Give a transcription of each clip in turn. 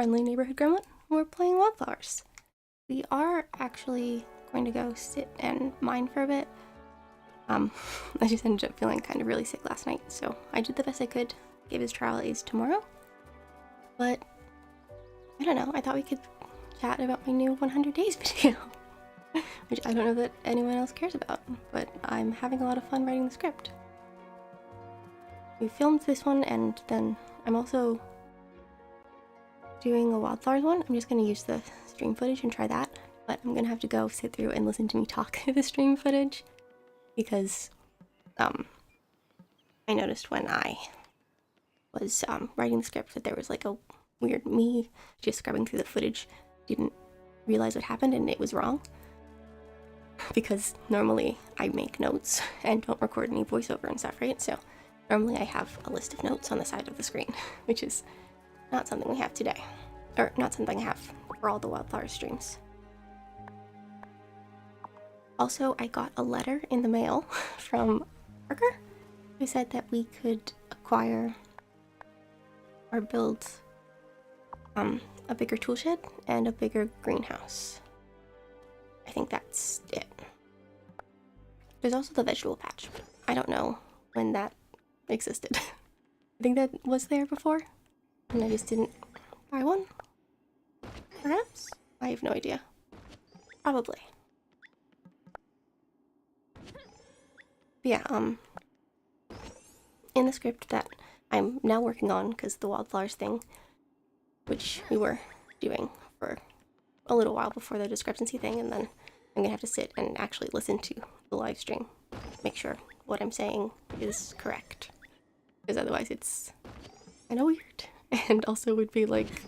friendly neighborhood gremlin. We're playing Wildflowers. We are actually going to go sit and mine for a bit. I just ended up feeling kind of really sick last night, so I did the best I could. Gave his trial aids tomorrow. But, I don't know, I thought we could chat about my new 100 days video. Which I don't know that anyone else cares about, but I'm having a lot of fun writing the script. We filmed this one, and then I'm also doing a Wildflowers one. I'm just going to use the stream footage and try that, but I'm going to have to go sit through and listen to me talk through the stream footage, because I noticed when I was writing the script that there was like a weird me just scrubbing through the footage, didn't realize what happened, and it was wrong. Because normally I make notes and don't record any voiceover and stuff, right? So normally I have a list of notes on the side of the screen, which is not something we have today. Or not something I have for all the Wildflower streams. Also, I got a letter in the mail from Parker who said that we could acquire or build a bigger tool shed and a bigger greenhouse. I think that's it. There's also the vegetable patch. I don't know when that existed. I think that was there before, and I just didn't buy one. Perhaps? I have no idea. Probably. But yeah, in the script that I'm now working on, because the Wildflowers thing, which we were doing for a little while before the discrepancy thing, and then I'm gonna have to sit and actually listen to the live stream, make sure what I'm saying is correct, because otherwise it's kind of weird, and also would be like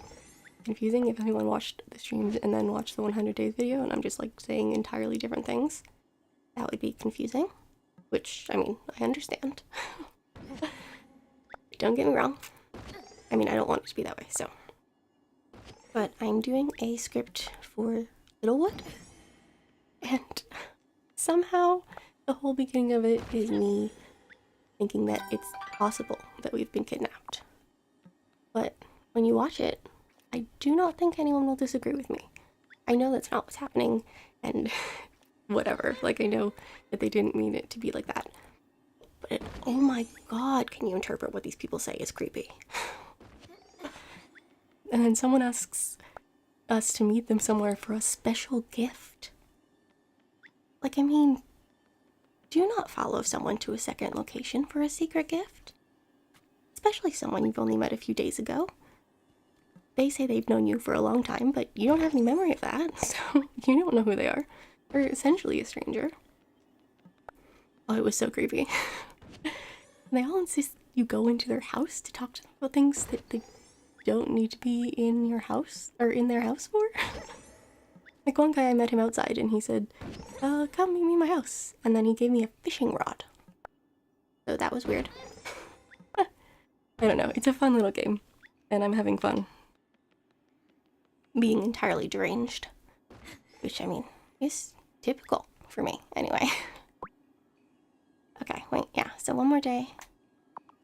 confusing if anyone watched the streams and then watched the 100 days video and I'm just like saying entirely different things. That would be confusing, which, I mean, I understand. Don't get me wrong. I mean, I don't want it to be that way, so. But I'm doing a script for Littlewood, and somehow the whole beginning of it is me thinking that it's possible that we've been kidnapped. But when you watch it, I do not think anyone will disagree with me. I know that's not what's happening, and whatever, like I know that they didn't mean it to be like that. But oh my god, can you interpret what these people say is creepy. And then someone asks us to meet them somewhere for a special gift. Like, I mean, do not follow someone to a second location for a secret gift. Especially someone you've only met a few days ago. They say they've known you for a long time, but you don't have any memory of that, so you don't know who they are. They're essentially a stranger. Oh, it was so creepy. And they all insist you go into their house to talk to them about things that they don't need to be in your house, or in their house for. Like, one guy, I met him outside and he said, come meet me in my house. And then he gave me a fishing rod. So that was weird. I don't know, it's a fun little game. And I'm having fun being entirely deranged. Which, I mean, is typical for me, anyway. Okay, wait, yeah, so one more day.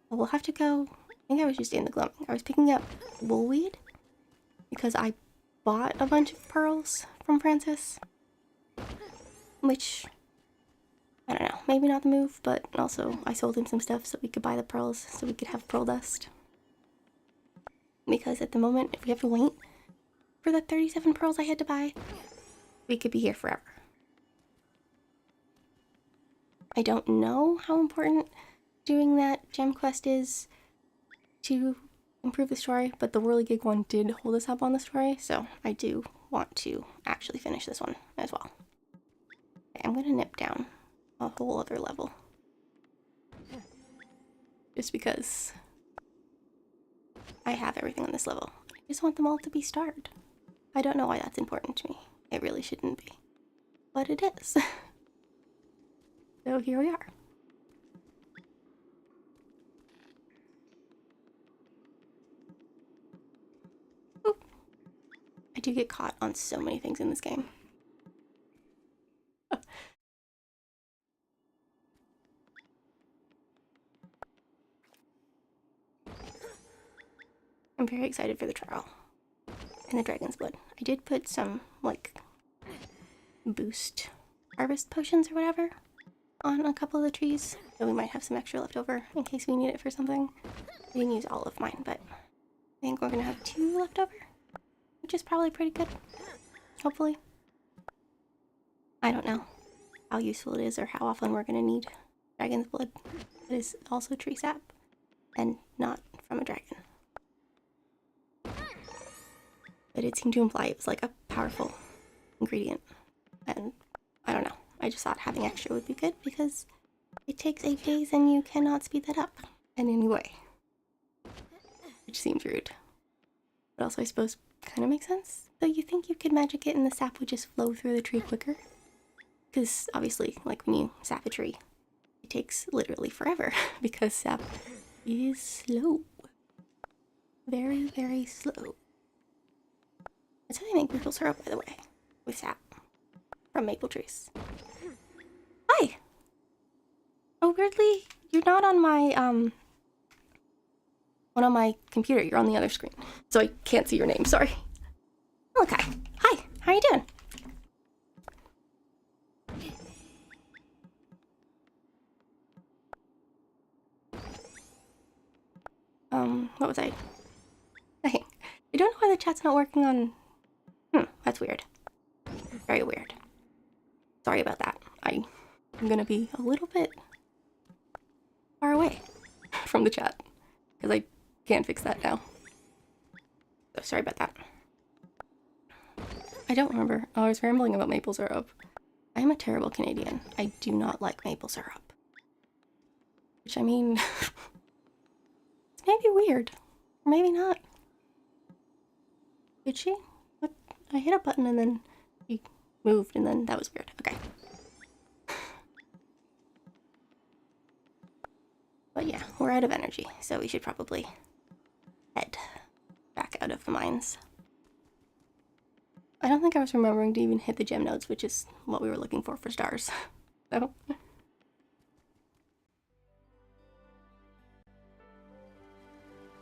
We'll have to go. I think I was just in the gloaming. I was picking up woolweed because I bought a bunch of pearls from Francis. Which, I don't know, maybe not the move, but also I sold him some stuff so we could buy the pearls so we could have pearl dust. Because at the moment, if we have to wait for the 37 pearls I had to buy, we could be here forever. I don't know how important doing that gem quest is to improve the story, but the whirligig one did hold us up on the story, so I do want to actually finish this one as well. Okay, I'm gonna nip down a whole other level. Just because I have everything on this level. I just want them all to be starred. I don't know why that's important to me. It really shouldn't be. But it is. So here we are. Ooh. I do get caught on so many things in this game. I'm very excited for the trial. and the dragon's blood. I did put some, like, boost harvest potions or whatever on a couple of the trees, so we might have some extra left over in case we need it for something. I didn't use all of mine, but I think we're gonna have 2 left over, which is probably pretty good, hopefully. I don't know how useful it is or how often we're gonna need dragon's blood. It is also tree sap and not from a dragon. But it seemed to imply it was like a powerful ingredient, and I don't know. I just thought having extra would be good because it takes 8 days and you cannot speed that up in any way. Which seems rude. But also I suppose kind of makes sense. Though you think you could magic it and the sap would just flow through the tree quicker. Because obviously, like when you sap a tree, it takes literally forever because sap is slow. Very, very slow. That's how they make maple syrup, by the way, with sap from maple trees. Hi! Oh, weirdly, you're not on my, one on my computer. You're on the other screen. So I can't see your name, sorry. Okay. Hi, how are you doing? What was I? Hey, I don't know why the chat's not working on... that's weird. Very weird. Sorry about that. I'm gonna be a little bit far away from the chat, because I can't fix that now. So sorry about that. I don't remember. Oh, I was rambling about maple syrup. I am a terrible Canadian. I do not like maple syrup. Which, I mean... it's maybe weird. Or maybe not. Did she? What? I hit a button and then he moved and then that was weird. Okay. But yeah, we're out of energy, so we should probably head back out of the mines. I don't think I was remembering to even hit the gem nodes, which is what we were looking for stars. So...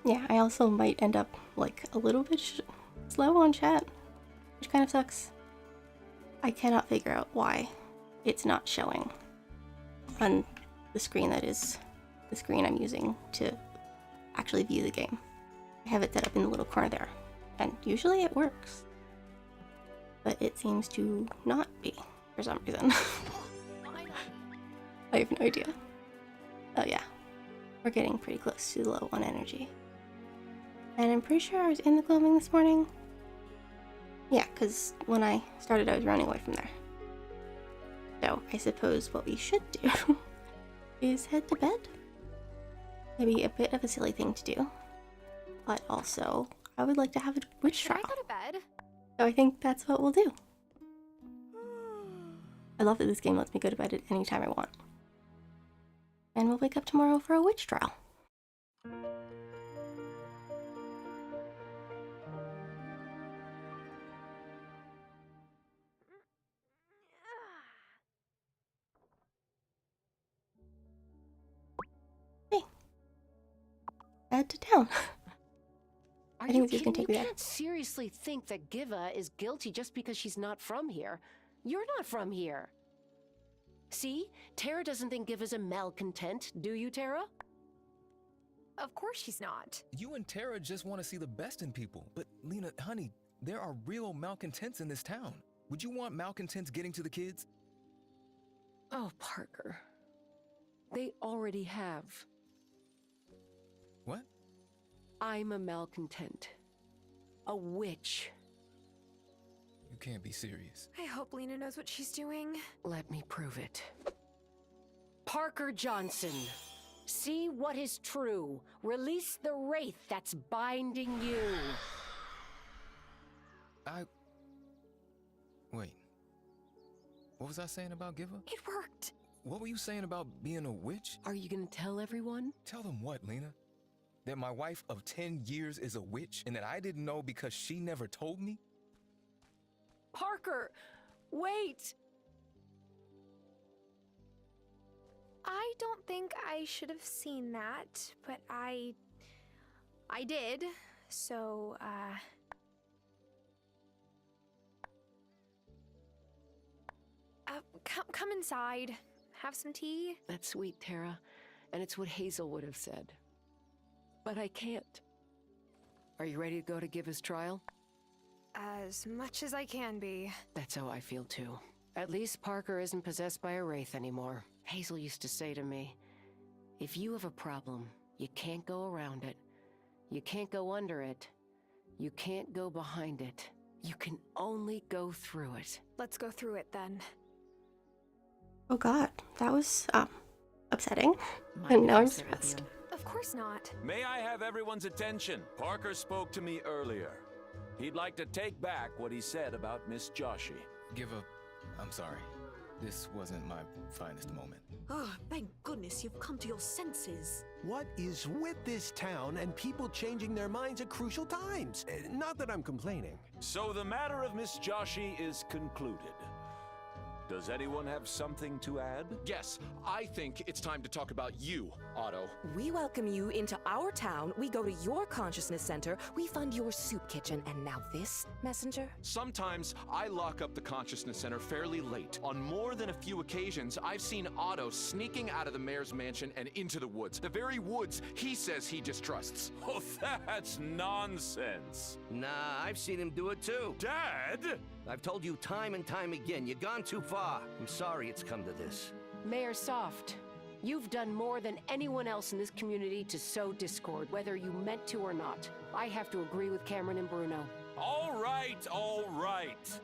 yeah, I also might end up, like, a little bit slow on chat, which kind of sucks. I cannot figure out why it's not showing on the screen that is the screen I'm using to actually view the game. I have it set up in the little corner there, and usually it works. But it seems to not be, for some reason. I have no idea. Oh yeah, we're getting pretty close to low on energy. And I'm pretty sure I was in the gloaming this morning. Yeah, because when I started I was running away from there. So I suppose what we should do is head to bed. Maybe a bit of a silly thing to do. But also, I would like to have a witch trial. Should I go to bed? So I think that's what we'll do. I love that this game lets me go to bed at any time I want. And we'll wake up tomorrow for a witch trial. Hey. Head to town. Are you kidding? You can't seriously think that Giva is guilty just because she's not from here. You're not from here. See? Tara doesn't think Giva's a malcontent, do you, Tara? Of course she's not. You and Tara just want to see the best in people. But Lina, honey, there are real malcontents in this town. Would you want malcontents getting to the kids? Oh, Parker. They already have. What? I'm a malcontent. A witch. You can't be serious. I hope Lina knows what she's doing. Let me prove it. Parker Johnson, see what is true. Release the wraith that's binding you. Wait. What was I saying about Giva? It worked. What were you saying about being a witch? Are you gonna tell everyone? Tell them what, Lina? That my wife of 10 years is a witch and that I didn't know because she never told me? Parker, wait! I don't think I should have seen that, but I did, so, come inside. Have some tea? That's sweet, Tara, and it's what Hazel would have said. But I can't. Are you ready to go to Giva's trial? As much as I can be. That's how I feel too. At least Parker isn't possessed by a wraith anymore. Hazel used to say to me, if you have a problem, you can't go around it. You can't go under it. You can't go behind it. You can only go through it. Let's go through it then. Oh god, that was, upsetting. Mind And if now I I'm sit with stressed. you? Of course not. May I have everyone's attention? Parker spoke to me earlier. He'd like to take back what he said about Miss Joshi. I'm sorry. This wasn't my finest moment. Oh, thank goodness you've come to your senses. What is with this town and people changing their minds at crucial times? Not that I'm complaining. So the matter of Miss Joshi is concluded. Does anyone have something to add? Yes, I think it's time to talk about you, Otto. We welcome you into our town, we go to your consciousness center, we fund your soup kitchen, and now this, messenger? Sometimes I lock up the Consciousness Center fairly late. On more than a few occasions, I've seen Otto sneaking out of the mayor's mansion and into the woods. The very woods he says he distrusts. Oh, that's nonsense. Nah, I've seen him do it too. Dad? I've told you time and time again, you've gone too far. I'm sorry it's come to this. Mayor Soft, you've done more than anyone else in this community to sow discord, whether you meant to or not. I have to agree with Cameron and Bruno. All right, all right.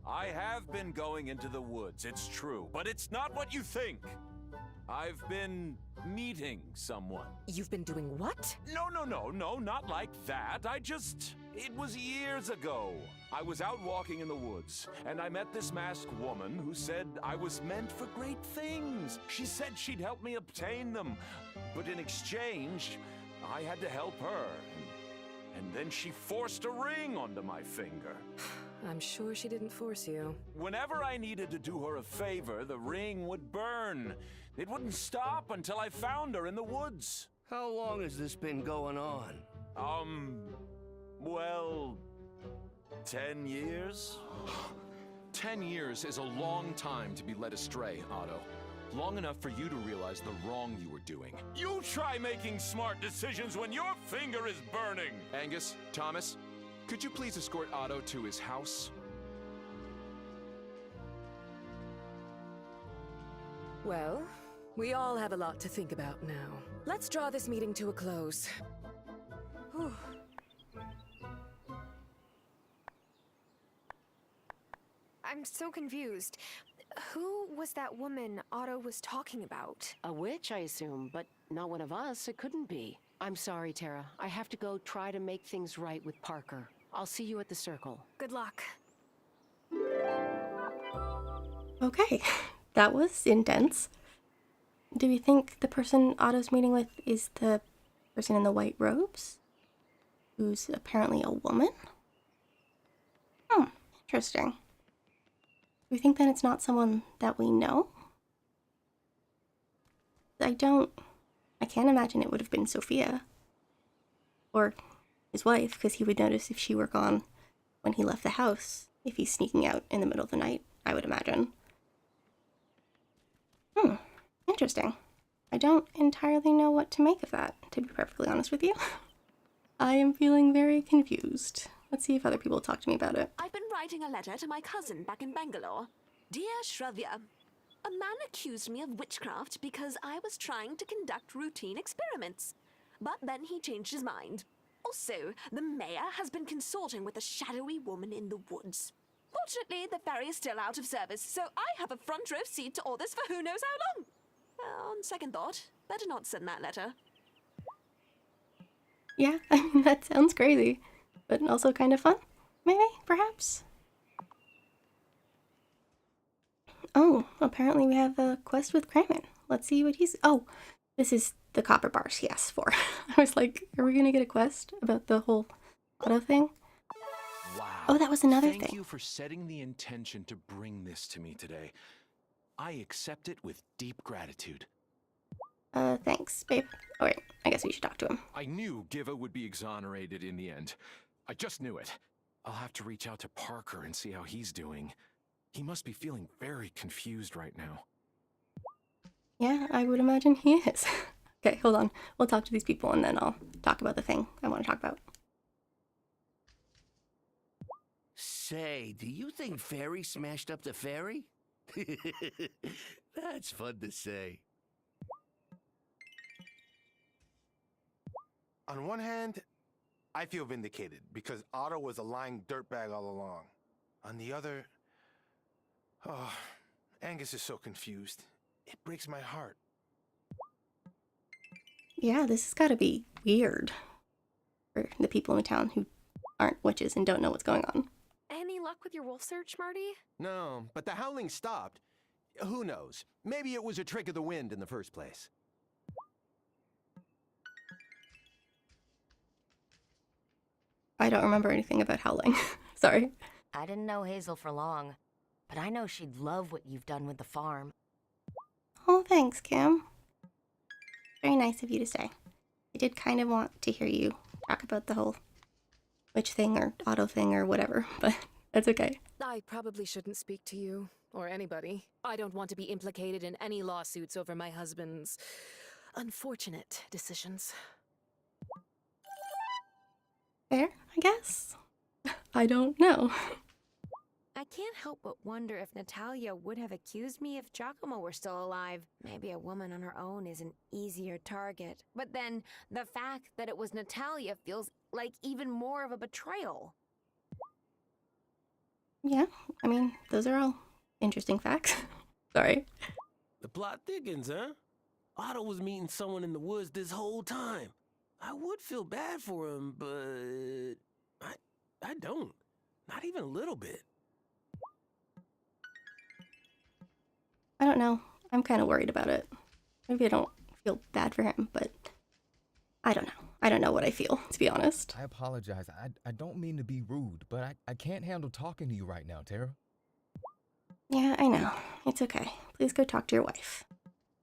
I have been going into the woods, it's true, but it's not what you think. I've been meeting someone. You've been doing what? No, not like that. It was years ago. I was out walking in the woods, and I met this masked woman who said I was meant for great things. She said she'd help me obtain them, but in exchange, I had to help her. And then she forced a ring onto my finger. I'm sure she didn't force you. Whenever I needed to do her a favor, the ring would burn. It wouldn't stop until I found her in the woods. How long has this been going on? Well, 10 years? 10 years is a long time to be led astray, Otto. Long enough for you to realize the wrong you were doing. You try making smart decisions when your finger is burning! Angus, Thomas, could you please escort Otto to his house? Well, we all have a lot to think about now. Let's draw this meeting to a close. Whew. I'm so confused. Who was that woman Otto was talking about? A witch, I assume, but not one of us. It couldn't be. I'm sorry, Tara. I have to go try to make things right with Parker. I'll see you at the circle. Good luck. Okay, that was intense. Do we think the person Otto's meeting with is the person in the white robes? Who's apparently a woman? Interesting. Do we think that it's not someone that we know? I can't imagine it would have been Sophia. Or his wife, because he would notice if she were gone when he left the house, if he's sneaking out in the middle of the night, I would imagine. Interesting. I don't entirely know what to make of that, to be perfectly honest with you. I am feeling very confused. Let's see if other people talk to me about it. I've been writing a letter to my cousin back in Bangalore. Dear Shravya, a man accused me of witchcraft because I was trying to conduct routine experiments. But then he changed his mind. Also, the mayor has been consorting with a shadowy woman in the woods. Fortunately, the ferry is still out of service, so I have a front row seat to all this for who knows how long. On second thought, better not send that letter. Yeah, I mean, that sounds crazy, but also kind of fun, maybe, perhaps? Oh, apparently we have a quest with Kramen. Let's see what he's... Oh, this is the copper bars he asked for. I was like, are we gonna get a quest about the whole auto thing? Wow. Oh, that was another thing. Thank you for setting the intention to bring this to me today. I accept it with deep gratitude. Thanks, babe. Oh wait, I guess we should talk to him. I knew Giva would be exonerated in the end. I just knew it. I'll have to reach out to Parker and see how he's doing. He must be feeling very confused right now. Yeah, I would imagine he is. Okay, hold on. We'll talk to these people and then I'll talk about the thing I want to talk about. Say, do you think Fairy smashed up the ferry? That's fun to say. On one hand, I feel vindicated because Otto was a lying dirtbag all along. On the other, oh, Angus is so confused. It breaks my heart. Yeah, this has got to be weird for the people in the town who aren't witches and don't know what's going on. Any luck with your wolf search, Marty? No, but the howling stopped. Who knows? Maybe it was a trick of the wind in the first place. I don't remember anything about howling. Sorry. I didn't know Hazel for long, but I know she'd love what you've done with the farm. Oh, thanks, Kim. Very nice of you to say. I did kind of want to hear you talk about the whole witch thing or auto thing or whatever, but that's okay. I probably shouldn't speak to you, or anybody. I don't want to be implicated in any lawsuits over my husband's unfortunate decisions. Fair, I guess. I don't know. I can't help but wonder if Natalia would have accused me if Giacomo were still alive. Maybe a woman on her own is an easier target. But then, the fact that it was Natalia feels like even more of a betrayal. Yeah, I mean, those are all interesting facts. Sorry. The plot thickens, huh? Otto was meeting someone in the woods this whole time. I would feel bad for him, but I don't. Not even a little bit. I don't know. I'm kind of worried about it. Maybe I don't feel bad for him, but I don't know. I don't know what I feel, to be honest. I apologize. I don't mean to be rude, but I can't handle talking to you right now, Tara. Yeah, I know. It's okay. Please go talk to your wife.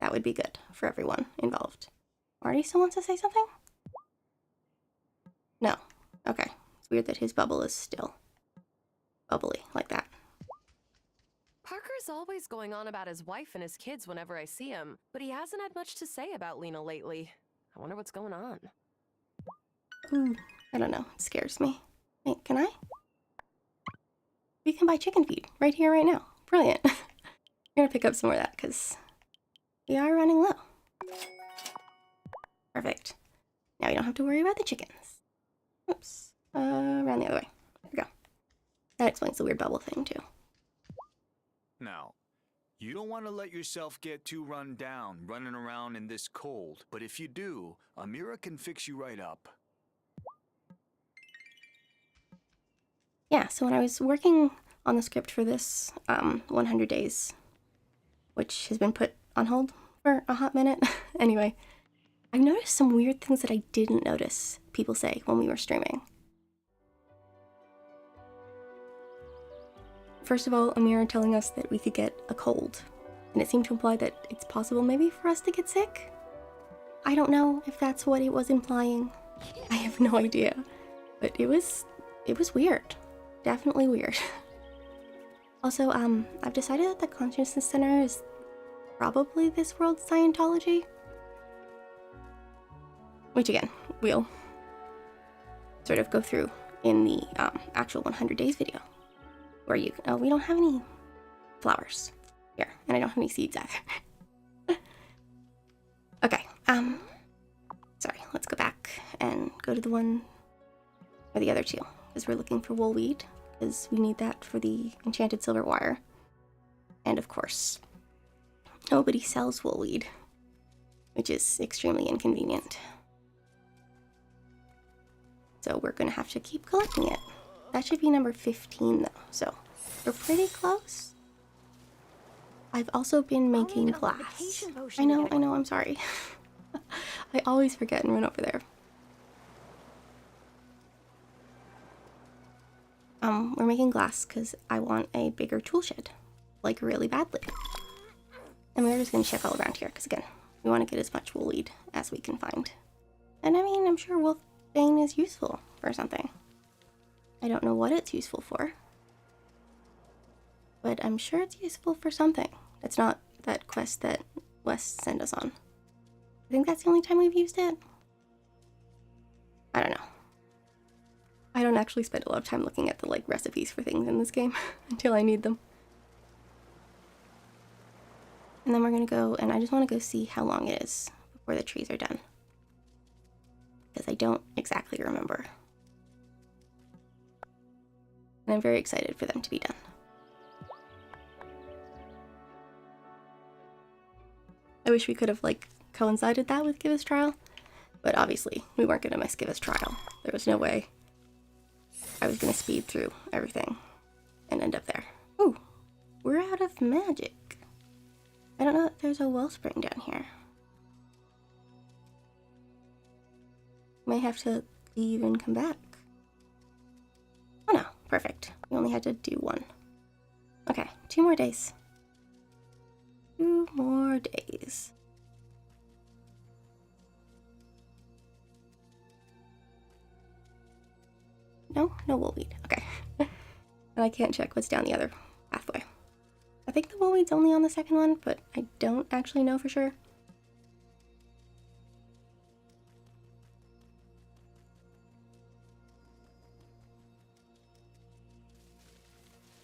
That would be good for everyone involved. Marty still wants to say something? No. Okay. It's weird that his bubble is still bubbly like that. Parker's always going on about his wife and his kids whenever I see him, but he hasn't had much to say about Lina lately. I wonder what's going on. I don't know. It scares me. Hey, can I? We can buy chicken feed right here, right now. Brilliant. We're gonna pick up some more of that because we are running low. Perfect. Now we don't have to worry about the chickens. Oops. Around the other way. There we go. That explains the weird bubble thing, too. Now, you don't want to let yourself get too run down running around in this cold, but if you do, Amira can fix you right up. Yeah, so when I was working on the script for this 100 days, which has been put on hold for a hot minute, anyway, I've noticed some weird things that I didn't notice people say when we were streaming. First of all, Amira telling us that we could get a cold, and it seemed to imply that it's possible maybe for us to get sick. I don't know if that's what it was implying. I have no idea, but it was weird. Definitely weird. Also, I've decided that the Consciousness Center is probably this world's Scientology. Which again, we'll sort of go through in the actual 100 days video. Where you, oh, we don't have any flowers here, and I don't have any seeds either. Okay, sorry, let's go back and go to the one, or the other two, because we're looking for woolweed, because we need that for the enchanted silver wire. And of course, nobody sells woolweed, which is extremely inconvenient. So we're gonna have to keep collecting it. That should be number 15 though, so we're pretty close. I've also been making glass. I know, I'm sorry. I always forget and run over there. We're making glass because I want a bigger tool shed, like really badly. And we're just gonna check all around here because again, we want to get as much woolweed as we can find. And I mean, I'm sure wolfbane is useful for something. I don't know what it's useful for, but I'm sure it's useful for something. It's not that quest that Wes sent us on. I think that's the only time we've used it. I don't know. I don't actually spend a lot of time looking at the like recipes for things in this game until I need them. And then we're gonna go, and I just want to go see how long it is before the trees are done, because I don't exactly remember. And I'm very excited for them to be done. I wish we could have like coincided that with Giva's trial, but obviously we weren't gonna miss Giva's trial. There was no way I was gonna speed through everything and end up there. Ooh, we're out of magic. I don't know if there's a wellspring down here. May have to leave and come back. Oh no, perfect. We only had to do one. Okay, 2 more days. 2 more days. No woolweed. Okay. And I can't check what's down the other pathway. I think the woolweed's only on the second one, but I don't actually know for sure.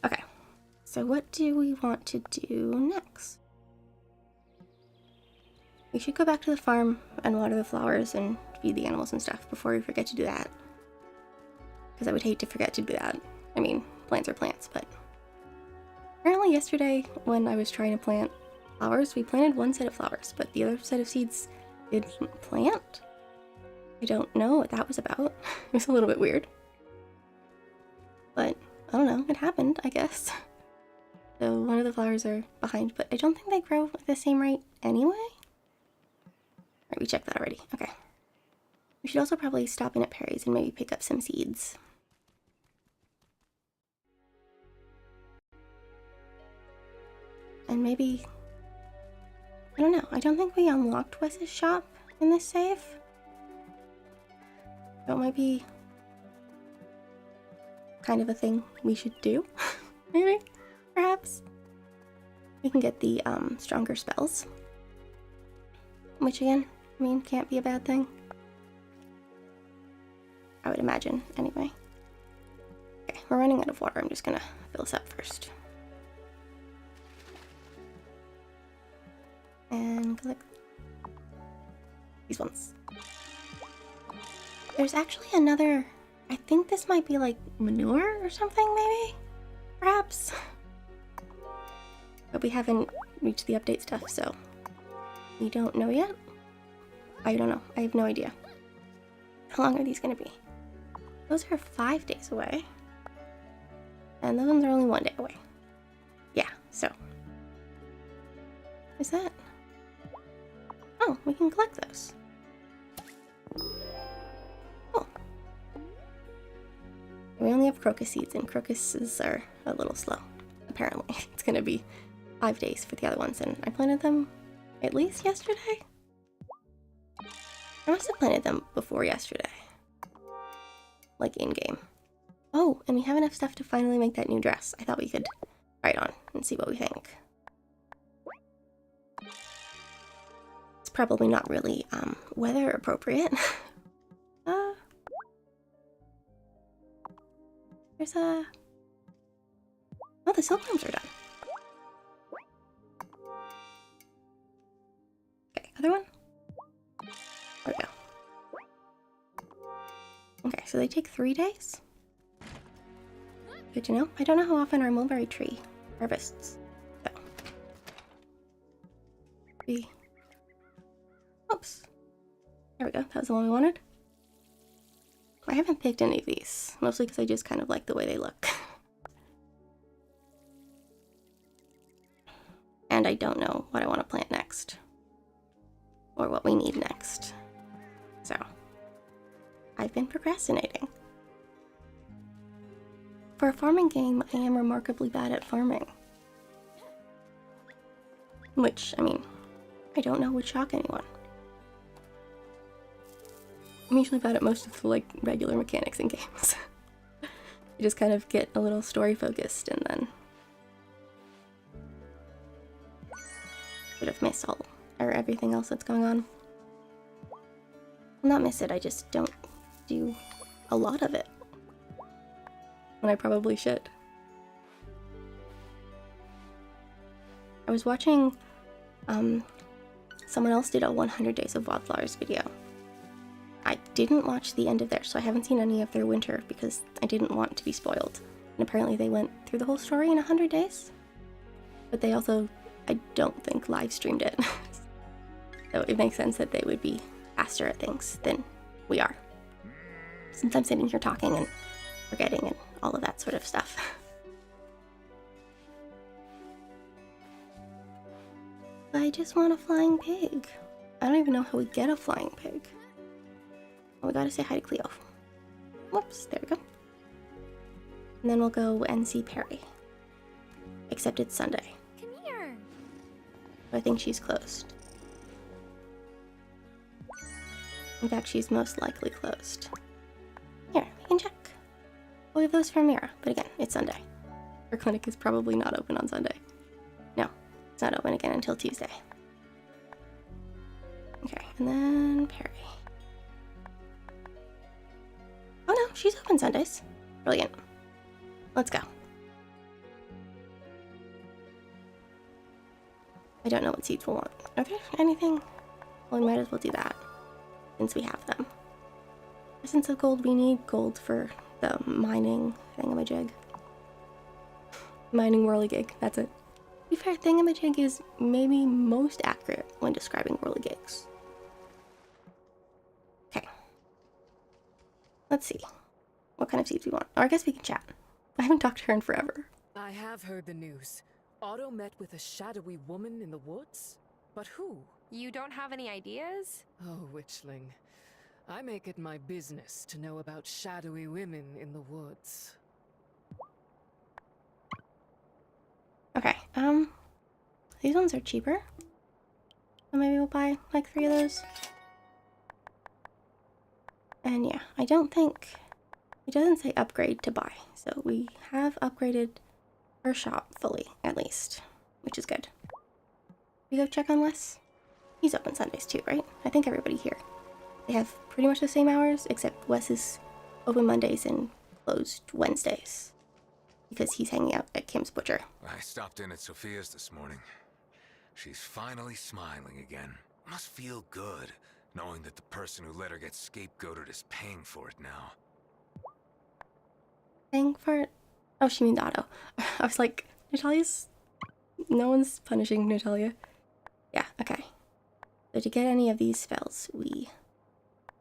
Okay, so what do we want to do next? We should go back to the farm and water the flowers and feed the animals and stuff before we forget to do that. Because I would hate to forget to do that. I mean, plants are plants, but... Apparently yesterday, when I was trying to plant flowers, we planted 1 set of flowers, but the other set of seeds didn't plant? I don't know what that was about. It was a little bit weird. But, I don't know, it happened, I guess. So one of the flowers are behind, but I don't think they grow at the same rate anyway? Alright, we checked that already. Okay. We should also probably stop in at Perry's and maybe pick up some seeds. And maybe... I don't know. I don't think we unlocked Wes's shop in this save. So it might be kind of a thing we should do. Maybe? Perhaps? We can get the stronger spells. Which again, I mean, can't be a bad thing. I would imagine, anyway. Okay, we're running out of water. I'm just gonna fill this up first. And collect these ones. There's actually another... I think this might be like manure or something, maybe? Perhaps? But we haven't reached the update stuff, so we don't know yet. I don't know. I have no idea. How long are these gonna be? Those are 5 days away. And those ones are only 1 day away. Yeah, so. Is that? Oh, we can collect those. Cool. We only have crocus seeds, and crocuses are a little slow, apparently. It's gonna be 5 days for the other ones, and I planted them at least yesterday? I must have planted them before yesterday. Like in-game. Oh, and we have enough stuff to finally make that new dress. I thought we could try it on and see what we think. It's probably not really weather appropriate. There's a... Oh, the silkworms are done. Okay, other one? There we go. Okay, so they take 3 days? Good to know. I don't know how often our mulberry tree harvests, though. Oops. There we go. That was the one we wanted. I haven't picked any of these, mostly because I just kind of like the way they look. And I don't know what I want to plant next. Or what we need next. So, I've been procrastinating. For a farming game, I am remarkably bad at farming. Which, I mean, I don't know would shock anyone. I'm usually bad at most of the, like, regular mechanics in games. You just kind of get a little story focused and then sort of miss all or everything else that's going on. Well, not miss it, I just don't do a lot of it. When I probably should. I was watching, someone else did a 100 Days of WYLDE FLOWERS video. I didn't watch the end of theirs, so I haven't seen any of their winter because I didn't want to be spoiled. And apparently they went through the whole story in 100 days. But they also, I don't think, live streamed it. So it makes sense that they would be faster at things than we are. Since I'm sitting here talking and forgetting and all of that sort of stuff. I just want a flying pig. I don't even know how we get a flying pig. Oh, we gotta say hi to Cleo. Whoops, there we go. And then we'll go and see Perry. Except it's Sunday. Come here. I think she's closed. In fact, she's most likely closed. Here, we can check. Oh, we have those for Mira, but again, it's Sunday. Her clinic is probably not open on Sunday. No, it's not open again until Tuesday. Okay, and then Perry. Oh no, she's open Sundays. Brilliant. Let's go. I don't know what seeds we'll want. Are there anything? Well, we might as well do that, since we have them. Essence of gold, we need gold for the mining thingamajig. Mining whirligig, that's it. To be fair, thingamajig is maybe most accurate when describing whirligigs. Okay. Let's see. What kind of seeds we want. Or I guess we can chat. I haven't talked to her in forever. I have heard the news. Otto met with a shadowy woman in the woods? But who? You don't have any ideas? Oh, witchling. I make it my business to know about shadowy women in the woods. Okay, these ones are cheaper. So maybe we'll buy like 3 of those. And yeah, I don't think, it doesn't say upgrade to buy. So we have upgraded our shop fully, at least, which is good. We go check on Wes? He's open Sundays too, right? I think everybody here. They have pretty much the same hours, except Wes is open Mondays and closed Wednesdays. Because he's hanging out at Kim's Butcher. I stopped in at Sophia's this morning. She's finally smiling again. Must feel good, knowing that the person who let her get scapegoated is paying for it now. Paying for it? Oh, she means Otto. I was like, Natalia's... No one's punishing Natalia. Yeah, okay. So to get any of these spells, we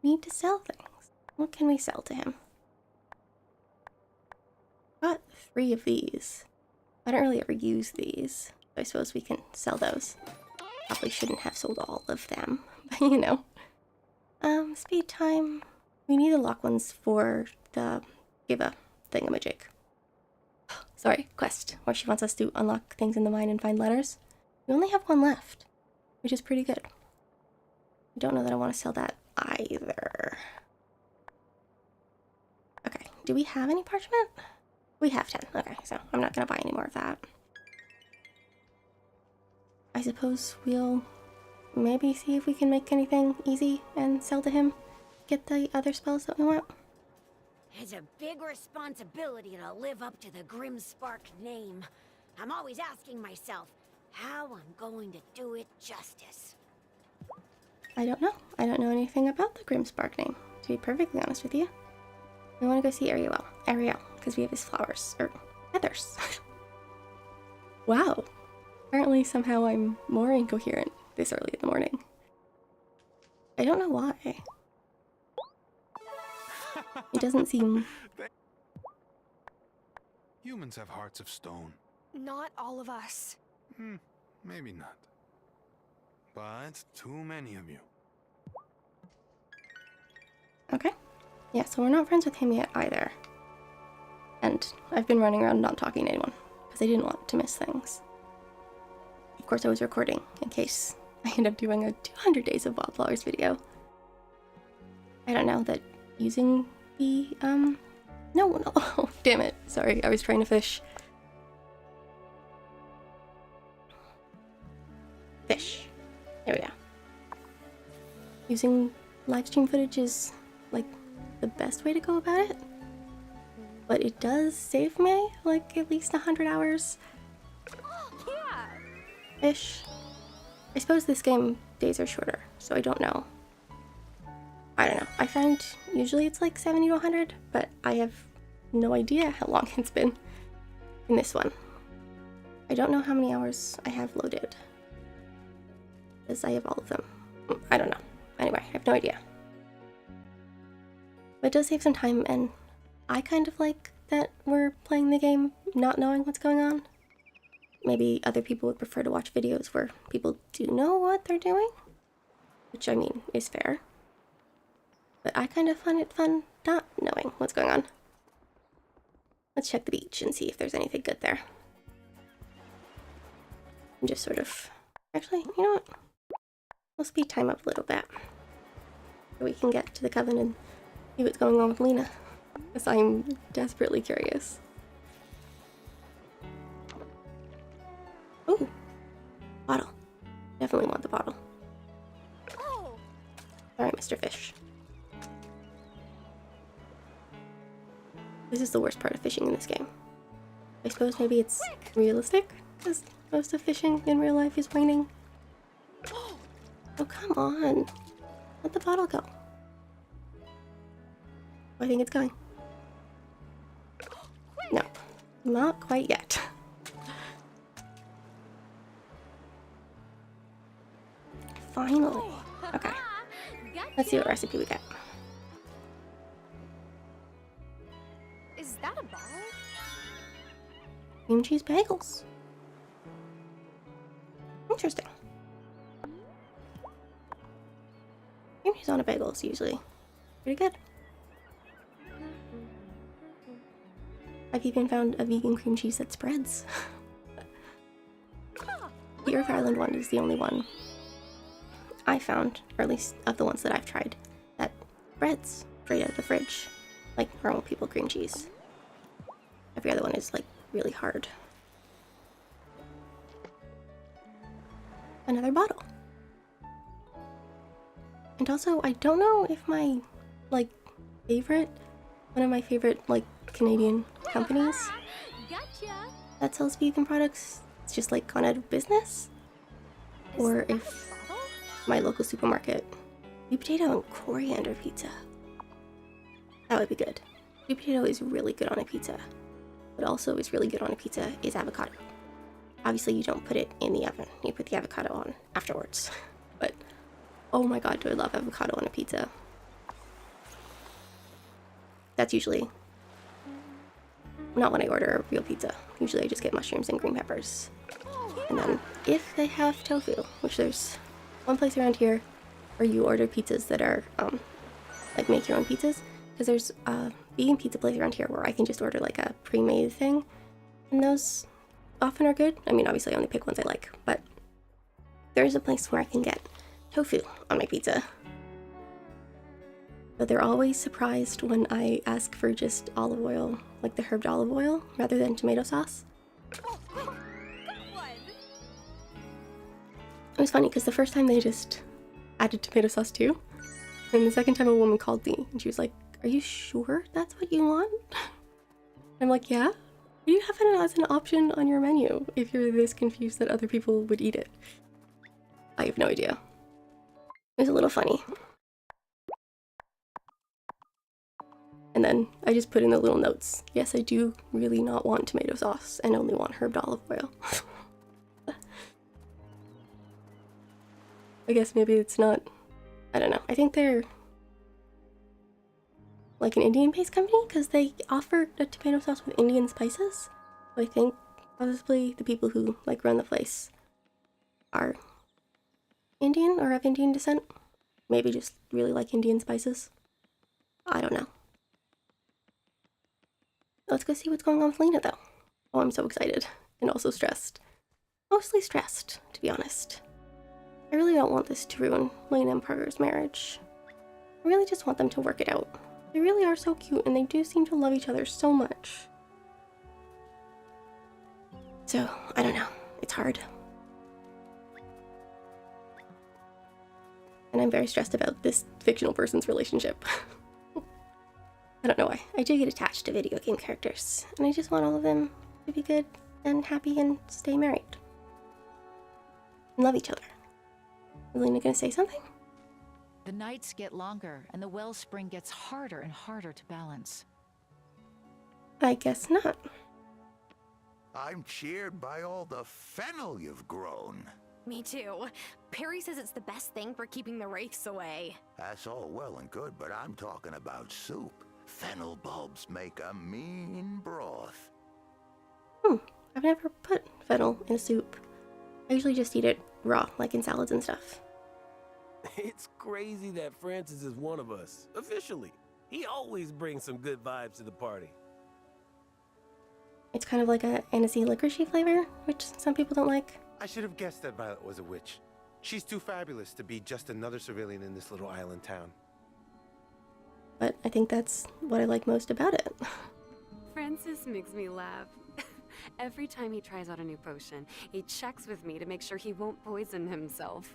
need to sell things. What can we sell to him? Got 3 of these. I don't really ever use these. So I suppose we can sell those. Probably shouldn't have sold all of them, but you know. Speed time. We need the lock ones for the giva thingamajig. Sorry, quest, where she wants us to unlock things in the mine and find letters. We only have 1 left, which is pretty good. I don't know that I want to sell that either. Okay, do we have any parchment? We have 10. Okay, so I'm not going to buy any more of that. I suppose we'll maybe see if we can make anything easy and sell to him. Get the other spells that we want. It's a big responsibility to live up to the Grimspark name. I'm always asking myself how I'm going to do it justice. I don't know. I don't know anything about the Grimspark name, to be perfectly honest with you. We want to go see Ariel, because we have his flowers, or feathers. Wow. Apparently somehow I'm more incoherent this early in the morning. I don't know why. It doesn't seem... Humans have hearts of stone. Not all of us. Maybe not. But too many of you. Okay. Yeah, so we're not friends with him yet either. And I've been running around not talking to anyone, because I didn't want to miss things. Of course I was recording, in case I end up doing a 200 Days of WYLDE FLOWERS video. I don't know, that using the, no, oh, damn it. Sorry, I was trying to fish. Fish. There we go. Using live stream footage is like the best way to go about it. But it does save me like at least 100 hours. Ish. I suppose this game days are shorter, so I don't know. I don't know. I find usually it's like 70 to 100, but I have no idea how long it's been in this one. I don't know how many hours I have loaded, because I have all of them. I don't know. Anyway, I have no idea. But it does save some time, and I kind of like that we're playing the game not knowing what's going on. Maybe other people would prefer to watch videos where people do know what they're doing, which I mean is fair. But I kind of find it fun not knowing what's going on. Let's check the beach and see if there's anything good there. And just sort of... Actually, you know what? We'll speed time up a little bit, so we can get to the coven and see what's going on with Lina, because I'm desperately curious. Ooh, bottle. Definitely want the bottle. Alright, Mr. Fish. This is the worst part of fishing in this game. I suppose maybe it's realistic, because most of fishing in real life is wading. Oh, come on. Let the bottle go. I think it's going. No, not quite yet. Finally. Okay. Let's see what recipe we got. Is that a ball? Cream cheese bagels. Interesting. Cream cheese on a bagel is usually pretty good. I've even found a vegan cream cheese that spreads. The Earth Island one is the only one I found, or at least of the ones that I've tried, that spreads straight out of the fridge, like normal people cream cheese. Every other one is like really hard. Another bottle. And also, I don't know if my, like, one of my favorite, like, Canadian companies that sells vegan products is just, like, gone out of business. Or if my local supermarket, sweet potato and coriander pizza. That would be good. Sweet potato is really good on a pizza. What also is really good on a pizza is avocado. Obviously, you don't put it in the oven. You put the avocado on afterwards. But, oh my god, do I love avocado on a pizza. That's usually not when I order a real pizza. Usually I just get mushrooms and green peppers. And then, if they have tofu, which there's one place around here where you order pizzas that are, like make your own pizzas. Because there's a vegan pizza place around here where I can just order like a pre-made thing. And those often are good. I mean, obviously I only pick ones I like, but there's a place where I can get tofu on my pizza. But they're always surprised when I ask for just olive oil, like the herbed olive oil, rather than tomato sauce. It was funny because the first time they just added tomato sauce too. And the second time a woman called me and she was like, "Are you sure that's what you want?" I'm like, "Yeah. You have it as an option on your menu if you're this confused that other people would eat it." I have no idea. It was a little funny. And then I just put in the little notes. Yes, I do really not want tomato sauce and only want herbed olive oil. I guess maybe it's not, I don't know. I think they're like an Indian-based company because they offer a tomato sauce with Indian spices. So I think possibly the people who like run the place are Indian or of Indian descent. Maybe just really like Indian spices. I don't know. Let's go see what's going on with Lina though. Oh, I'm so excited and also stressed. Mostly stressed, to be honest. I really don't want this to ruin Lina and Parker's marriage. I really just want them to work it out. They really are so cute and they do seem to love each other so much. So, I don't know. It's hard. I'm very stressed about this fictional person's relationship. I don't know why. I do get attached to video game characters, and I just want all of them to be good and happy and stay married. And love each other. Is Lina gonna say something? The nights get longer, and the wellspring gets harder and harder to balance. I guess not. I'm cheered by all the fennel you've grown. Me too. Perry says it's the best thing for keeping the wraiths away. That's all well and good, but I'm talking about soup. Fennel bulbs make a mean broth. I've never put fennel in a soup. I usually just eat it raw, like in salads and stuff. It's crazy that Francis is one of us, officially. He always brings some good vibes to the party. It's kind of like a anisey licorice flavor, which some people don't like. I should have guessed that Violet was a witch. She's too fabulous to be just another civilian in this little island town. But I think that's what I like most about it. Francis makes me laugh. Every time he tries out a new potion, he checks with me to make sure he won't poison himself.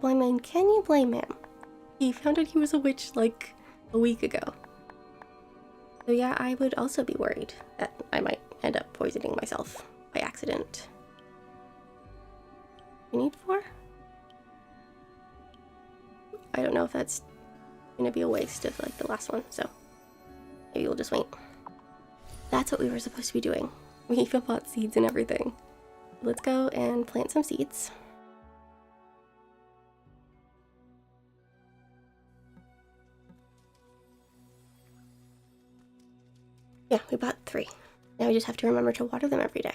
Well, I mean, can you blame him? He found out he was a witch like a week ago. So yeah, I would also be worried that I might end up poisoning myself by accident. You need 4? I don't know if that's gonna be a waste of like the last one, so maybe we'll just wait. That's what we were supposed to be doing. We even bought seeds and everything. Let's go and plant some seeds. Yeah, we bought 3. Now we just have to remember to water them every day.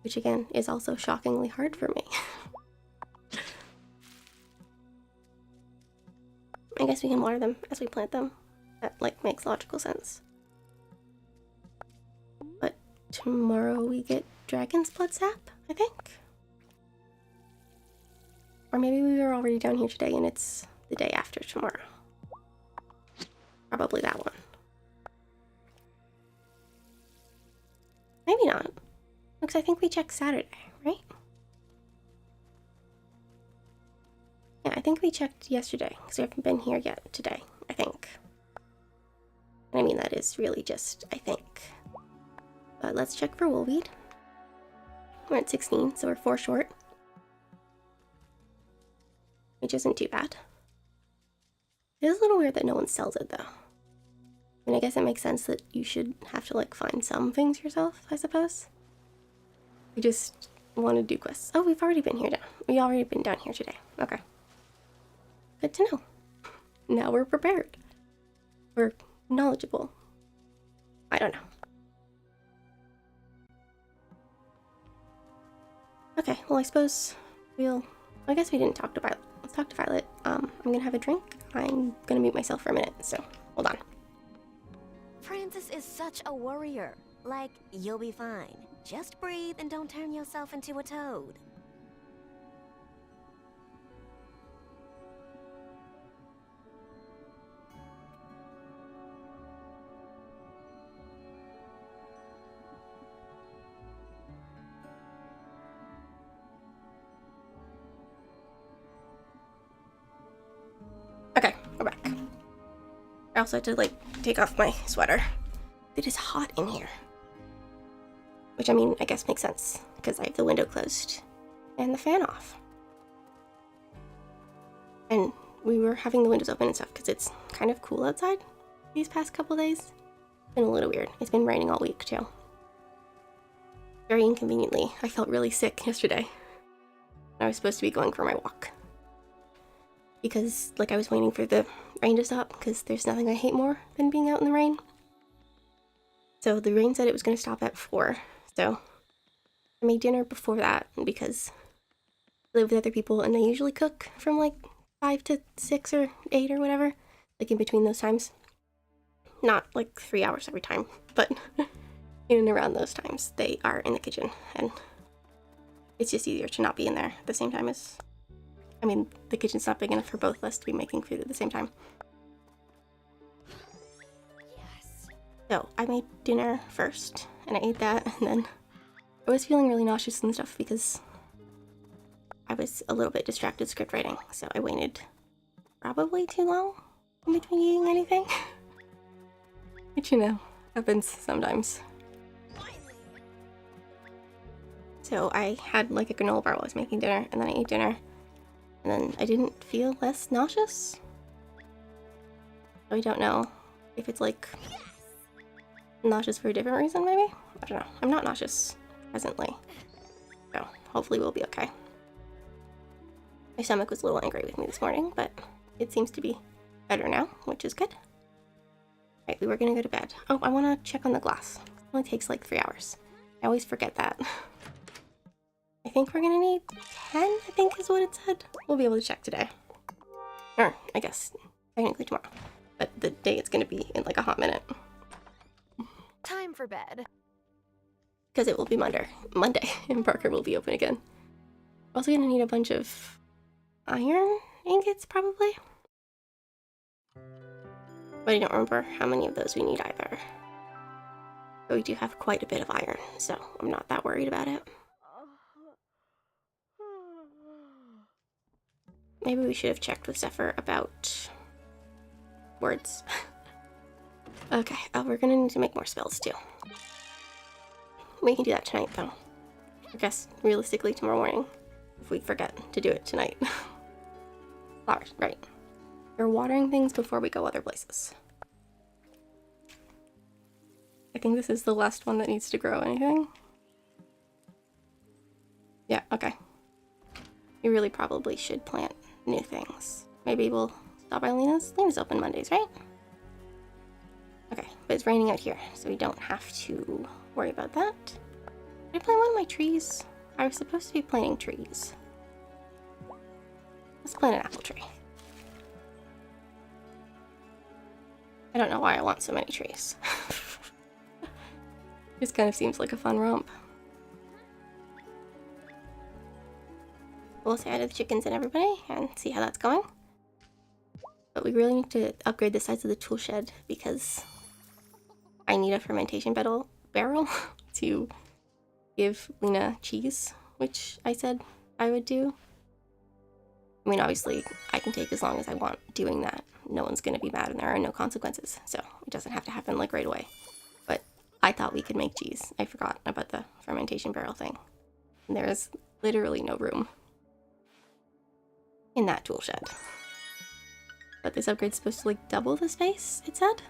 Which again, is also shockingly hard for me. I guess we can water them as we plant them. That, like, makes logical sense. But tomorrow we get dragon's blood sap, I think? Or maybe we were already down here today and it's the day after tomorrow. Probably that one. Maybe not. Because I think we checked Saturday, right? Yeah, I think we checked yesterday, because we haven't been here yet today, I think. And I mean, that is really just, I think. But let's check for woolweed. We're at 16, so we're 4 short. Which isn't too bad. It is a little weird that no one sells it, though. I mean, I guess it makes sense that you should have to, like, find some things yourself, I suppose. We just want to do quests. Oh, we've already been here now. We've already been down here today. Okay. Good to know. Now we're prepared. We're knowledgeable. I don't know. Okay, well, I suppose I guess we didn't talk to Violet. Let's talk to Violet. I'm gonna have a drink. I'm gonna mute myself for a minute, so hold on. Francis is such a worrier. Like, you'll be fine. Just breathe and don't turn yourself into a toad. Okay, we're back. I also had to, like, take off my sweater. It is hot in here. Which, I mean, I guess makes sense, because I have the window closed and the fan off. And we were having the windows open and stuff, because it's kind of cool outside these past couple days. It's been a little weird. It's been raining all week, too. Very inconveniently, I felt really sick yesterday. I was supposed to be going for my walk. Because, like, I was waiting for the rain to stop, because there's nothing I hate more than being out in the rain. So the rain said it was going to stop at 4, so I made dinner before that, because I live with other people, and they usually cook from, like, 5 to 6 or 8 or whatever, like, in between those times. Not, like, 3 hours every time, but in and around those times, they are in the kitchen, and it's just easier to not be in there at the same time as... I mean, the kitchen's not big enough for both of us to be making food at the same time. Yes. So, I made dinner first, and I ate that, and then I was feeling really nauseous and stuff because I was a little bit distracted script writing, so I waited probably too long in between eating anything. Which, you know, happens sometimes. So I had like a granola bar while I was making dinner, and then I ate dinner, and then I didn't feel less nauseous. So I don't know if it's like nauseous for a different reason, maybe? I don't know. I'm not nauseous presently, so hopefully we'll be okay. My stomach was a little angry with me this morning, but it seems to be better now, which is good. Right, we were gonna go to bed. Oh, I wanna check on the glass. It only takes like 3 hours. I always forget that. I think we're gonna need 10, I think is what it said. We'll be able to check today. Or, I guess, technically tomorrow. But the day it's gonna be in like a hot minute. Time for bed. Because it will be Monday, and Parker will be open again. We're also gonna need a bunch of iron ingots, probably. But I don't remember how many of those we need either. But we do have quite a bit of iron, so I'm not that worried about it. Maybe we should have checked with Zephyr about words. Okay, we're gonna need to make more spells too. We can do that tonight though. I guess realistically tomorrow morning, if we forget to do it tonight. Flowers, right. We're watering things before we go other places. I think this is the last one that needs to grow anything. Yeah, okay. We really probably should plant new things. Maybe we'll stop by Lina's. Lina's open Mondays, right? Okay, but it's raining out here, so we don't have to worry about that. Did I plant one of my trees? I was supposed to be planting trees. Let's plant an apple tree. I don't know why I want so many trees. Just kind of seems like a fun romp. We'll say hi to the chickens and everybody and see how that's going. But we really need to upgrade the size of the tool shed because I need a fermentation barrel to give Lina cheese, which I said I would do. I mean, obviously, I can take as long as I want doing that. No one's going to be mad and there are no consequences, so it doesn't have to happen like right away. But I thought we could make cheese. I forgot about the fermentation barrel thing. And there is literally no room in that tool shed. But this upgrade's supposed to like double the space, it said.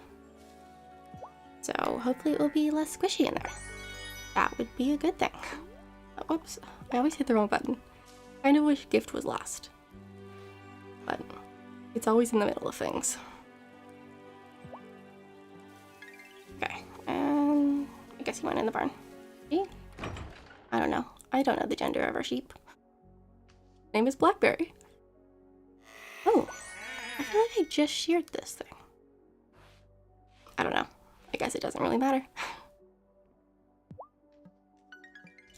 So hopefully it will be less squishy in there. That would be a good thing. Oh, whoops, I always hit the wrong button. I kind of wish gift was last. But it's always in the middle of things. Okay, and I guess he went in the barn. See? I don't know. I don't know the gender of our sheep. Name is Blackberry. Oh, I feel like I just sheared this thing. I don't know. I guess it doesn't really matter.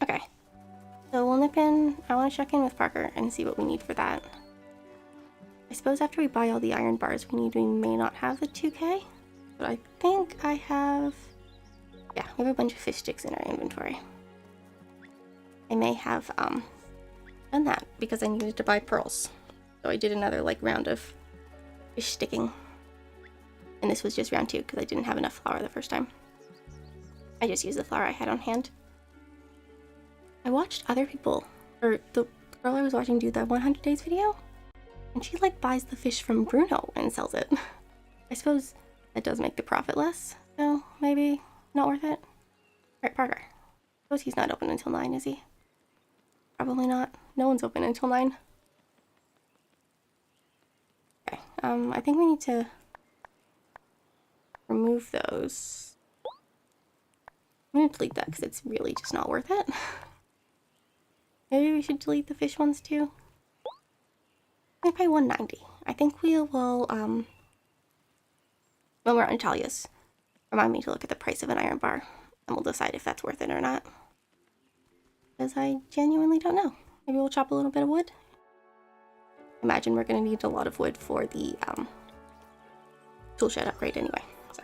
Okay. So we'll nip in. I want to check in with Parker and see what we need for that. I suppose after we buy all the iron bars we may not have the 2K. But I think I have... Yeah, we have a bunch of fish sticks in our inventory. I may have done that because I needed to buy pearls. So I did another like round of fish sticking. And this was just round 2 because I didn't have enough flour the first time. I just used the flour I had on hand. I watched other people, or the girl I was watching do the 100 days video. And she like buys the fish from Bruno and sells it. I suppose that does make the profit less, so maybe not worth it. Alright, Parker. I suppose he's not open until 9, is he? Probably not. No one's open until 9. Okay, I think we need to remove those. I'm gonna delete that because it's really just not worth it. Maybe we should delete the fish ones too. I'm gonna pay $190. I think we will, when we're on Talia's, remind me to look at the price of an iron bar, and we'll decide if that's worth it or not. Because I genuinely don't know. Maybe we'll chop a little bit of wood. Imagine we're gonna need a lot of wood for the tool shed upgrade anyway, so.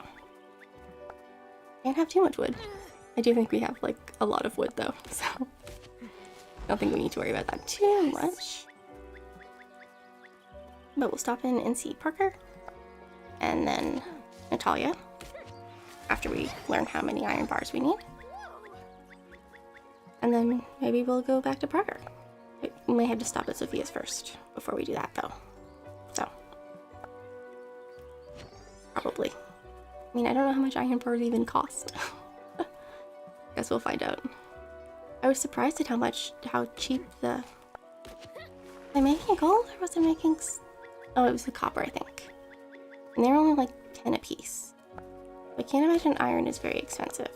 Can't have too much wood. I do think we have like a lot of wood though, so. I don't think we need to worry about that too much. But we'll stop in and see Parker. And then Natalia. After we learn how many iron bars we need. And then maybe we'll go back to Parker. We may have to stop at Sophia's first before we do that though. So. Probably. I mean, I don't know how much iron bars even cost. Guess we'll find out. I was surprised at how cheap the... Was I making gold or was I making... Oh, it was the copper, I think. And they're only like 10 a piece. I can't imagine iron is very expensive.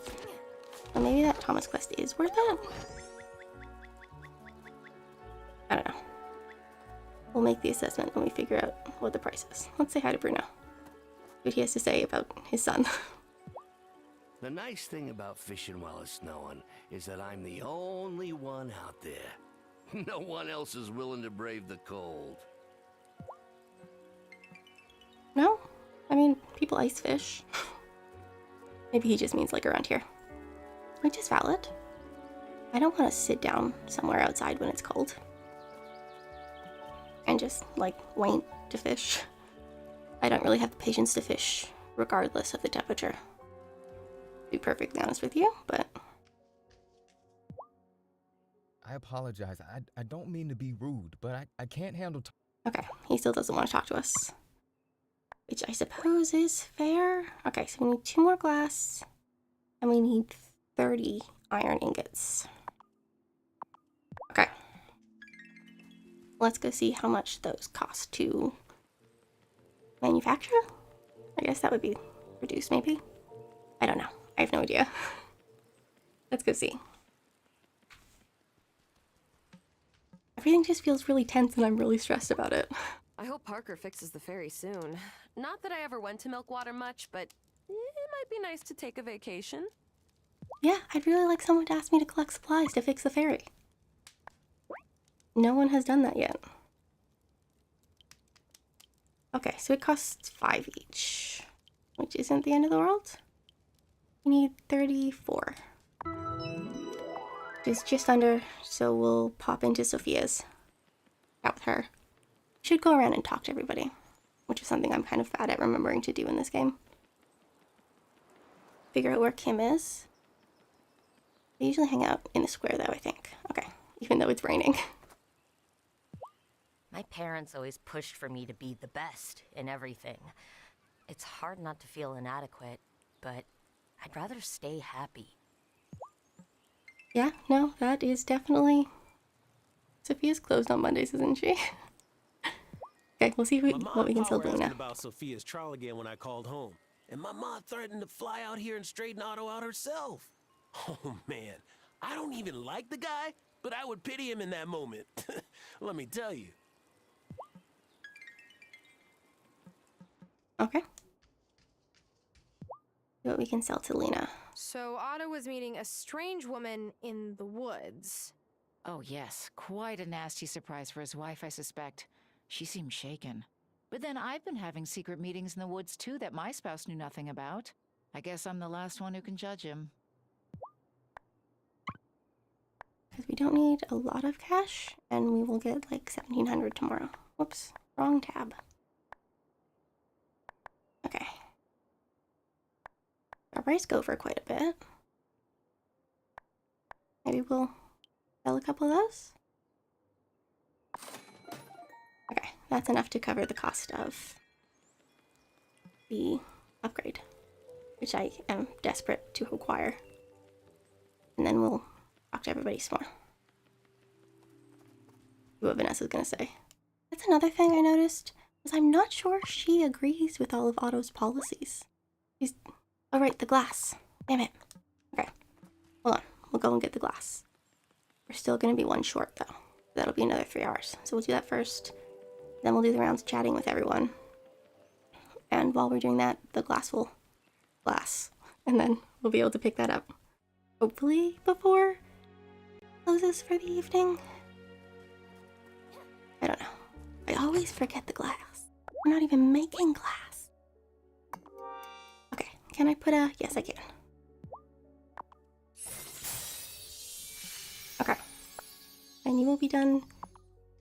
So maybe that Thomas quest is worth it? I don't know. We'll make the assessment when we figure out what the price is. Let's say hi to Bruno. What he has to say about his son. The nice thing about fishing while it's snowing is that I'm the only one out there. No one else is willing to brave the cold. No? I mean, people ice fish. Maybe he just means like around here. Which is valid. I don't want to sit down somewhere outside when it's cold. And just, like, wait to fish. I don't really have the patience to fish regardless of the temperature. To be perfectly honest with you, but... I apologize. I don't mean to be rude, but I can't handle... Okay, he still doesn't want to talk to us. Which I suppose is fair. Okay, so we need 2 more glass. And we need 30 iron ingots. Okay. Let's go see how much those cost to manufacture. I guess that would be reduced, maybe? I don't know. I have no idea. Let's go see. Everything just feels really tense and I'm really stressed about it. I hope Parker fixes the ferry soon. Not that I ever went to Milkwater much, but it might be nice to take a vacation. Yeah, I'd really like someone to ask me to collect supplies to fix the ferry. No one has done that yet. Okay, so it costs 5 each, which isn't the end of the world. We need 34. Which is just under, so we'll pop into Sophia's. Out with her. Should go around and talk to everybody, which is something I'm kind of bad at remembering to do in this game. Figure out where Kim is. They usually hang out in the square though, I think. Okay, even though it's raining. My parents always pushed for me to be the best in everything. It's hard not to feel inadequate, but I'd rather stay happy. Yeah, no, that is definitely... Sophia's closed on Mondays, isn't she? Okay, we'll see what we can still do now. About Sophia's trial again when I called home, and my mom threatened to fly out here and straighten Otto out herself. Oh man, I don't even like the guy, but I would pity him in that moment. Let me tell you. Okay. See what we can sell to Lina. So Otto was meeting a strange woman in the woods. Oh yes, quite a nasty surprise for his wife, I suspect. She seemed shaken. But then I've been having secret meetings in the woods too that my spouse knew nothing about. I guess I'm the last one who can judge him. Because we don't need a lot of cash, and we will get like 1,700 tomorrow. Whoops, wrong tab. Okay. Our price go for quite a bit. Maybe we'll sell a couple of those. Okay, that's enough to cover the cost of the upgrade, which I am desperate to acquire. And then we'll talk to everybody some more. See what Vanessa's gonna say. That's another thing I noticed, was I'm not sure she agrees with all of Otto's policies. She's... Oh right, the glass. Damn it. Okay, hold on. We'll go and get the glass. We're still gonna be 1 short though. That'll be another 3 hours. So we'll do that first. Then we'll do the rounds chatting with everyone. And while we're doing that, the glass will glass. And then we'll be able to pick that up. Hopefully before it closes for the evening. I don't know. I always forget the glass. We're not even making glass. Okay, can I put a... Yes, I can. and you will be done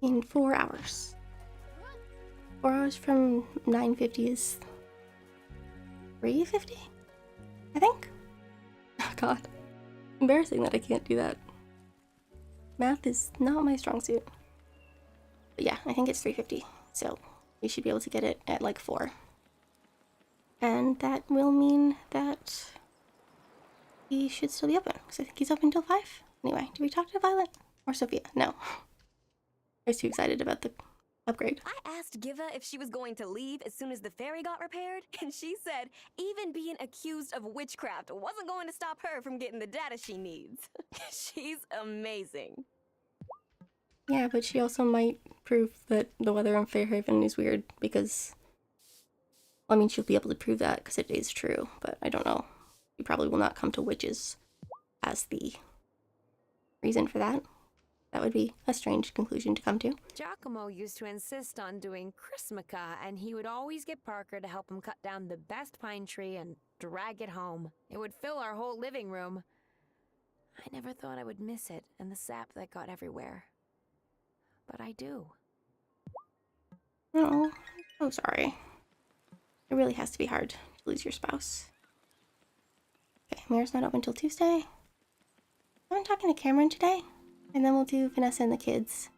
in 4 hours. 4 hours from 9:50 is 3:50, I think. Oh god. Embarrassing that I can't do that. Math is not my strong suit. But yeah, I think it's 3:50, so we should be able to get it at like 4. And that will mean that he should still be open, because I think he's open until 5. Anyway, did we talk to Violet? Or Sophia? No. I was too excited about the upgrade. I asked Giva if she was going to leave as soon as the ferry got repaired, and she said even being accused of witchcraft wasn't going to stop her from getting the data she needs. She's amazing. Yeah, but she also might prove that the weather in Fairhaven is weird because... Well, I mean, she'll be able to prove that because it is true, but I don't know. You probably will not come to witches as the reason for that. That would be a strange conclusion to come to. Giacomo used to insist on doing Chrismica, and he would always get Parker to help him cut down the best pine tree and drag it home. It would fill our whole living room. I never thought I would miss it and the sap that got everywhere. But I do. Oh, so sorry. It really has to be hard to lose your spouse. Okay, Mira's not open until Tuesday. I'm talking to Cameron today, and then we'll do Vanessa and the kids.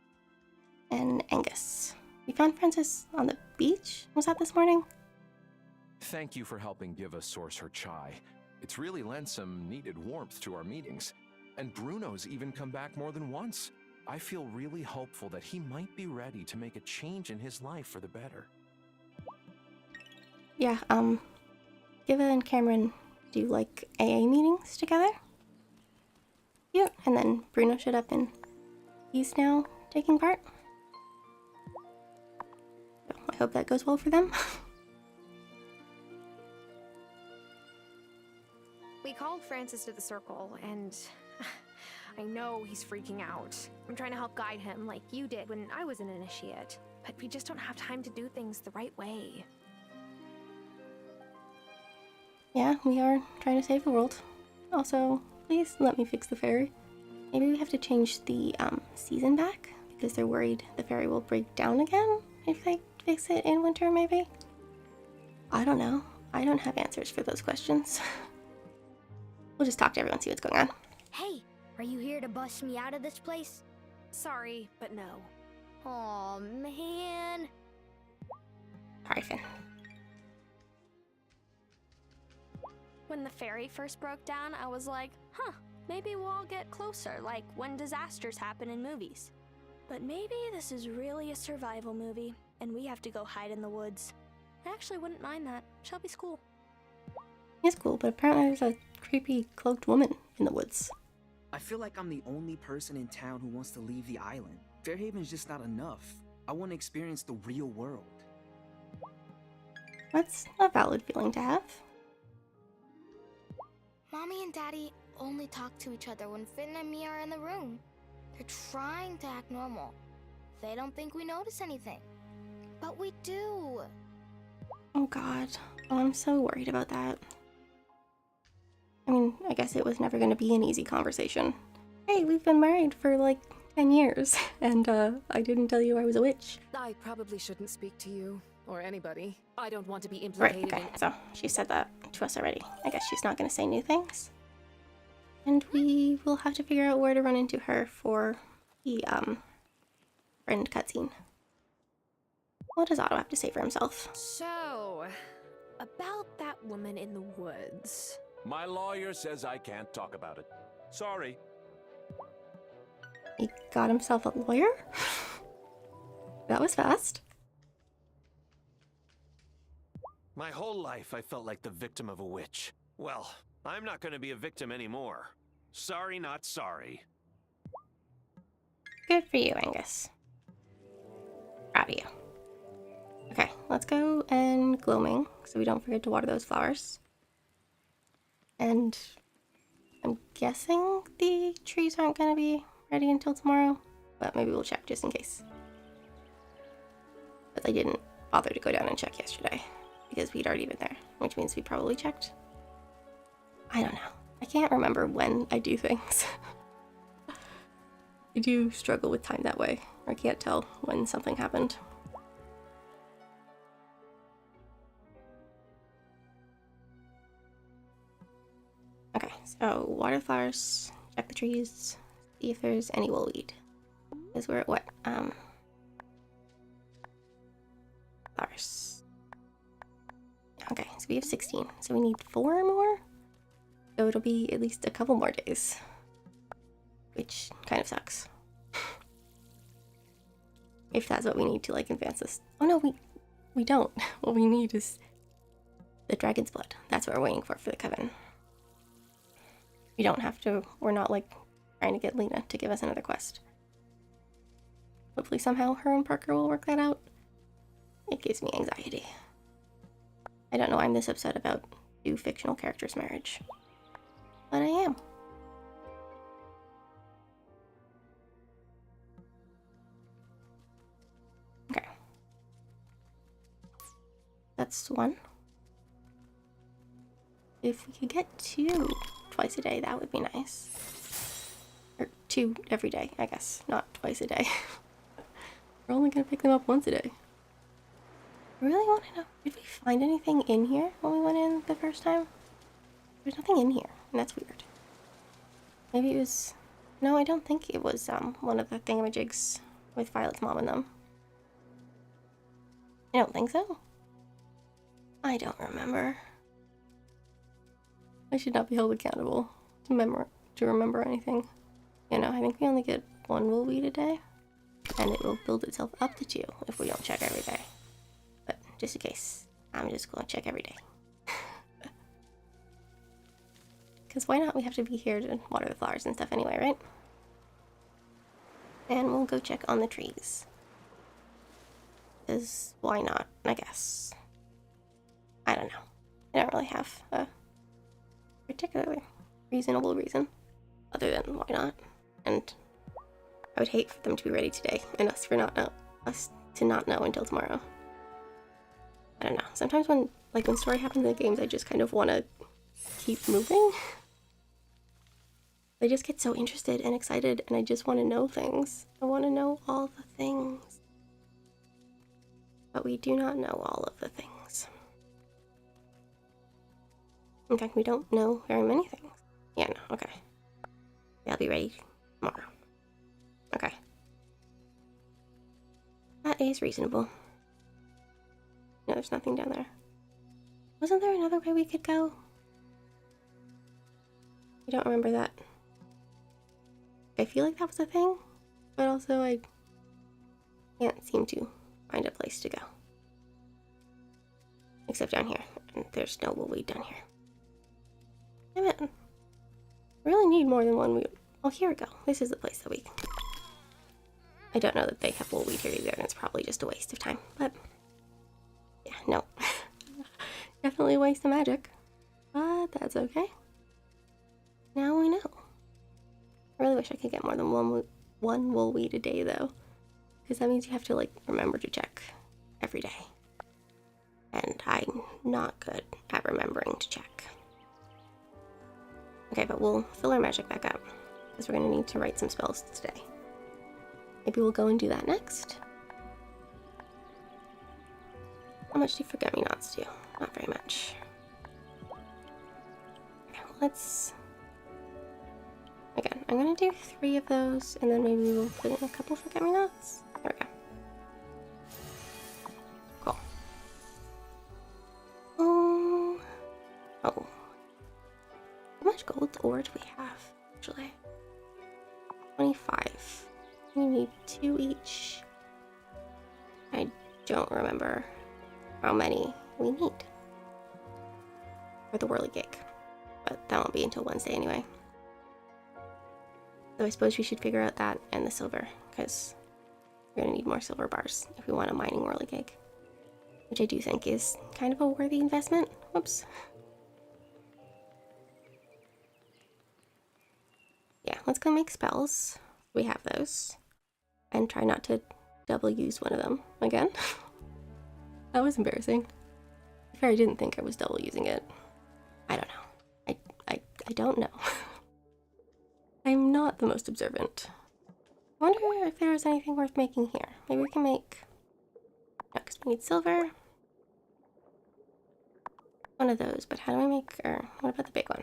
And Angus. We found Frances on the beach? Was that this morning? Thank you for helping Giva source her chai. It's really lent some needed warmth to our meetings. And Bruno's even come back more than once. I feel really hopeful that he might be ready to make a change in his life for the better. Yeah, Giva and Cameron do like AA meetings together. Cute. And then Bruno showed up and he's now taking part. So I hope that goes well for them. We called Francis to the circle, and I know he's freaking out. I'm trying to help guide him like you did when I was an initiate, but we just don't have time to do things the right way. Yeah, we are trying to save the world. Also, please let me fix the ferry. Maybe we have to change the season back because they're worried the ferry will break down again if they fix it in winter, maybe? I don't know. I don't have answers for those questions. We'll just talk to everyone, see what's going on. Hey, are you here to bust me out of this place? Sorry, but no. Aw, man. Sorry, Finn. When the ferry first broke down, I was like, huh, maybe we'll all get closer, like when disasters happen in movies. But maybe this is really a survival movie, and we have to go hide in the woods. I actually wouldn't mind that. Shelby's cool. It's cool, but apparently there's a creepy cloaked woman in the woods. I feel like I'm the only person in town who wants to leave the island. Fairhaven's just not enough. I want to experience the real world. That's a valid feeling to have. Mommy and Daddy only talk to each other when Finn and me are in the room. They're trying to act normal. They don't think we notice anything. But we do. Oh god. Oh, I'm so worried about that. I mean, I guess it was never going to be an easy conversation. Hey, we've been married for like 10 years, and I didn't tell you I was a witch. I probably shouldn't speak to you, or anybody. I don't want to be Right, implicated okay, in... so she said that to us already. I guess she's not going to say new things. And we will have to figure out where to run into her for the, friend cutscene. What does Otto have to say for himself? So, about that woman in the woods. My lawyer says I can't talk about it. Sorry. He got himself a lawyer? That was fast. My whole life I felt like the victim of a witch. Well, I'm not going to be a victim anymore. Sorry, not sorry. Good for you, Angus. Proud of you. Okay, let's go and gloaming, so we don't forget to water those flowers. And I'm guessing the trees aren't going to be ready until tomorrow, but maybe we'll check just in case. But I didn't bother to go down and check yesterday, because we'd already been there, which means we probably checked. I don't know. I can't remember when I do things. I do struggle with time that way. I can't tell when something happened. Okay, so water flowers, check the trees, see if there's any woolweed. Because we're at what? Flowers. Okay, so we have 16. So we need 4 more? So it'll be at least a couple more days. Which kind of sucks. If that's what we need to like advance this. Oh no, we don't. What we need is the dragon's blood. That's what we're waiting for the coven. We don't have to, we're not like trying to get Lina to give us another quest. Hopefully somehow her and Parker will work that out. It gives me anxiety. I don't know why I'm this upset about two fictional characters' marriage. But I am. Okay. That's 1. If we could get 2 twice a day, that would be nice. Or 2 every day, I guess. Not twice a day. We're only gonna pick them up once a day. I really want to know, did we find anything in here when we went in the first time? There's nothing in here, and that's weird. Maybe it was... No, I don't think it was one of the thingamajigs with Violet's mom in them. I don't think so. I don't remember. I should not be held accountable to remember anything. You know, I think we only get 1 woolweed a day, and it will build itself up to 2 if we don't check every day. But just in case, I'm just going to check every day. Because why not? We have to be here to water the flowers and stuff anyway, right? And we'll go check on the trees. Because why not, I guess. I don't know. I don't really have a particularly reasonable reason other than why not. And I would hate for them to be ready today and us to not know until tomorrow. I don't know. Sometimes when story happens in the games, I just kind of want to keep moving. I just get so interested and excited, and I just want to know things. I want to know all the things. But we do not know all of the things. In fact, we don't know very many things. Yeah, no, okay. I'll be ready tomorrow. Okay. That is reasonable. No, there's nothing down there. Wasn't there another way we could go? I don't remember that. I feel like that was a thing, but also I can't seem to find a place to go. Except down here, and there's no woolweed down here. Damn it. I really need more than 1 weed. Oh, here we go. This is the place that we... I don't know that they have woolweed here either, and it's probably just a waste of time, but... Yeah, no. Definitely a waste of magic. But that's okay. Now we know. I really wish I could get more than one woolweed a day, though. Because that means you have to, remember to check every day. And I'm not good at remembering to check. Okay, but we'll fill our magic back up. Because we're going to need to write some spells today. Maybe we'll go and do that next. How much do forget-me-nots do? Not very much. Okay, let's... Again, I'm gonna do 3 of those, and then maybe we'll put in a couple forget-me-nots. There we go. Cool. Oh. How much gold ore do we have, actually? 25. We need 2 each. I don't remember how many we need for the whirly cake, but that won't be until Wednesday anyway. So I suppose we should figure out that and the silver, because we're going to need more silver bars if we want a mining whirly cake, which I do think is kind of a worthy investment. Whoops. Yeah, let's go make spells. We have those. And try not to double use one of them again. That was embarrassing. I didn't think I was double using it. I don't know. I don't know. I'm not the most observant. I wonder if there was anything worth making here. Maybe we can make... No, because we need silver. One of those, but how do we make... Or what about the big one?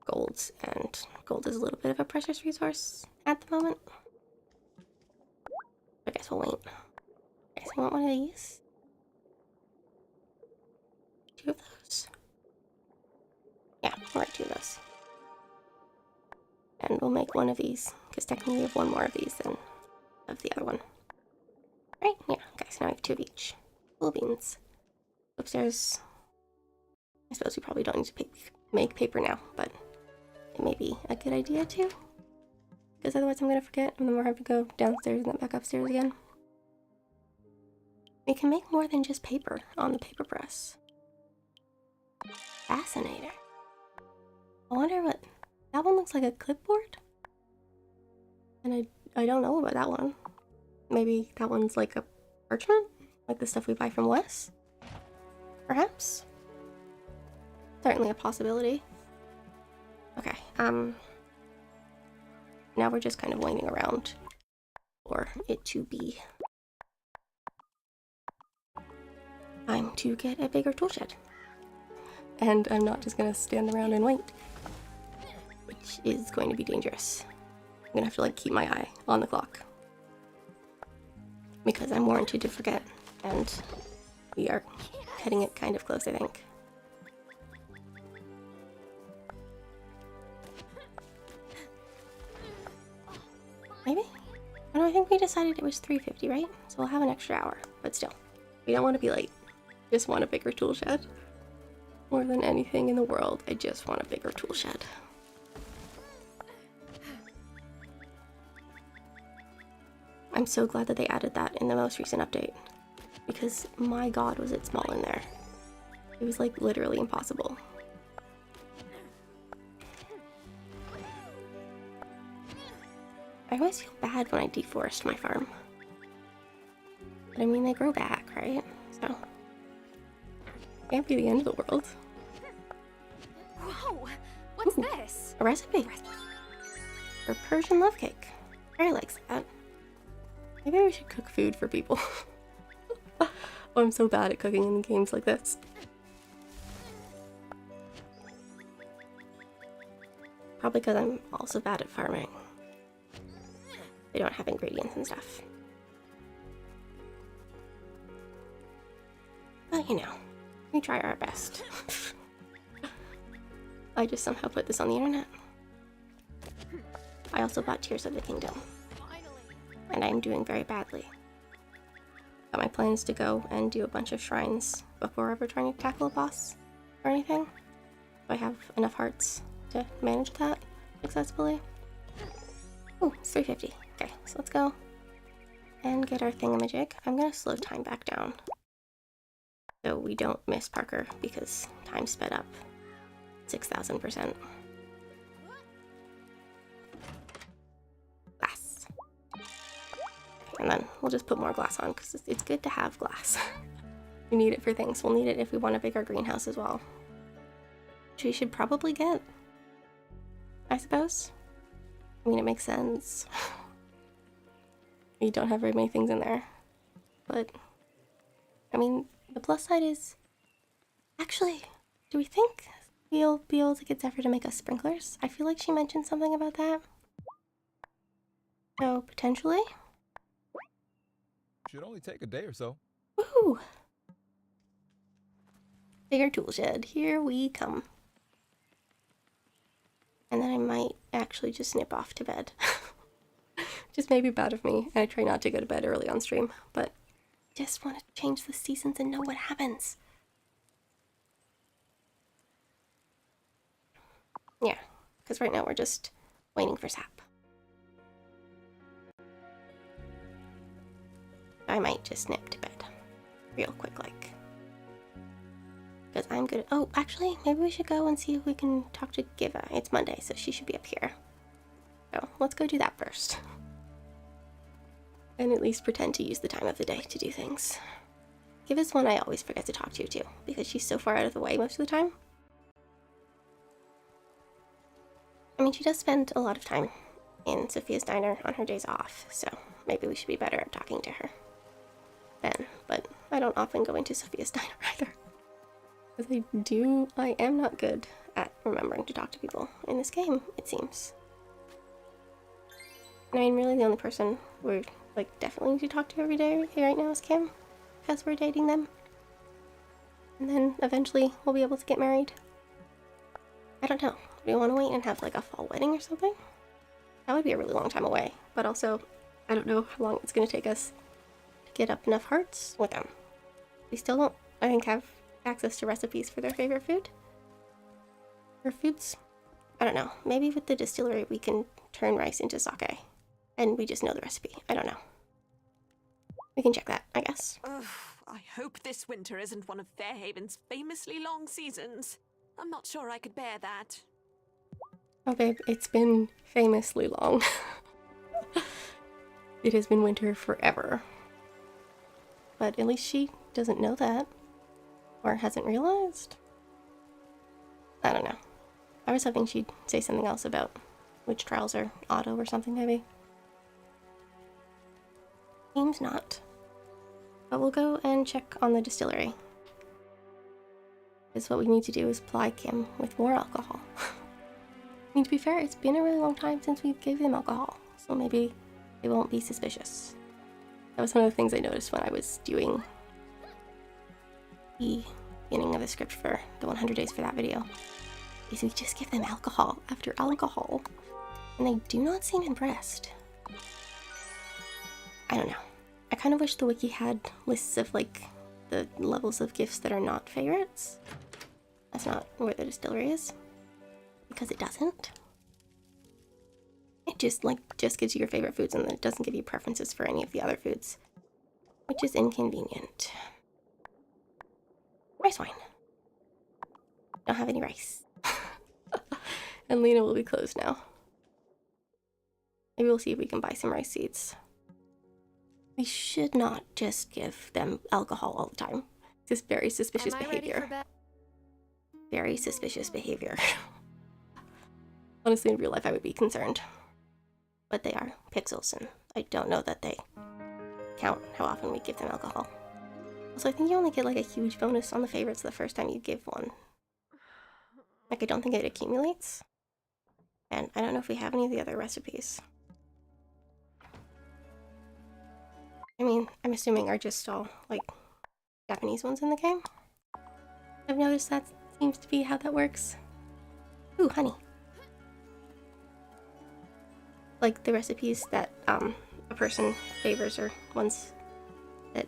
Gold. And gold is a little bit of a precious resource at the moment. I guess we'll wait. Okay, so we want one of these. 2 of those. Yeah, we'll write 2 of those. And we'll make 1 of these, because technically we have 1 more of these than of the other one. Right? Yeah, okay, so now we have 2 of each. Cool beans. Upstairs. I suppose we probably don't need to make paper now, but it may be a good idea too. Because otherwise I'm going to forget, and then we'll have to go downstairs and then back upstairs again. We can make more than just paper on the paper press. Fascinating. I wonder what... That one looks like a clipboard? And I don't know about that one. Maybe that one's like a parchment? Like the stuff we buy from Wes? Perhaps? Certainly a possibility. Okay, now we're just kind of waiting around for it to be time to get a bigger tool shed. And I'm not just gonna stand around and wait, which is going to be dangerous. I'm gonna have to like keep my eye on the clock because I'm warranted to forget, and we are cutting it kind of close, I think. Maybe? Oh, no, I think we decided it was 3:50, right? So we'll have an extra hour, but still, we don't want to be late. Just want a bigger tool shed. More than anything in the world, I just want a bigger tool shed. I'm so glad that they added that in the most recent update, because my god was it small in there. It was like literally impossible. I always feel bad when I deforest my farm. But I mean, they grow back, right? So, can't be the end of the world. Whoa! What's Ooh, this? a recipe for Persian love cake. Barry likes that. Maybe we should cook food for people. Oh, I'm so bad at cooking in games like this. Probably because I'm also bad at farming. They don't have ingredients and stuff. But you know, we try our best. I just somehow put this on the internet. I also bought Tears of the Kingdom. And I'm doing very badly. Got my plans to go and do a bunch of shrines before ever trying to tackle a boss or anything. Do I have enough hearts to manage that successfully? Oh, it's 3:50. Okay, so let's go and get our thingamajig. I'm gonna slow time back down so we don't miss Parker because time sped up 6,000%. Glass. And then we'll just put more glass on because it's good to have glass. We need it for things. We'll need it if we want a bigger greenhouse as well, which we should probably get, I suppose. I mean, it makes sense. We don't have very many things in there, but I mean, the plus side is, actually, do we think we'll be able to get Zephyr to make us sprinklers? I feel like she mentioned something about that. So, potentially? Should only take a day or so. Woohoo! Bigger tool shed, here we come. And then I might actually just nip off to bed. Just maybe bad of me, and I try not to go to bed early on stream, but I just want to change the seasons and know what happens. Yeah, because right now we're just waiting for sap. I might just nip to bed real quick, like. Because I'm good. Oh, actually, maybe we should go and see if we can talk to Giva. It's Monday, so she should be up here. So let's go do that first. And at least pretend to use the time of the day to do things. Giva's one I always forget to talk to, too, because she's so far out of the way most of the time. I mean, she does spend a lot of time in Sophia's diner on her days off, so maybe we should be better at talking to her then. But I don't often go into Sophia's diner either. Because I am not good at remembering to talk to people in this game, it seems. I mean, really the only person we're, like, definitely need to talk to every day right now is Kim, because we're dating them. And then eventually we'll be able to get married. I don't know. Do we want to wait and have, like, a fall wedding or something? That would be a really long time away, but also, I don't know how long it's going to take us to get up enough hearts with them. We still don't, I think, have access to recipes for their favorite food. Or foods? I don't know. Maybe with the distillery we can turn rice into sake. And we just know the recipe. I don't know. We can check that, I guess. Ugh, I hope this winter isn't one of Fairhaven's famously long seasons. I'm not sure I could bear that. Oh babe, it's been famously long. It has been winter forever. But at least she doesn't know that. Or hasn't realized. I don't know. I was hoping she'd say something else about witch trials or auto or something maybe. Seems not. But we'll go and check on the distillery. Because what we need to do is ply Kim with more alcohol. I mean, to be fair, it's been a really long time since we gave them alcohol, so maybe they won't be suspicious. That was one of the things I noticed when I was doing the beginning of the script for the 100 days for that video, is we just give them alcohol after alcohol, and they do not seem impressed. I don't know. I kind of wish the wiki had lists of, like, the levels of gifts that are not favorites. That's not where the distillery is. Because it doesn't. It just gives you your favorite foods and then it doesn't give you preferences for any of the other foods. Which is inconvenient. Rice wine. Don't have any rice. And Lina will be closed now. Maybe we'll see if we can buy some rice seeds. We should not just give them alcohol all the time. It's just very suspicious behavior. Very suspicious behavior. Honestly, in real life, I would be concerned. But they are pixels, and I don't know that they count how often we give them alcohol. Also, I think you only get, like, a huge bonus on the favorites the first time you give one. Like, I don't think it accumulates. And I don't know if we have any of the other recipes. I mean, I'm assuming are just all, like, Japanese ones in the game. I've noticed that seems to be how that works. Ooh, honey. Like, the recipes that, a person favors are ones that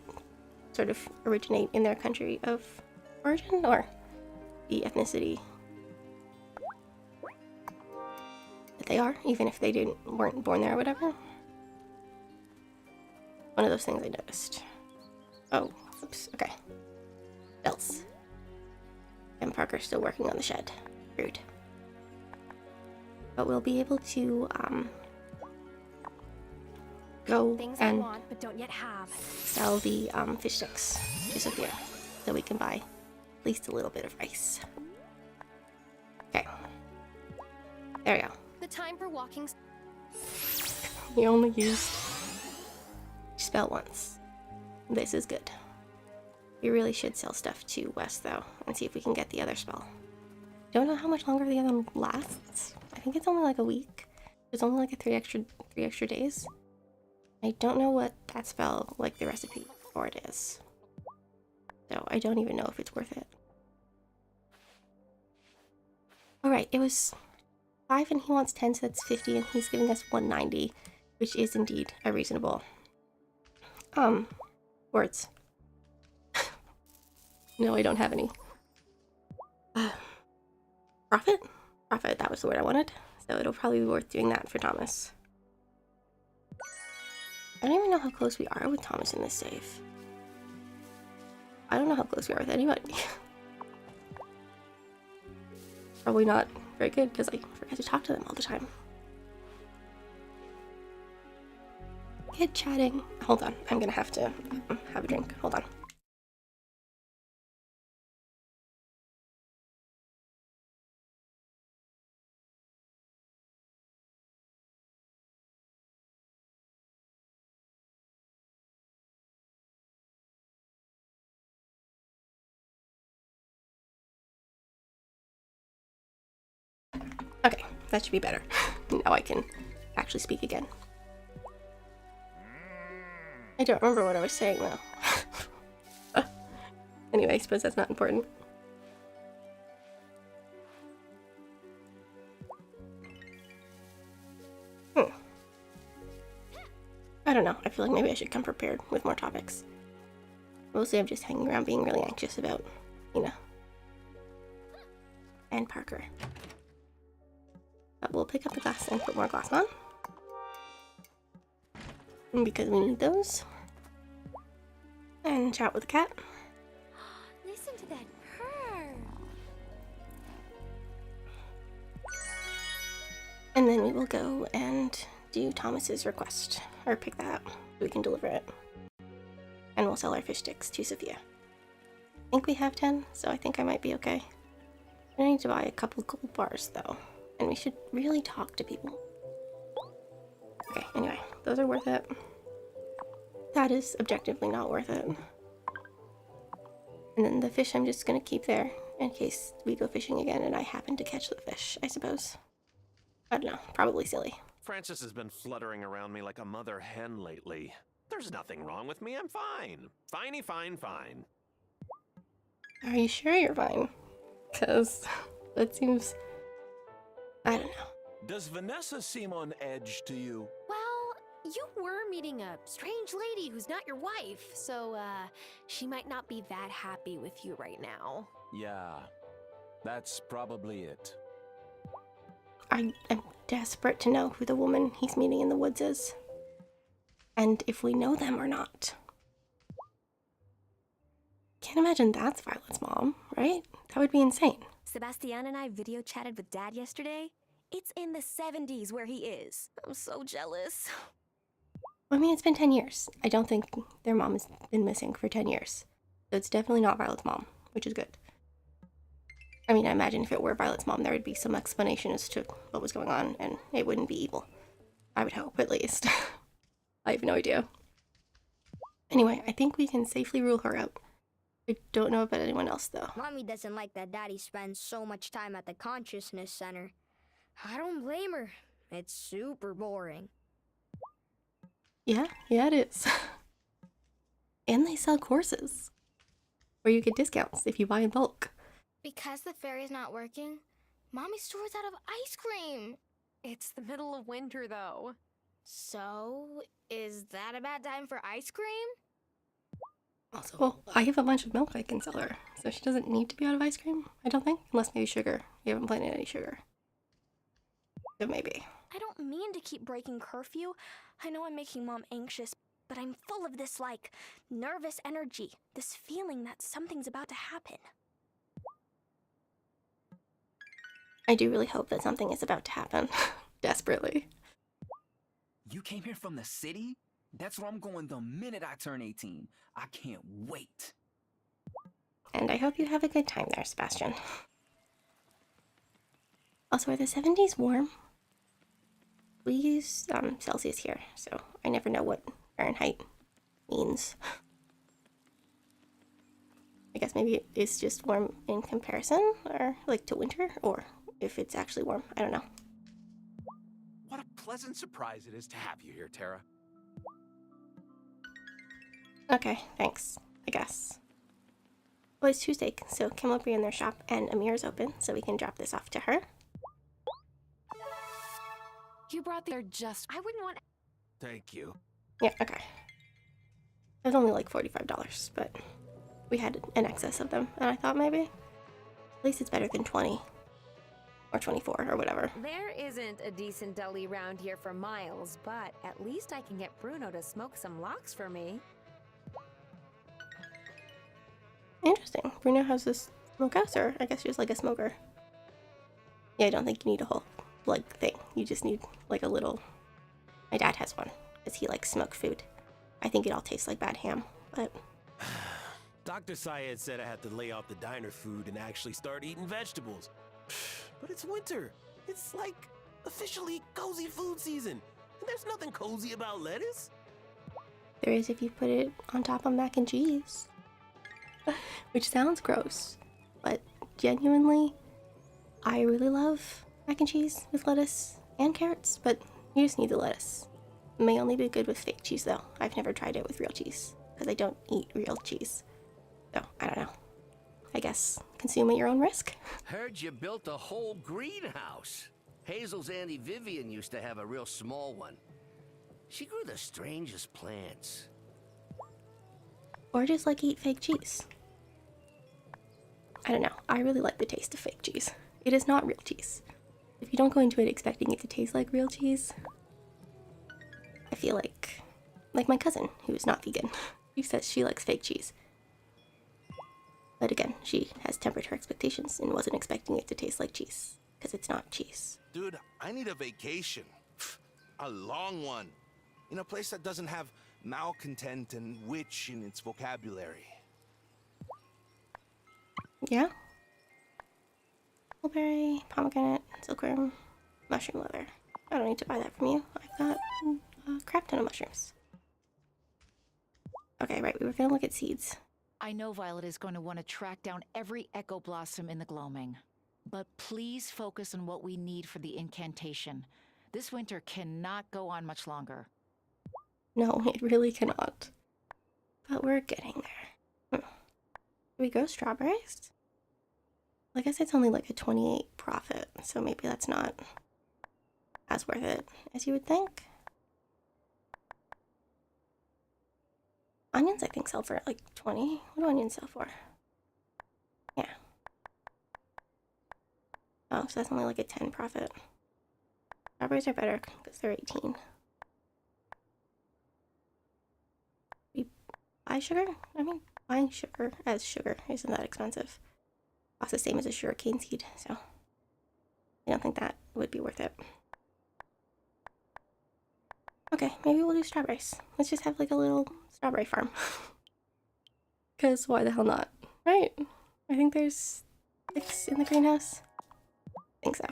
sort of originate in their country of origin, or the ethnicity that they are, even if they weren't born there or whatever. One of those things I noticed. Oh, oops, okay. Bells. And Parker's still working on the shed. Rude. But we'll be able to, go Things and I want but don't yet have. sell the, fish sticks to Sophia, so we can buy at least a little bit of rice. Okay. There we go. The time for walking. We only used spell once. This is good. We really should sell stuff to Wes though, and see if we can get the other spell. Don't know how much longer the other one lasts. I think it's only like a week. It's only like a three extra days. I don't know what that spell, like the recipe for it is. So I don't even know if it's worth it. Alright, it was 5 and he wants 10, so that's 50, and he's giving us 190, which is indeed a reasonable words. No, I don't have any. Profit? Profit, that was the word I wanted. So it'll probably be worth doing that for Thomas. I don't even know how close we are with Thomas in this save. I don't know how close we are with anybody. Probably not very good because I forget to talk to them all the time. Kid chatting. Hold on, I'm gonna have to have a drink. Hold on. Okay, that should be better. Now I can actually speak again. I don't remember what I was saying though. Anyway, I suppose that's not important. I don't know. I feel like maybe I should come prepared with more topics. Mostly I'm just hanging around being really anxious about, and Parker. But we'll pick up the glass and put more glass on. Because we need those. And chat with the cat. Listen to that purr. And then we will go and do Thomas's request. Or pick that up so we can deliver it. And we'll sell our fish sticks to Sophia. I think we have 10, so I think I might be okay. I need to buy a couple gold bars though. And we should really talk to people. Okay, anyway, those are worth it. That is objectively not worth it. And then the fish I'm just gonna keep there in case we go fishing again and I happen to catch the fish, I suppose. I don't know, probably silly. Francis has been fluttering around me like a mother hen lately. There's nothing wrong with me, I'm fine. Finey, fine, fine. Are you sure you're fine? Because that seems... I don't know. Does Vanessa seem on edge to you? Well, you were meeting a strange lady who's not your wife, so, she might not be that happy with you right now. Yeah, that's probably it. I am desperate to know who the woman he's meeting in the woods is. And if we know them or not. Can't imagine that's Violet's mom, right? That would be insane. Sebastian and I video chatted with Dad yesterday. It's in the 70s where he is. I'm so jealous. I mean, it's been 10 years. I don't think their mom has been missing for 10 years. So it's definitely not Violet's mom, which is good. I mean, I imagine if it were Violet's mom, there would be some explanation as to what was going on, and it wouldn't be evil. I would hope, at least. I have no idea. Anyway, I think we can safely rule her out. I don't know about anyone else, though. Mommy doesn't like that Daddy spends so much time at the Consciousness Center. I don't blame her. It's super boring. Yeah, it is. And they sell courses. Where you get discounts if you buy in bulk. Because the ferry's not working, Mommy store's out of ice cream. It's the middle of winter, though. So, is that a bad time for ice cream? Also, well, I have a bunch of milk I can sell her, so she doesn't need to be out of ice cream, I don't think. Unless maybe sugar. We haven't planted any sugar. So maybe. I don't mean to keep breaking curfew. I know I'm making Mom anxious, but I'm full of this, nervous energy. This feeling that something's about to happen. I do really hope that something is about to happen. Desperately. You came here from the city? That's where I'm going the minute I turn 18. I can't wait. And I hope you have a good time there, Sebastian. Also, are the 70s warm? We use Celsius here, so I never know what Fahrenheit means. I guess maybe it's just warm in comparison, or to winter, or if it's actually warm. I don't know. What a pleasant surprise it is to have you here, Tara. Okay, thanks, I guess. Well, it's Tuesday, so Kim will be in their shop and Amir's open, so we can drop this off to her. You brought the... I wouldn't want... Thank you. Yeah, okay. It was only like $45, but we had an excess of them, and I thought maybe. At least it's better than 20. Or 24, or whatever. There isn't a decent deli around here for miles, but at least I can get Bruno to smoke some locks for me. Interesting. Bruno has this smokehouse, or I guess she's like a smoker. Yeah, I don't think you need a whole, thing. You just need, a little... My dad has one, because he likes smoked food. I think it all tastes like bad ham, but... Dr. Syed said I had to lay off the diner food and actually start eating vegetables. But it's winter. It's officially cozy food season. And there's nothing cozy about lettuce. There is if you put it on top of mac and cheese. Which sounds gross, but genuinely, I really love mac and cheese with lettuce and carrots, but you just need the lettuce. It may only be good with fake cheese though. I've never tried it with real cheese because I don't eat real cheese. So, I don't know. I guess consume at your own risk. Heard you built a whole greenhouse. Hazel's Auntie Vivian used to have a real small one. She grew the strangest plants. Or just like eat fake cheese. I don't know. I really like the taste of fake cheese. It is not real cheese. If you don't go into it expecting it to taste like real cheese, I feel like my cousin, who's not vegan, who says she likes fake cheese. But again, she has tempered her expectations and wasn't expecting it to taste like cheese, because it's not cheese. Dude, I need a vacation. A long one. In a place that doesn't have malcontent and witch in its vocabulary. Yeah? Blueberry, pomegranate, silkworm, mushroom leather. I don't need to buy that from you. I've got a crap ton of mushrooms. Okay, right, we were gonna look at seeds. I know Violet is going to want to track down every echo blossom in the gloaming. But please focus on what we need for the incantation. This winter cannot go on much longer. No, it really cannot. But we're getting there. Do we grow strawberries? I guess it's only like a 28 profit, so maybe that's not as worth it as you would think. Onions, I think, sell for like 20. What do onions sell for? Yeah. Oh, so that's only like a 10 profit. Strawberries are better because they're 18. We buy sugar? I mean, buying sugar as sugar isn't that expensive. Costs the same as a sugarcane seed, so I don't think that would be worth it. Okay, maybe we'll do strawberries. Let's just have like a little strawberry farm. Because why the hell not? Right? I think there's 6 in the greenhouse. I think so.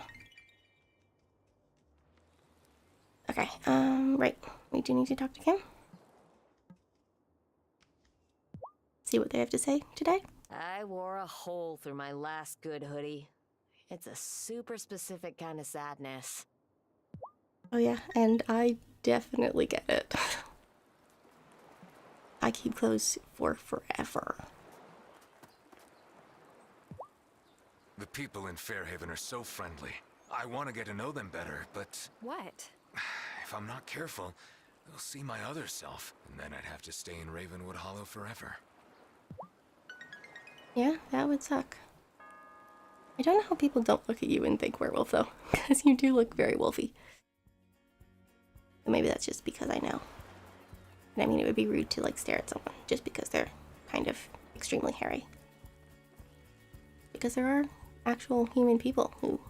Okay, right. We do need to talk to Kim. See what they have to say today. I wore a hole through my last good hoodie. It's a super specific kind of sadness. Oh yeah, and I definitely get it. I keep clothes for forever. The people in Fairhaven are so friendly. I want to get to know them better, but What? if I'm not careful, they'll see my other self, and then I'd have to stay in Ravenwood Hollow forever. Yeah, that would suck. I don't know how people don't look at you and think werewolf though, because you do look very wolfy. But maybe that's just because I know. And I mean, it would be rude to like stare at someone just because they're kind of extremely hairy. Because there are actual human people who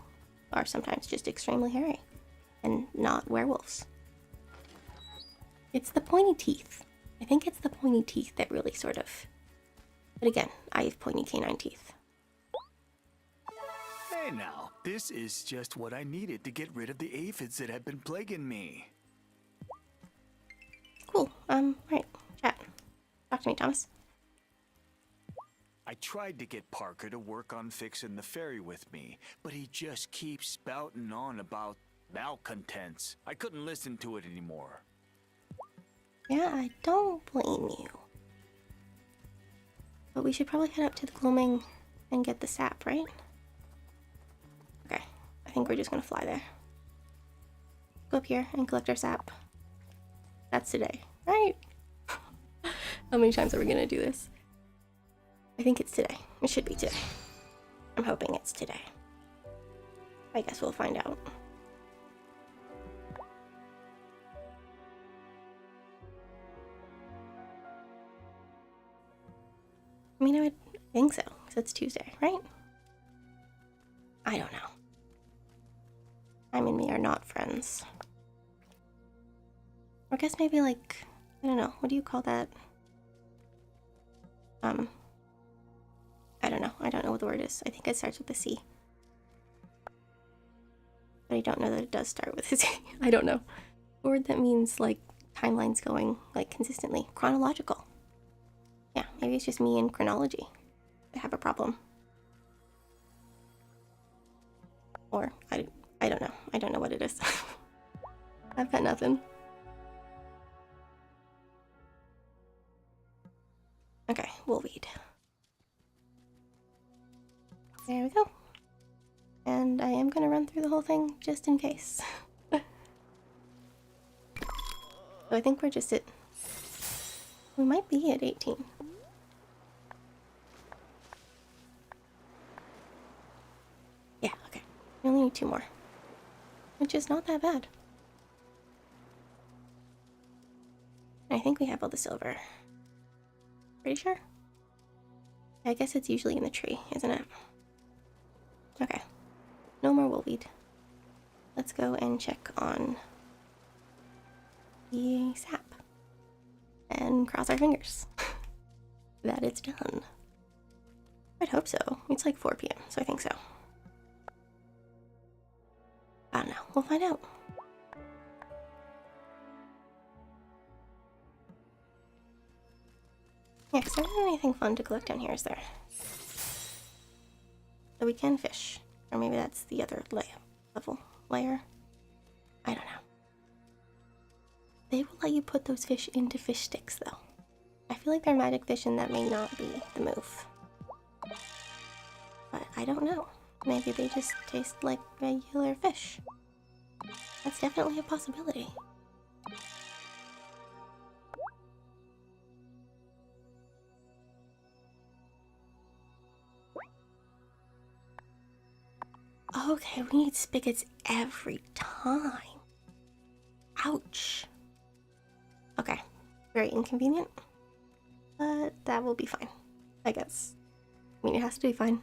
are sometimes just extremely hairy and not werewolves. It's the pointy teeth. I think it's the pointy teeth that really sort of... But again, I have pointy canine teeth. Hey now, this is just what I needed to get rid of the aphids that have been plaguing me. Cool. Right. Chat. Talk to me, Thomas. I tried to get Parker to work on fixing the ferry with me, but he just keeps spouting on about malcontents. I couldn't listen to it anymore. Yeah, I don't blame you. But we should probably head up to the gloaming and get the sap, right? Okay. I think we're just gonna fly there. Go up here and collect our sap. That's today, right? How many times are we gonna do this? I think it's today. It should be today. I'm hoping it's today. I guess we'll find out. I mean, I would think so, because it's Tuesday, right? I don't know. Time and me are not friends. Or I guess maybe like, I don't know, what do you call that? I don't know. I don't know what the word is. I think it starts with a C. But I don't know that it does start with a C. I don't know. A word that means like timelines going like consistently. Chronological. Yeah, maybe it's just me and chronology that have a problem. Or I I don't know. I don't know what it is. I've got nothing. Okay, we'll weed. There we go. And I am gonna run through the whole thing just in case. So I think we're just at... We might be at 18. Yeah, okay. We only need 2 more. Which is not that bad. I think we have all the silver. Pretty sure? I guess it's usually in the tree, isn't it? Okay. No more woolweed. Let's go and check on the sap. And cross our fingers that it's done. I'd hope so. It's like 4 p.m., so I think so. I don't know. We'll find out. Yeah, because there isn't anything fun to collect down here, is there? So we can fish. Or maybe that's the other layer. I don't know. They will let you put those fish into fish sticks, though. I feel like they're magic fish and that may not be the move. But I don't know. Maybe they just taste like regular fish. That's definitely a possibility. Okay, we need spigots every time. Ouch. Okay, very inconvenient. But that will be fine, I guess. I mean, it has to be fine.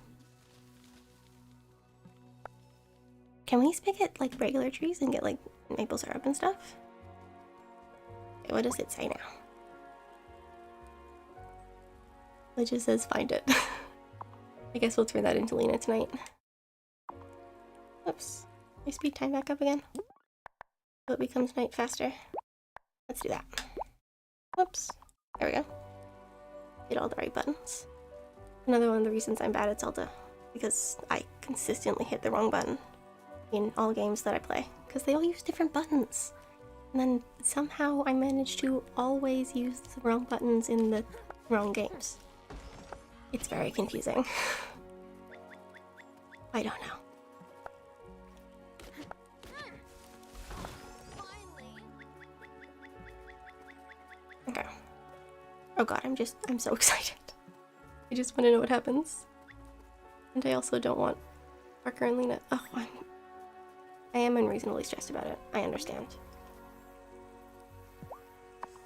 Can we spigot like regular trees and get like maple syrup and stuff? Okay, what does it say now? It just says find it. I guess we'll turn that into Lina tonight. Oops. My speed time back up again. So it becomes night faster. Let's do that. Whoops. There we go. Hit all the right buttons. Another one of the reasons I'm bad at Zelda, because I consistently hit the wrong button in all games that I play, because they all use different buttons. And then somehow I manage to always use the wrong buttons in the wrong games. It's very confusing. I don't know. Okay. Oh god, I'm so excited. I just want to know what happens. And I also don't want Parker and Lina. Oh, I am unreasonably stressed about it. I understand.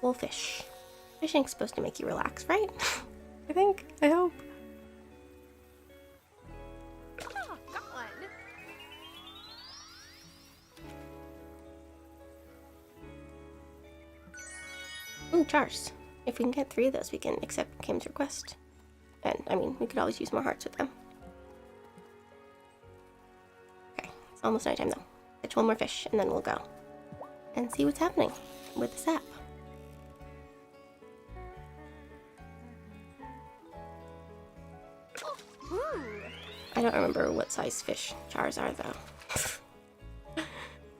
Well, fish. Fishing's supposed to make you relax, right? I think. I hope. Oh, God. Ooh, jars. If we can get 3 of those, we can accept Kim's request. And, I mean, we could always use more hearts with them. Okay, it's almost nighttime though. Catch 1 more fish, and then we'll go. And see what's happening with the sap. I don't remember what size fish jars are though.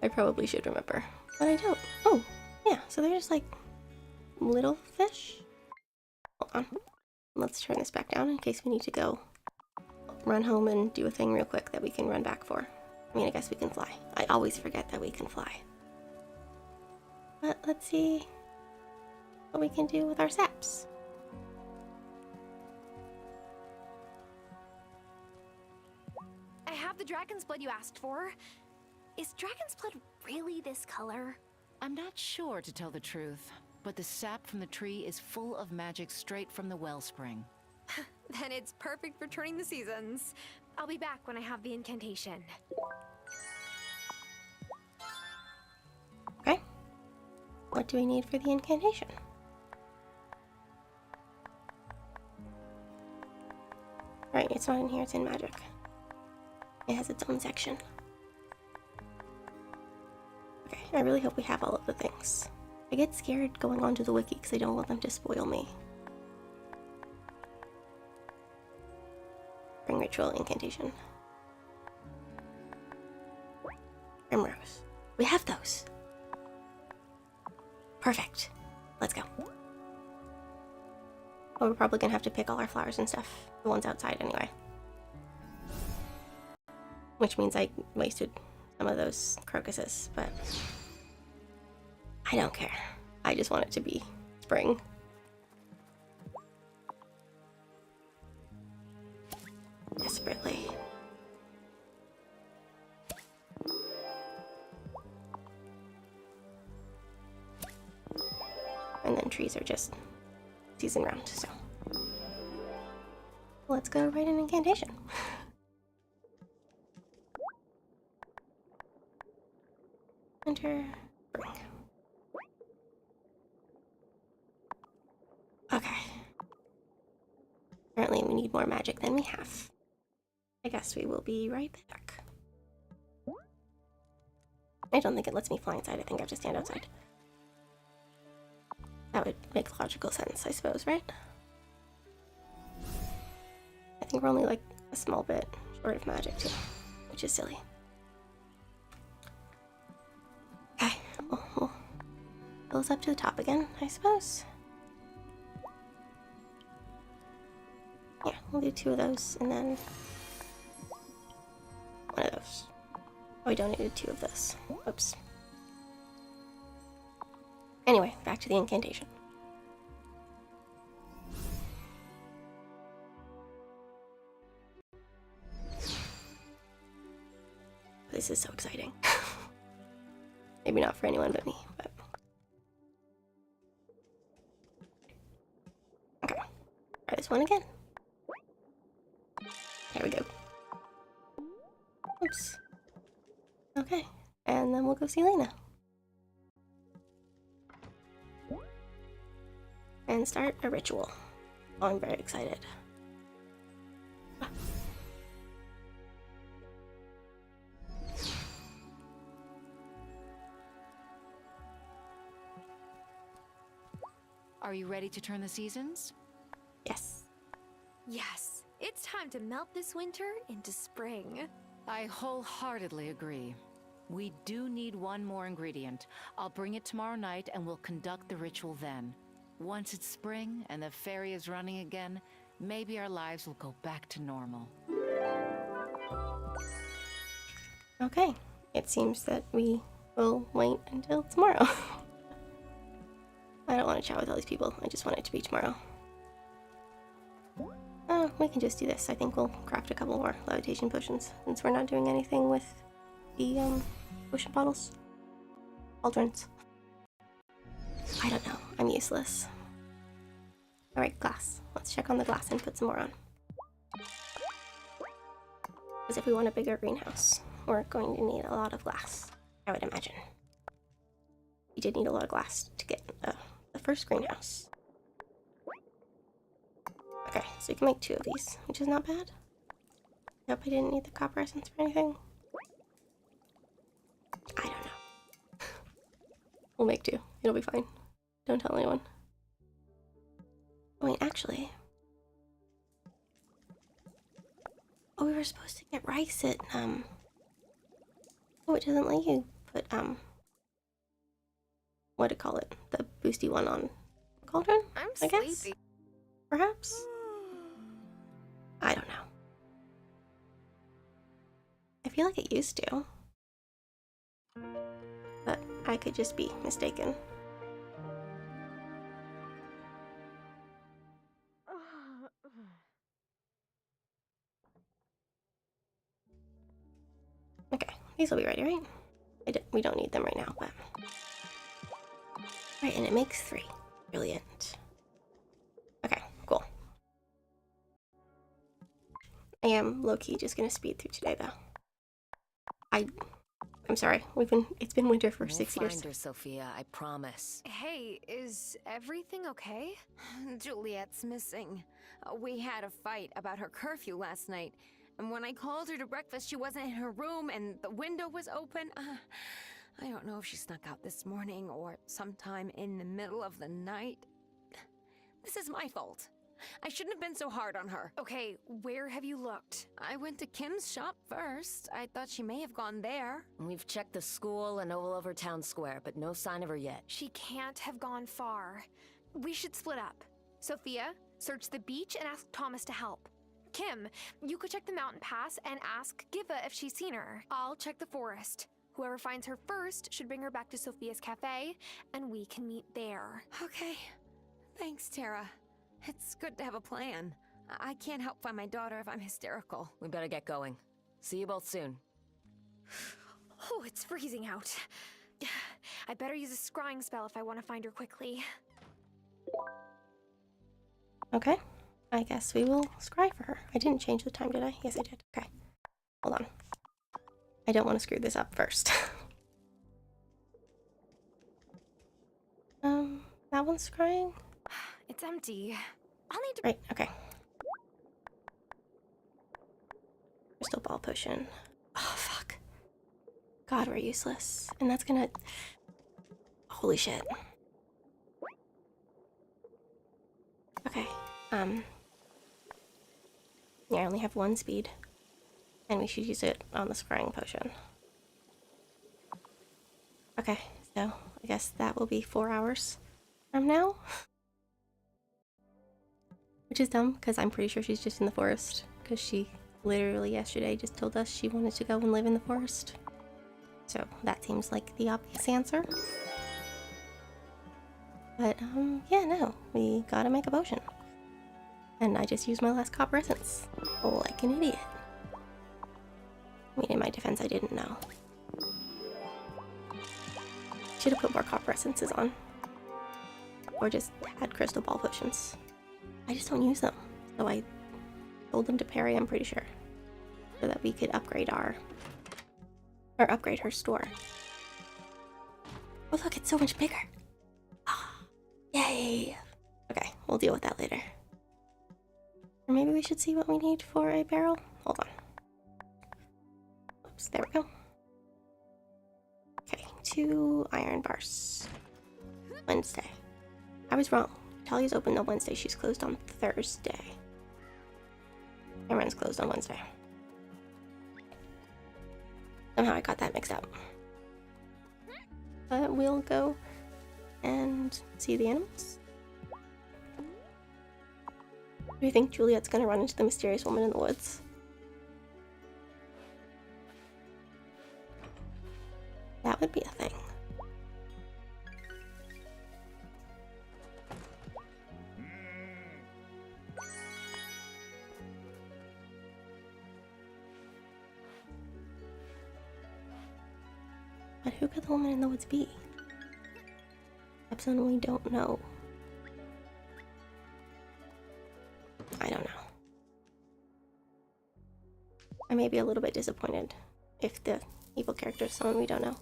I probably should remember, but I don't. Oh, yeah, so they're just like little fish. Hold on. Let's turn this back down in case we need to go run home and do a thing real quick that we can run back for. I mean, I guess we can fly. I always forget that we can fly. But let's see what we can do with our saps. I have the dragon's blood you asked for. Is dragon's blood really this color? I'm not sure, to tell the truth, but the sap from the tree is full of magic straight from the wellspring. Then it's perfect for turning the seasons. I'll be back when I have the incantation. Okay. What do we need for the incantation? Right, it's not in here, it's in magic. It has its own section. Okay, I really hope we have all of the things. I get scared going onto the wiki because I don't want them to spoil me. Spring ritual incantation. Primrose. We have those. Perfect. Let's go. Well, we're probably gonna have to pick all our flowers and stuff. The ones outside anyway. Which means I wasted some of those crocuses, but I don't care. I just want it to be spring. Desperately. And then trees are just season round, so let's go write an incantation. Enter spring. Okay. Apparently we need more magic than we have. I guess we will be right back. I don't think it lets me fly inside. I think I have to stand outside. That would make logical sense, I suppose, right? I think we're only like a small bit short of magic too, which is silly. Okay, well, we'll fill us up to the top again, I suppose. Yeah, we'll do 2 of those and then 1 of those. Oh, we donated 2 of those. Oops. Anyway, back to the incantation. This is so exciting. Maybe not for anyone but me, but... Okay. Try this one again. There we go. Oops. Okay. And then we'll go see Lina. And start a ritual. Oh, I'm very excited. Are you ready to turn the seasons? Yes. Yes, it's time to melt this winter into spring. I wholeheartedly agree. We do need one more ingredient. I'll bring it tomorrow night and we'll conduct the ritual then. Once it's spring and the fairy is running again, maybe our lives will go back to normal. Okay, it seems that we will wait until tomorrow. I don't want to chat with all these people. I just want it to be tomorrow. Oh, we can just do this. I think we'll craft a couple more levitation potions since we're not doing anything with the potion bottles. Cauldrons. I don't know. I'm useless. Alright, glass. Let's check on the glass and put some more on. Because if we want a bigger greenhouse, we're going to need a lot of glass, I would imagine. We did need a lot of glass to get the first greenhouse. Okay, so we can make 2 of these, which is not bad. Nope, I didn't need the copper essence for anything. I don't know. We'll make 2. It'll be fine. Don't tell anyone. Wait, actually... Oh, we were supposed to get rice at, Oh, it doesn't let you put, what to call it? The boosty one on cauldron? I guess? Sleepy. Perhaps? I don't know. I feel like it used to. But I could just be mistaken. Okay, these will be ready, right? We don't need them right now, but... Right, and it makes 3. Brilliant. Okay, cool. I am low-key just gonna speed through today, though. I'm sorry. It's been winter for 6 years. We'll find her, Sophia, I promise. Hey, is everything okay? Juliet's missing. We had a fight about her curfew last night, and when I called her to breakfast, she wasn't in her room and the window was open. I don't know if she snuck out this morning or sometime in the middle of the night. This is my fault. I shouldn't have been so hard on her. Okay, where have you looked? I went to Kim's shop first. I thought she may have gone there. We've checked the school and all over town square, but no sign of her yet. She can't have gone far. We should split up. Sophia, search the beach and ask Thomas to help. Kim, you could check the mountain pass and ask Giva if she's seen her. I'll check the forest. Whoever finds her first should bring her back to Sophia's cafe, and we can meet there. Okay. Thanks, Tara. It's good to have a plan. I can't help find my daughter if I'm hysterical. We better get going. See you both soon. Oh, it's freezing out. I better use a scrying spell if I want to find her quickly. Okay. I guess we will scry for her. I didn't change the time, did I? Yes, I did. Okay. Hold on. I don't want to screw this up first. That one's scrying? It's empty. I'll need to... Right, okay. Crystal ball potion. Oh, fuck. God, we're useless. And that's gonna... Holy shit. Okay, yeah, I only have 1 speed. And we should use it on the scrying potion. Okay, so I guess that will be 4 hours from now. Which is dumb, because I'm pretty sure she's just in the forest. Because she literally yesterday just told us she wanted to go and live in the forest. So that seems like the obvious answer. But, yeah, no. We gotta make a potion. And I just used my last copper essence. Like an idiot. I mean, in my defense, I didn't know. Should have put more copper essences on. Or just had crystal ball potions. I just don't use them. So I sold them to Perry, I'm pretty sure. So that we could upgrade our... Or upgrade her store. Oh look, it's so much bigger! Yay! Okay, we'll deal with that later. Or maybe we should see what we need for a barrel? Hold on. Oops, there we go. Okay, 2 iron bars. Wednesday. I was wrong. Talia's open on Wednesday. She's closed on Thursday. Cameron's closed on Wednesday. Somehow I got that mixed up. But we'll go and see the animals. Do you think Juliet's gonna run into the mysterious woman in the woods? That would be a thing. But who could the woman in the woods be? Absolutely don't know. I don't know. I may be a little bit disappointed if the evil character is someone we don't know.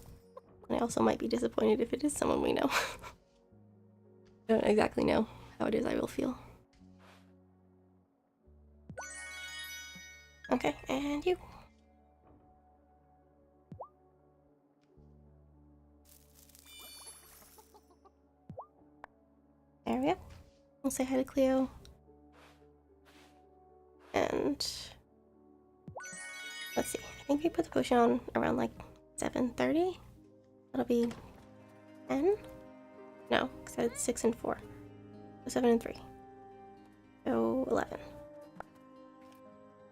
And I also might be disappointed if it is someone we know. I don't exactly know how it is I will feel. Okay, and you. There we go. We'll say hi to Cleo. And let's see. I think we put the potion on around like 7:30. That'll be 10? No, because it's 6 and 4. So 7 and 3. So 11.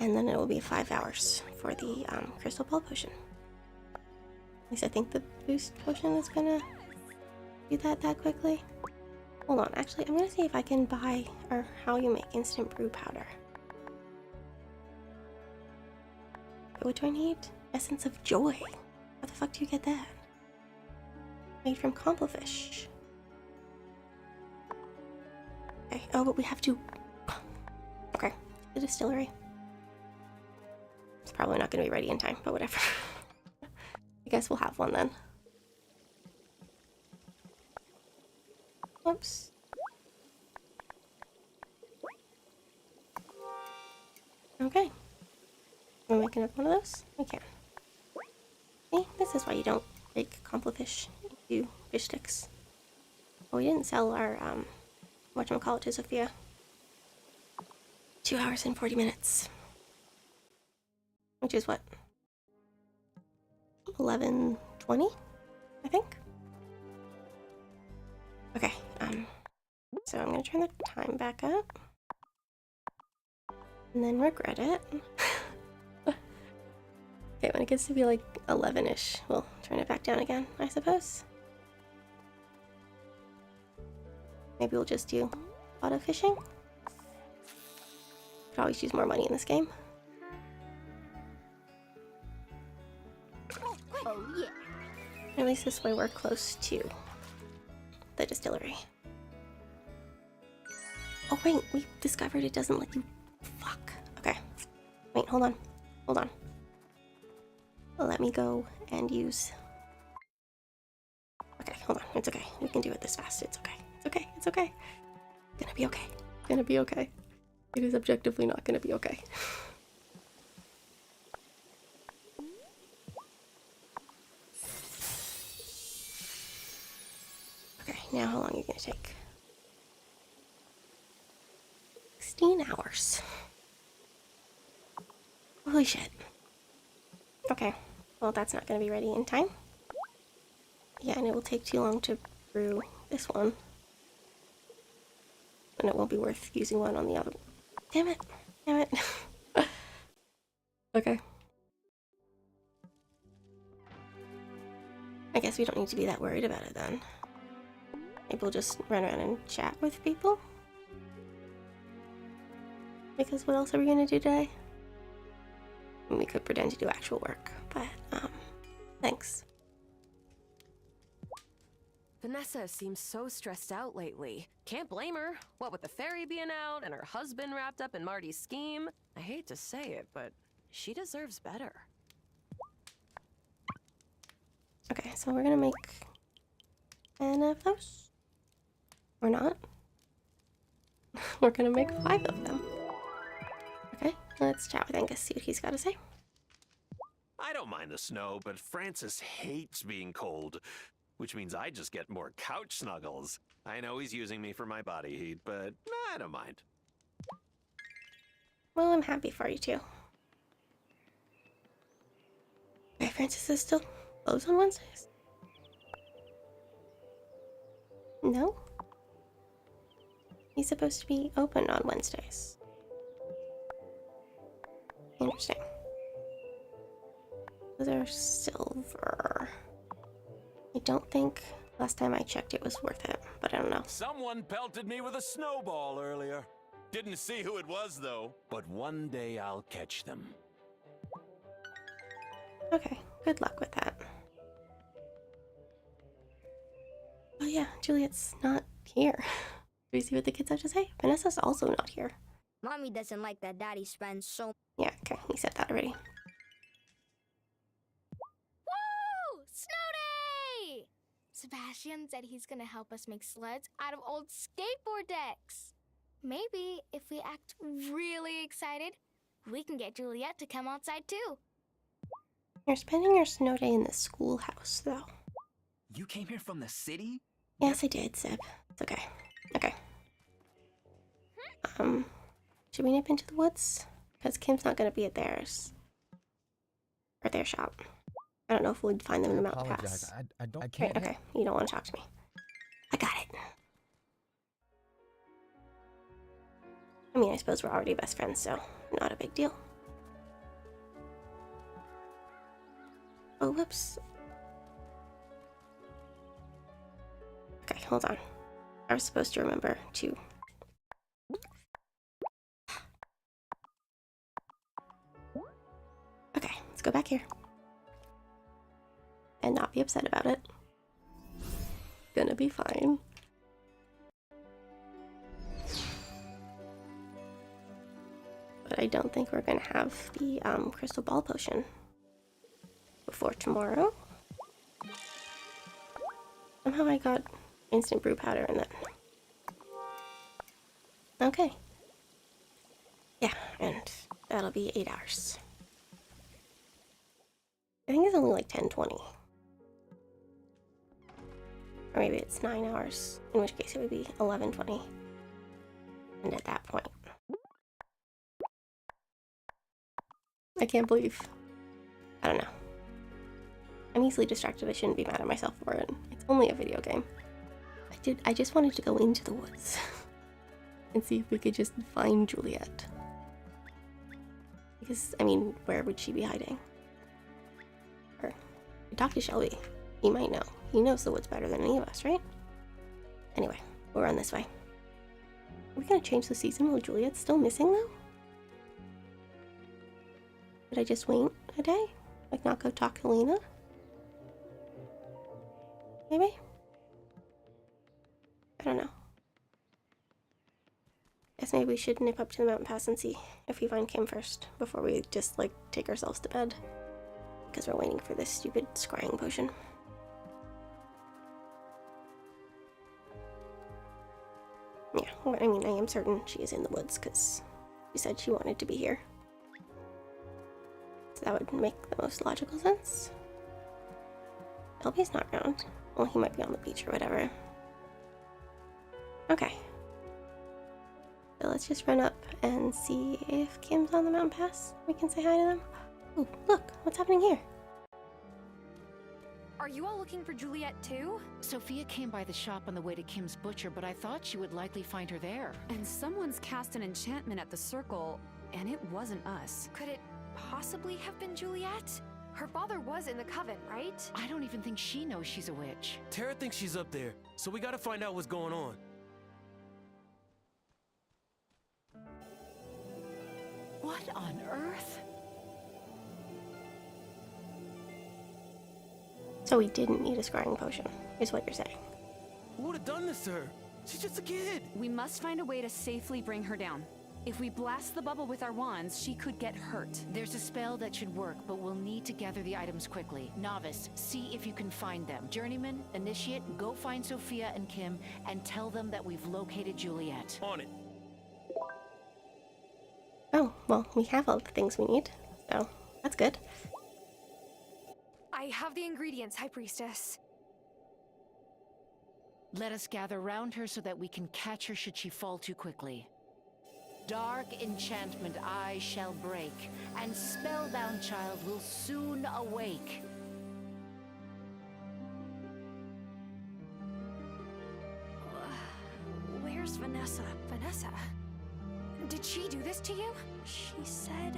And then it will be 5 hours for the crystal ball potion. At least I think the boost potion is gonna do that quickly. Hold on, actually, I'm gonna see if I can buy or how you make instant brew powder. What do I need? Essence of joy. How the fuck do you get that? Made from complefish. Okay, oh, but we have to... Okay, the distillery. It's probably not gonna be ready in time, but whatever. I guess we'll have one then. Whoops. Okay. We're making up one of those? We can. See, this is why you don't make complefish into fish sticks. Well, we didn't sell our, whatchamacallit to Sophia. 2 hours and 40 minutes. Which is what? 11:20, I think. Okay, so I'm gonna turn the time back up. And then regret it. Okay, when it gets to be like 11-ish, we'll turn it back down again, I suppose. Maybe we'll just do auto fishing. Could always use more money in this game. Oh, yeah. At least this way we're close to the distillery. Oh wait, we discovered it doesn't let you... Fuck. Okay. Wait, hold on. Hold on. Let me go and use... Okay, hold on. It's okay. We can do it this fast. It's okay. It's okay. It's okay. Gonna be okay. Gonna be okay. It is objectively not gonna be okay. Okay, now how long are you gonna take? 16 hours. Holy shit. Okay, well that's not gonna be ready in time. Yeah, and it will take too long to brew this one. And it won't be worth using one on the other. Damn it. Damn it. Okay. I guess we don't need to be that worried about it then. Maybe we'll just run around and chat with people. Because what else are we gonna do today? We could pretend to do actual work, but, thanks. Vanessa seems so stressed out lately. Can't blame her. What with the ferry being out and her husband wrapped up in Marty's scheme. I hate to say it, but she deserves better. Okay, so we're gonna make 10 of those. Or not. We're gonna make 5 of them. Okay, let's chat with Angus, see what he's got to say. I don't mind the snow, but Francis hates being cold, which means I just get more couch snuggles. I know he's using me for my body heat, but I don't mind. Well, I'm happy for you too. Okay, Francis is still closed on Wednesdays? No? He's supposed to be open on Wednesdays. Interesting. Those are silver. I don't think last time I checked it was worth it, but I don't know. Someone pelted me with a snowball earlier. Didn't see who it was, though. But one day I'll catch them. Okay, good luck with that. Oh yeah, Juliet's not here. Do we see what the kids have to say? Vanessa's also not here. Mommy doesn't like that Daddy spends so... Yeah, okay, he said that already. Woo! Snow day! Sebastian said he's gonna help us make sleds out of old skateboard decks. Maybe if we act really excited, we can get Juliet to come outside too. You're spending your snow day in the schoolhouse, though. You came here from the city? Yes, I did, Seb. It's okay. Okay. Should we nip into the woods? Because Kim's not going to be at theirs. Or their shop. I don't know if we'd find them in the mountain pass. I can't. Okay, you don't want to talk to me. I got it. I mean, I suppose we're already best friends, so not a big deal. Oh, whoops. Okay, hold on. I was supposed to remember to... Okay, let's go back here. And not be upset about it. Gonna be fine. But I don't think we're gonna have the crystal ball potion before tomorrow. Somehow I got instant brew powder in that. Okay. Yeah, and that'll be 8 hours. I think it's only like 10:20. Or maybe it's 9 hours, in which case it would be 11:20. And at that point, I can't believe. I don't know. I'm easily distracted. I shouldn't be mad at myself for it. It's only a video game. I just wanted to go into the woods and see if we could just find Juliet. Because, I mean, where would she be hiding? Or talk to Shelby. He might know. He knows the woods better than any of us, right? Anyway, we'll run this way. Are we gonna change the season while Juliet's still missing, though? Did I just wait a day? Like, not go talk to Lina? Maybe? I don't know. Guess maybe we should nip up to the mountain pass and see if we find Kim first before we just, like, take ourselves to bed. Because we're waiting for this stupid scrying potion. Yeah, well, I mean, I am certain she is in the woods because she said she wanted to be here. So that would make the most logical sense. LB's not around. Well, he might be on the beach or whatever. Okay. So let's just run up and see if Kim's on the mountain pass. We can say hi to them. Oh, look, what's happening here? Are you all looking for Juliet too? Sophia came by the shop on the way to Kim's butcher, but I thought she would likely find her there. And someone's cast an enchantment at the circle, and it wasn't us. Could it possibly have been Juliet? Her father was in the coven, right? I don't even think she knows she's a witch. Tara thinks she's up there, so we gotta find out what's going on. What on earth? So we didn't need a scrying potion, is what you're saying. Who would have done this to her? She's just a kid. We must find a way to safely bring her down. If we blast the bubble with our wands, she could get hurt. There's a spell that should work, but we'll need to gather the items quickly. Novice, see if you can find them. Journeyman, Initiate, go find Sophia and Kim and tell them that we've located Juliet. On it. Oh, well, we have all the things we need, so that's good. I have the ingredients, High Priestess. Let us gather round her so that we can catch her should she fall too quickly. Dark enchantment I shall break, and spellbound child will soon awake. Where's Vanessa? Vanessa? Did she do this to you? She said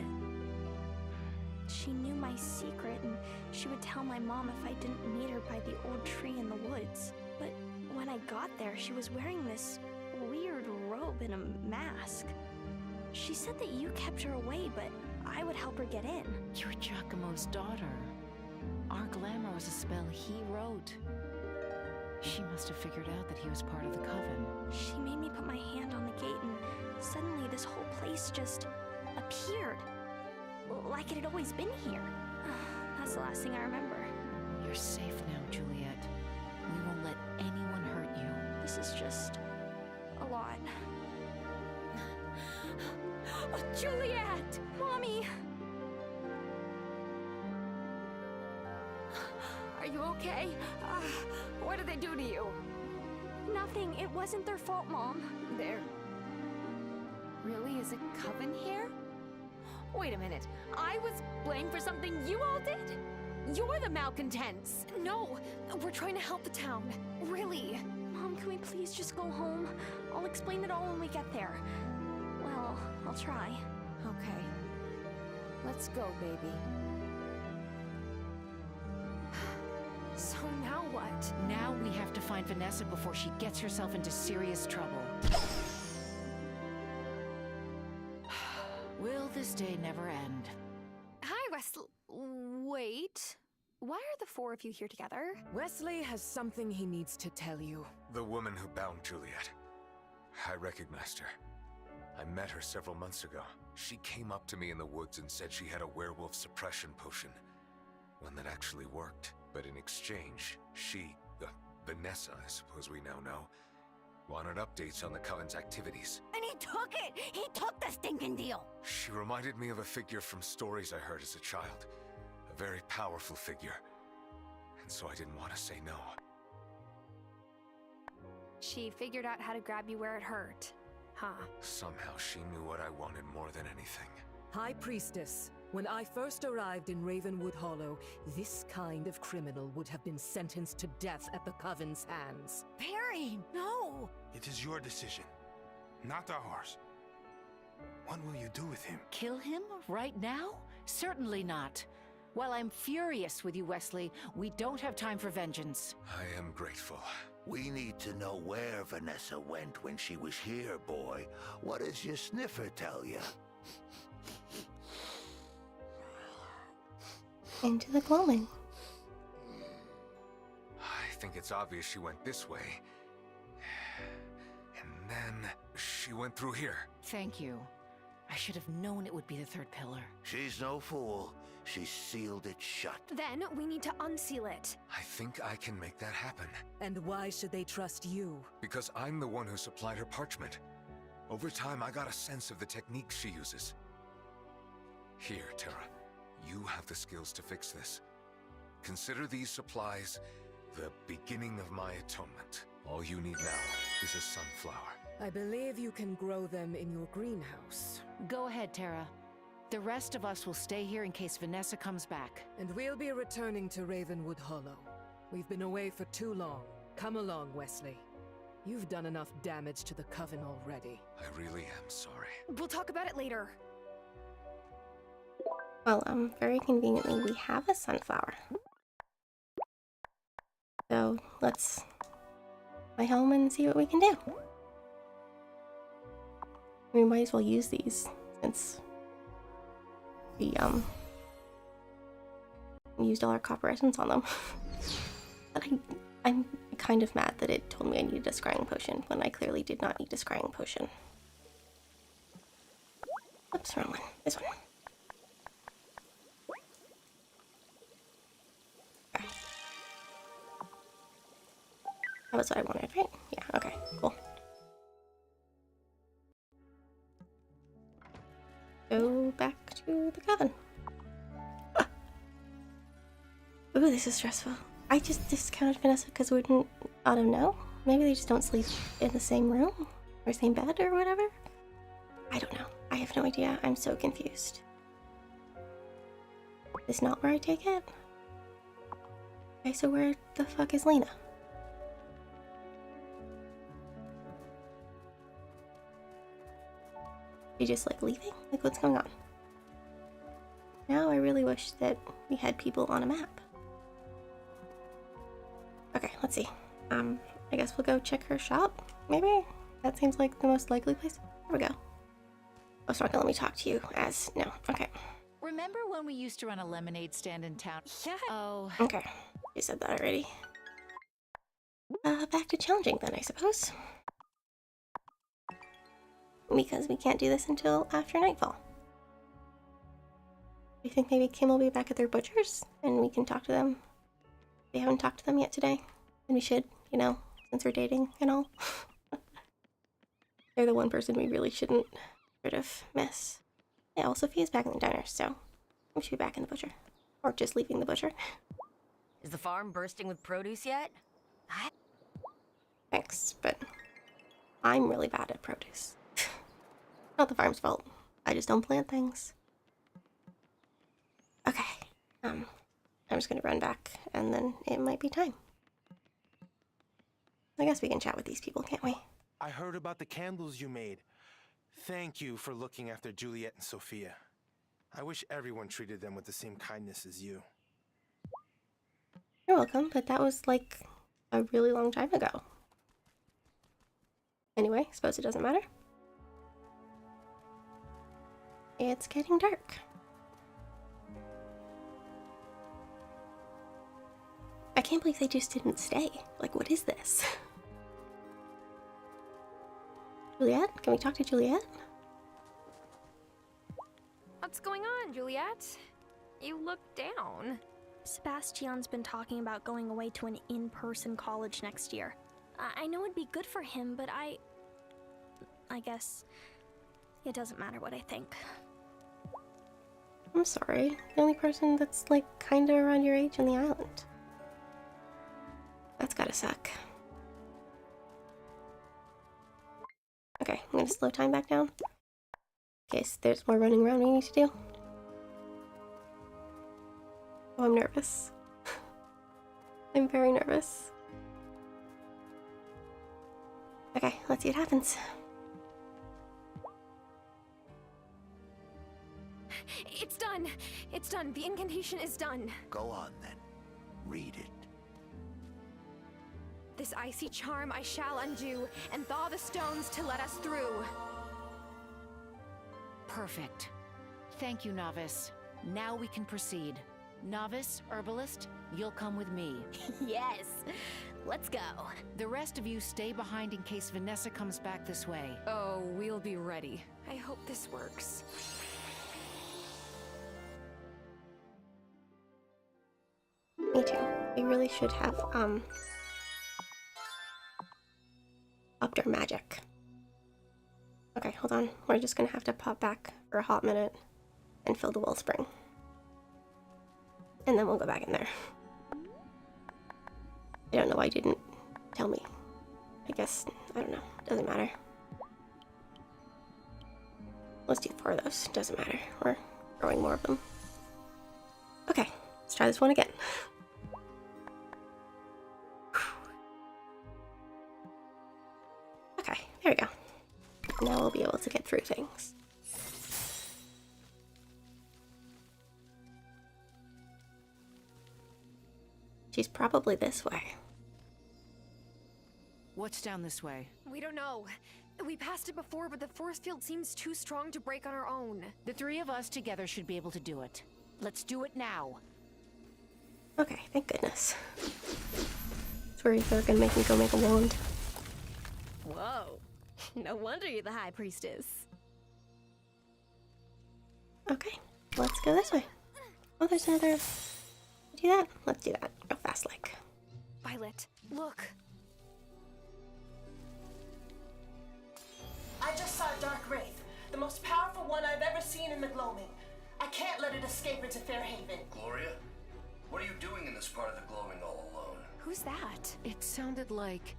she knew my secret and she would tell my mom if I didn't meet her by the old tree in the woods. But when I got there, she was wearing this weird robe and a mask. She said that you kept her away, but I would help her get in. You're Giacomo's daughter. Our glamour was a spell he wrote. She must have figured out that he was part of the coven. She made me put my hand on the gate and suddenly this whole place just appeared. Like it had always been here. That's the last thing I remember. You're safe now, Juliet. We won't let anyone hurt you. This is just a lot. Oh, Juliet! Mommy! Are you okay? What did they do to you? Nothing. It wasn't their fault, Mom. There really is a coven here? Wait a minute. I was blamed for something you all did? You're the malcontents. No, we're trying to help the town. Really. Mom, can we please just go home? I'll explain it all when we get there. Well, I'll try. Okay. Let's go, baby. So now what? Now we have to find Vanessa before she gets herself into serious trouble. Will this day never end? Hi, Wesley. Wait. Why are the four of you here together? Wesley has something he needs to tell you. The woman who bound Juliet. I recognized her. I met her several months ago. She came up to me in the woods and said she had a werewolf suppression potion. One that actually worked. But in exchange, she, Vanessa, I suppose we now know, wanted updates on the Coven's activities. And he took it! He took the stinking deal! She reminded me of a figure from stories I heard as a child. A very powerful figure. And so I didn't want to say no. She figured out how to grab you where it hurt. Huh. Somehow she knew what I wanted more than anything. High Priestess, When I first arrived in Ravenwood Hollow, this kind of criminal would have been sentenced to death at the Coven's hands. Perry, no! It is your decision, not ours. What will you do with him? Kill him right now? Certainly not. While I'm furious with you, Wesley, we don't have time for vengeance. I am grateful. We need to know where Vanessa went when she was here, boy. What does your sniffer tell you? Into the gloaming. I think it's obvious she went this way. And then she went through here. Thank you. I should have known it would be the third pillar. She's no fool. She sealed it shut. Then we need to unseal it. I think I can make that happen. And why should they trust you? Because I'm the one who supplied her parchment. Over time, I got a sense of the techniques she uses. Here, Tara. You have the skills to fix this. Consider these supplies the beginning of my atonement. All you need now is a sunflower. I believe you can grow them in your greenhouse. Go ahead, Tara. The rest of us will stay here in case Vanessa comes back. And we'll be returning to Ravenwood Hollow. We've been away for too long. Come along, Wesley. You've done enough damage to the Coven already. I really am sorry. We'll talk about it later. Well, very conveniently, we have a sunflower. So, let's fly home and see what we can do. We might as well use these, since we, used all our copper essence on them. But I'm kind of mad that it told me I needed a scrying potion, when I clearly did not need a scrying potion. Oops, wrong one. This one. That was what I wanted, right? Yeah, okay, cool. Go back to the Coven. Ah. Ooh, this is stressful. I just discounted Vanessa because we didn't let him know. Maybe they just don't sleep in the same room or same bed or whatever. I don't know. I have no idea. I'm so confused. Is not where I take it? Okay, so where the fuck is Lina? You just like leaving? Like what's going on? Now I really wish that we had people on a map. Okay, let's see. I guess we'll go check her shop, maybe? That seems like the most likely place. There we go. Oh, it's not gonna let me talk to you as... No, okay. Remember when we used to run a lemonade stand in town? Yeah. Oh. Okay, you said that already. Back to challenging then, I suppose. Because we can't do this until after nightfall. Do you think maybe Kim will be back at their butcher's and we can talk to them? We haven't talked to them yet today, and we should, you know, since we're dating and all. They're the one person we really shouldn't sort of miss. Yeah, well, Sophia's back in the diner, so we should be back in the butcher. Or just leaving the butcher. Is the farm bursting with produce yet? Thanks, but I'm really bad at produce. Not the farm's fault. I just don't plant things. Okay. I'm just gonna run back, and then it might be time. I guess we can chat with these people, can't we? I heard about the candles you made. Thank you for looking after Juliet and Sophia. I wish everyone treated them with the same kindness as you. You're welcome, but that was like a really long time ago. Anyway, suppose it doesn't matter. It's getting dark. I can't believe they just didn't stay. Like, what is this? Juliet? Can we talk to Juliet? What's going on, Juliet? You look down. Sebastian's been talking about going away to an in-person college next year. I know it'd be good for him, but I guess it doesn't matter what I think. I'm sorry. The only person that's, like, kinda around your age on the island. That's gotta suck. Okay, I'm gonna slow time back down. In case there's more running around we need to do. I'm nervous. I'm very nervous. Okay, let's see what happens. It's done. It's done. The incantation is done. Go on then. Read it. This icy charm I shall undo, and thaw the stones to let us through. Perfect. Thank you, Novice. Now we can proceed. Novice, Herbalist, you'll come with me. Yes. Let's go. The rest of you stay behind in case Vanessa comes back this way. Oh, we'll be ready. I hope this works. Me too. We really should have, upped our magic. Okay, hold on. We're just gonna have to pop back for a hot minute and fill the wellspring. And then we'll go back in there. I don't know why you didn't tell me. I guess, I don't know. Doesn't matter. Let's do 4 of those. Doesn't matter. We're growing more of them. Okay, let's try this one again. Okay, there we go. Now we'll be able to get through things. She's probably this way. What's down this way? We don't know. We passed it before, but the force field seems too strong to break on our own. The 3 of us together should be able to do it. Let's do it now. Okay, thank goodness. Sorry if they're gonna make me go make a wand. Whoa. No wonder you're the High Priestess. Okay, let's go this way. Oh, there's another... Do that? Let's do that. Real fast, like. Violet, look. I just saw a dark wraith, the most powerful one I've ever seen in the gloaming. I can't let it escape into Fairhaven. Gloria? What are you doing in this part of the gloaming all alone? Who's that? It sounded like...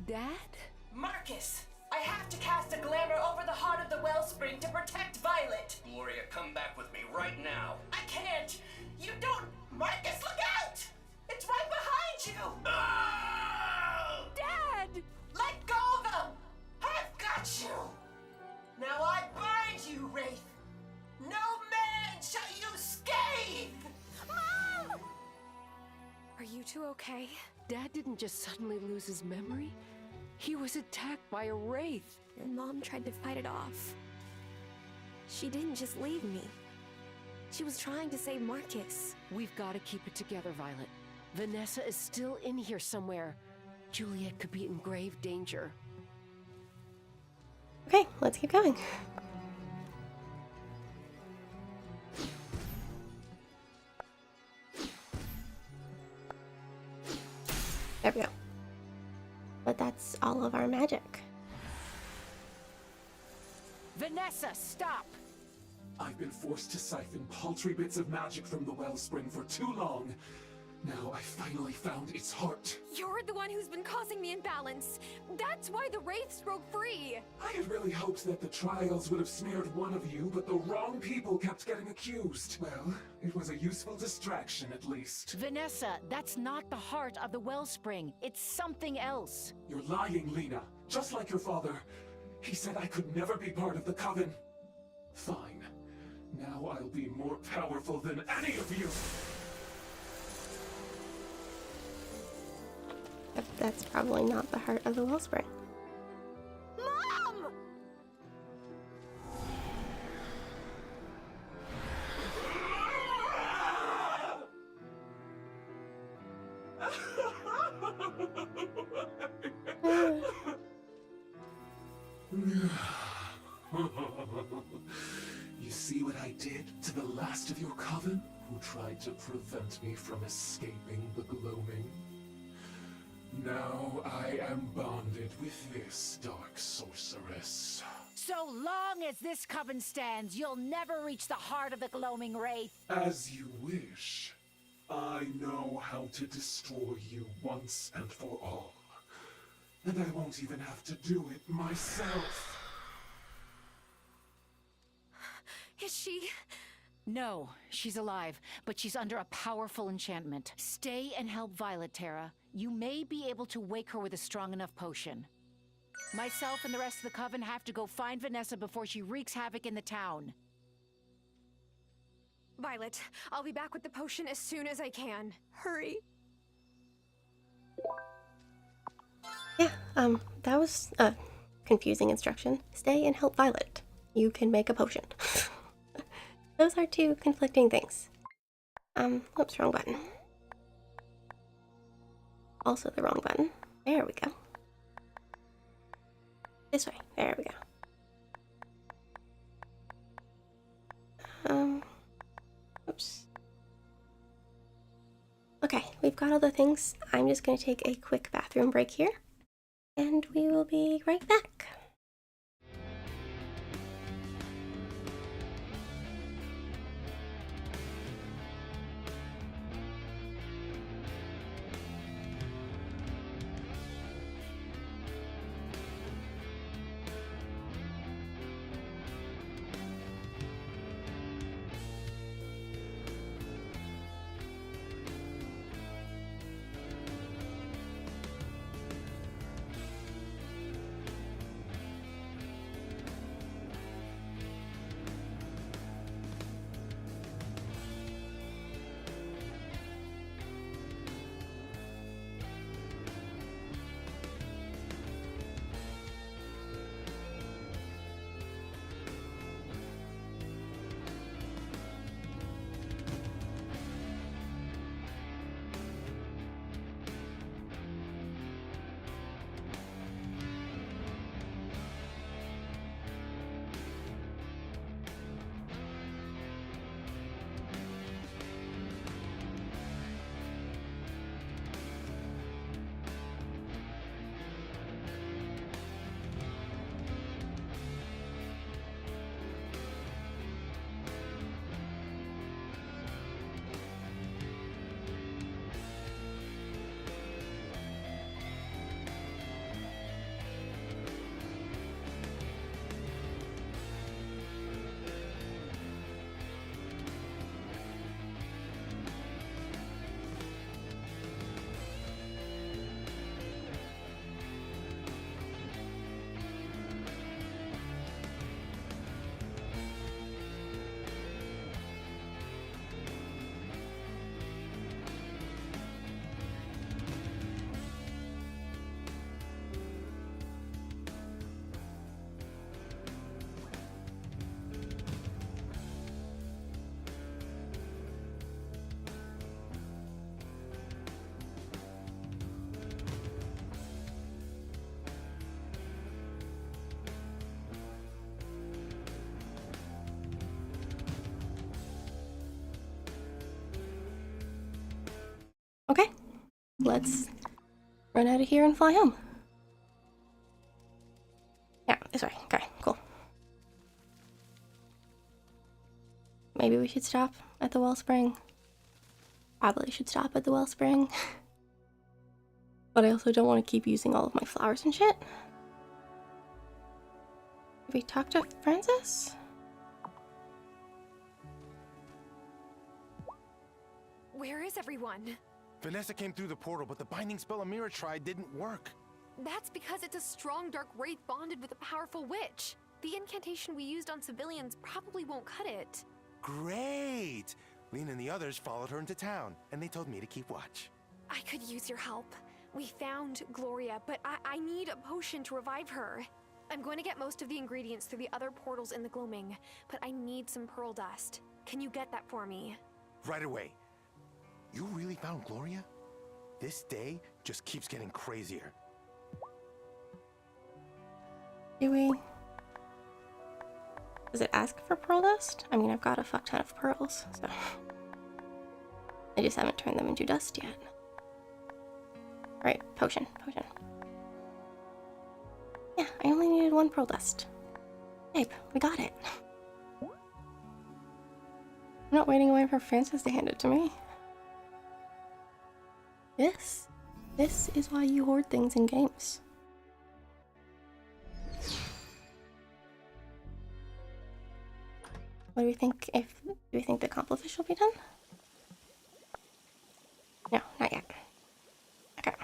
Dad? Marcus! I have to cast a glamour over the heart of the wellspring to protect Violet! Gloria, come back with me right now. I can't! You don't... Marcus, look out! It's right behind you! Dad! Let go of them! I've got you! Now I bind you, Wraith! No man shall you scathe! Mom! Are you two okay? Dad didn't just suddenly lose his memory. He was attacked by a wraith. And Mom tried to fight it off. She didn't just leave me. She was trying to save Marcus. We've got to keep it together, Violet. Vanessa is still in here somewhere. Juliet could be in grave danger. Okay, let's keep going. There we go. But that's all of our magic. Vanessa, stop! I've been forced to siphon paltry bits of magic from the wellspring for too long. Now I finally found its heart. You're the one who's been causing the imbalance. That's why the wraiths broke free. I had really hoped that the trials would have smeared one of you, but the wrong people kept getting accused. Well, it was a useful distraction at least. Vanessa, that's not the heart of the wellspring. It's something else. You're lying, Lina. Just like your father. He said I could never be part of the coven. Fine. Now I'll be more powerful than any of you. That's probably not the heart of the wellspring. Mom! You see what I did to the last of your coven, who tried to prevent me from escaping the gloaming? Now I am bonded with this dark sorceress. So long as this coven stands, you'll never reach the heart of the gloaming wraith. As you wish. I know how to destroy you once and for all. And I won't even have to do it myself. Is she No, she's alive, but she's under a powerful enchantment. Stay and help Violet, Terra. You may be able to wake her with a strong enough potion. Myself and the rest of the Coven have to go find Vanessa before she wreaks havoc in the town. Violet, I'll be back with the potion as soon as I can. Hurry. Yeah, that was a confusing instruction. Stay and help Violet. You can make a potion. Those are two conflicting things. Oops, wrong button. Also the wrong button. There we go. This way. There we go. Oops. Okay, we've got all the things. I'm just going to take a quick bathroom break here, and we will be right back. Okay, let's run out of here and fly home. Yeah, this way. Okay, cool. Maybe we should stop at the wellspring. Probably should stop at the wellspring. But I also don't want to keep using all of my flowers and shit. Did we talk to Francis? Where is everyone? Vanessa came through the portal, but the binding spell Amira tried didn't work. That's because it's a strong dark wraith bonded with a powerful witch. The incantation we used on civilians probably won't cut it. Great! Lina and the others followed her into town, and they told me to keep watch. I could use your help. We found Gloria, but I need a potion to revive her. I'm going to get most of the ingredients through the other portals in the gloaming, but I need some pearl dust. Can you get that for me? Right away. You really found Gloria? This day just keeps getting crazier. Do we? Does it ask for pearl dust? I mean, I've got a fuck ton of pearls, so... I just haven't turned them into dust yet. Right, potion. Yeah, I only needed one pearl dust. Babe, we got it. I'm not waiting away for Francis to hand it to me. This is why you hoard things in games. What do we think do we think the complifish will be done? No, not yet. Okay.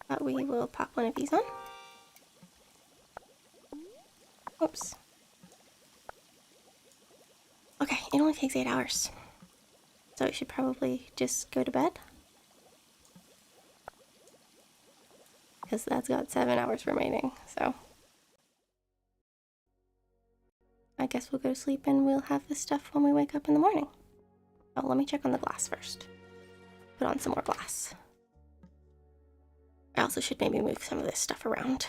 But we will pop one of these on. Oops. Okay, it only takes 8 hours. So we should probably just go to bed. Because that's got 7 hours remaining, so. I guess we'll go to sleep and we'll have this stuff when we wake up in the morning. Oh, let me check on the glass first. Put on some more glass. I also should maybe move some of this stuff around.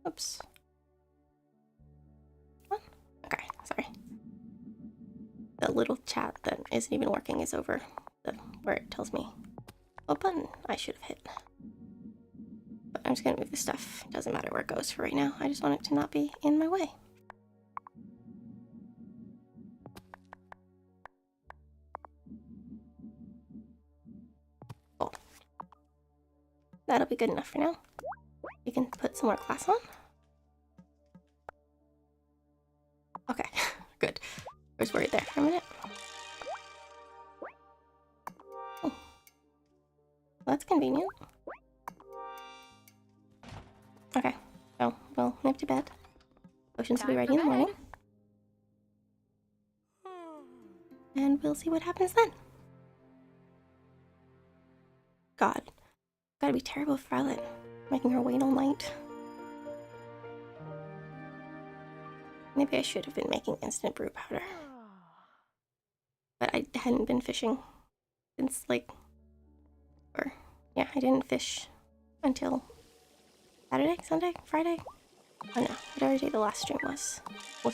Oops. Okay, sorry. The little chat that isn't even working is over where it tells me what button I should have hit. But I'm just gonna move this stuff. It doesn't matter where it goes for right now. I just want it to not be in my way. Cool. That'll be good enough for now. We can put some more glass on. Okay, good. I was worried there for a minute. Oh. That's convenient. Okay, so we'll nip to bed. Potions will be ready in the morning. And we'll see what happens then. God, gotta be terrible for Violet, making her wait all night. Maybe I should have been making instant brew powder. But I hadn't been fishing since, like, I didn't fish until Saturday, Sunday, Friday? Oh no, whatever day the last stream was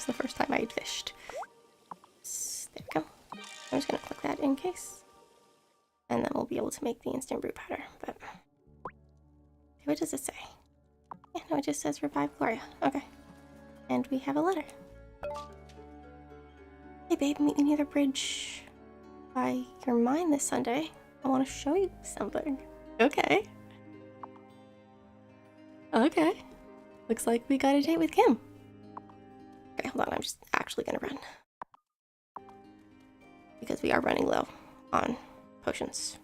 the first time I had fished. There we go. I'm just gonna click that in case. And then we'll be able to make the instant brew powder, but... What does it say? Yeah, no, it just says revive Gloria. Okay. And we have a letter. Hey babe, meet me near the bridge by your mine this Sunday. I want to show you something. Okay. Okay. Looks like we got a date with Kim. Okay, hold on, I'm just actually gonna run. Because we are running low on potions.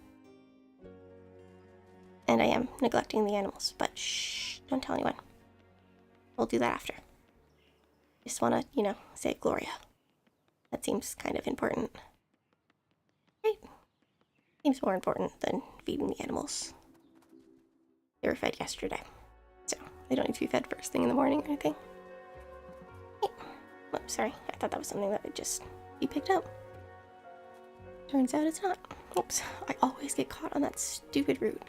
And I am neglecting the animals, but shh, don't tell anyone. We'll do that after. Just wanna, save Gloria. That seems kind of important. Right? Seems more important than feeding the animals. They were fed yesterday, so they don't need to be fed first thing in the morning or anything. Hey. Oh, sorry, I thought that was something that would just be picked up. Turns out it's not. Oops, I always get caught on that stupid route.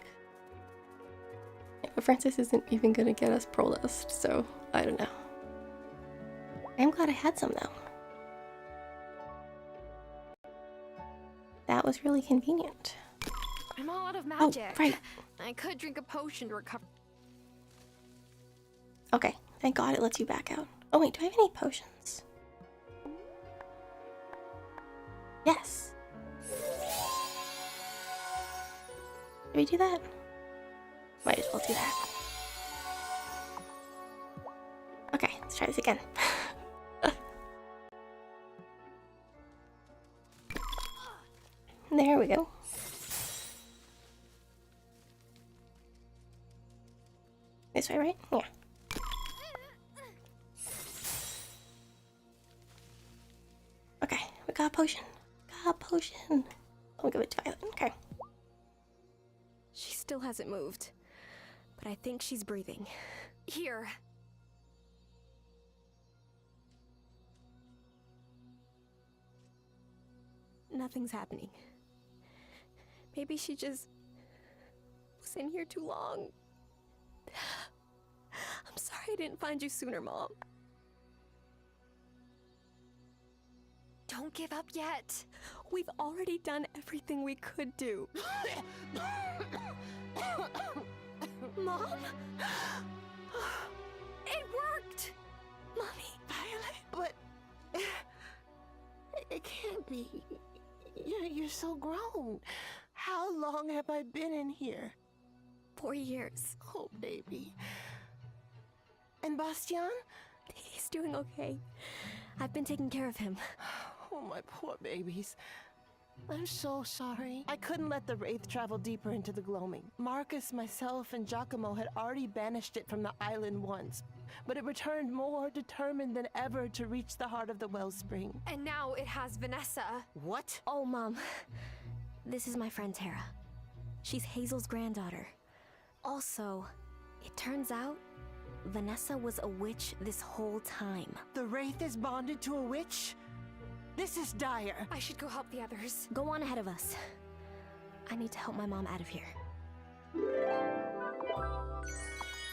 Yeah, Francis isn't even gonna get us pearl dust, so I don't know. I'm glad I had some though. That was really convenient. I'm all out of magic. Oh, right. I could drink a potion to recover. Okay, thank God it lets you back out. Oh wait, do I have any potions? Yes. Did we do that? Might as well do that. Okay, let's try this again. There we go. This way, right? Yeah. Okay, we got a potion. Got a potion. I'll give it to Violet. Okay. She still hasn't moved, but I think she's breathing. Here. Nothing's happening. Maybe she just was in here too long. I'm sorry I didn't find you sooner, Mom. Don't give up yet. We've already done everything we could do. Mom? It worked! Mommy, Violet, but it can't be. You're so grown. How long have I been in here? 4 years. Oh, baby. And Bastian? He's doing okay. I've been taking care of him. Oh, my poor babies. I'm so sorry. I couldn't let the Wraith travel deeper into the gloaming. Marcus, myself, and Giacomo had already banished it from the island once, but it returned more determined than ever to reach the heart of the wellspring. And now it has Vanessa. What? Oh, Mom. This is my friend Tara. She's Hazel's granddaughter. Also, it turns out Vanessa was a witch this whole time. The Wraith is bonded to a witch? This is dire. I should go help the others. Go on ahead of us. I need to help my mom out of here.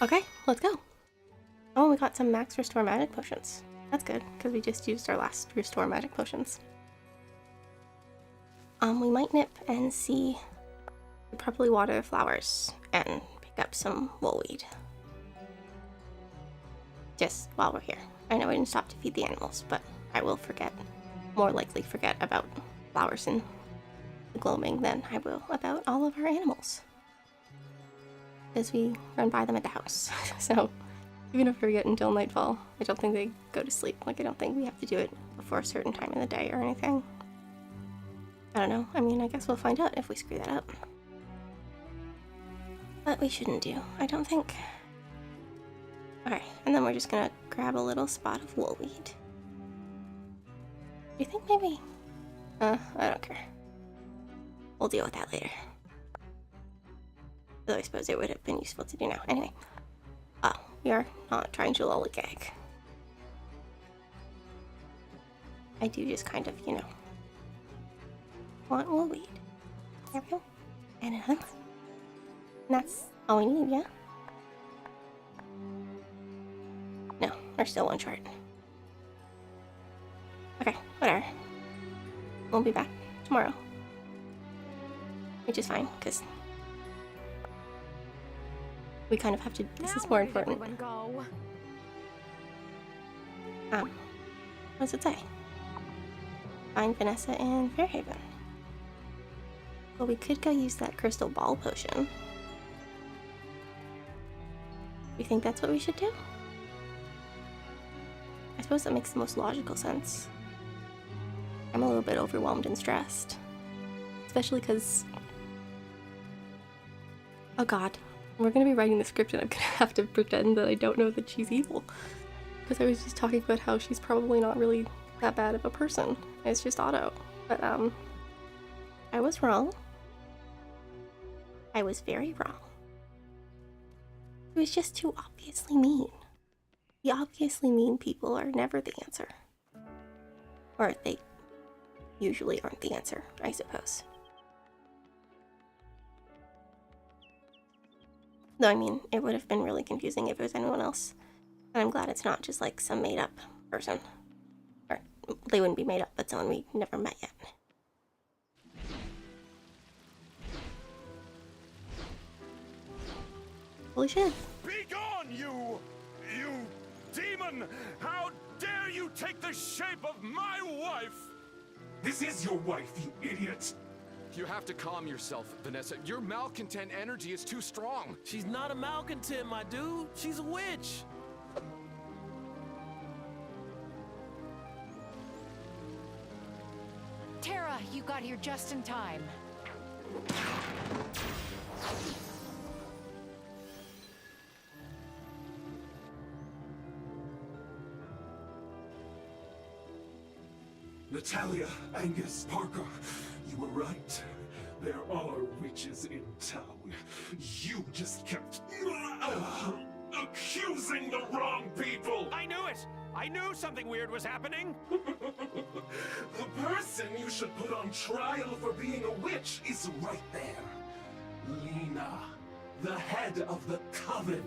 Okay, let's go. Oh, we got some max restore magic potions. That's good, because we just used our last restore magic potions. We might nip and see, probably water the flowers and pick up some woolweed. Just while we're here. I know we didn't stop to feed the animals, but I will forget. More likely forget about flowers in the gloaming than I will about all of our animals. Because we run by them at the house. So even if we forget until nightfall, I don't think they go to sleep. Like, I don't think we have to do it before a certain time in the day or anything. I don't know. I mean, I guess we'll find out if we screw that up. But we shouldn't do, I don't think. Okay, and then we're just gonna grab a little spot of woolweed. Do you think maybe... I don't care. We'll deal with that later. Though I suppose it would have been useful to do now. Anyway. We are not trying to lollygag. I do just kind of, you know, want woolweed. There we go. And another one. And that's all we need, yeah? No, there's still one short. Okay, whatever. We'll be back tomorrow. Which is fine, because we kind of have to. This is more important. Go? What does it say? Find Vanessa in Fairhaven. Well, we could go use that crystal ball potion. You think that's what we should do? I suppose that makes the most logical sense. I'm a little bit overwhelmed and stressed. Especially because... Oh god. We're gonna be writing the script and I'm gonna have to pretend that I don't know that she's evil. Because I was just talking about how she's probably not really that bad of a person. It's just Otto. But, I was wrong. I was very wrong. It was just too obviously mean. The obviously mean people are never the answer. Or they usually aren't the answer, I suppose. Though, I mean, it would have been really confusing if it was anyone else. And I'm glad it's not just like some made up person. Or they wouldn't be made up, but someone we never met yet. Holy shit. Be gone, you demon! How dare you take the shape of my wife? This is your wife, you idiot! You have to calm yourself, Vanessa. Your malcontent energy is too strong. She's not a malcontent, my dude. She's a witch. Tara, you got here just in time. Natalia, Angus, Parker, you were right. There are witches in town. You just kept accusing the wrong people. I knew it! I knew something weird was happening! The person you should put on trial for being a witch is right there. Lina, the head of the Coven.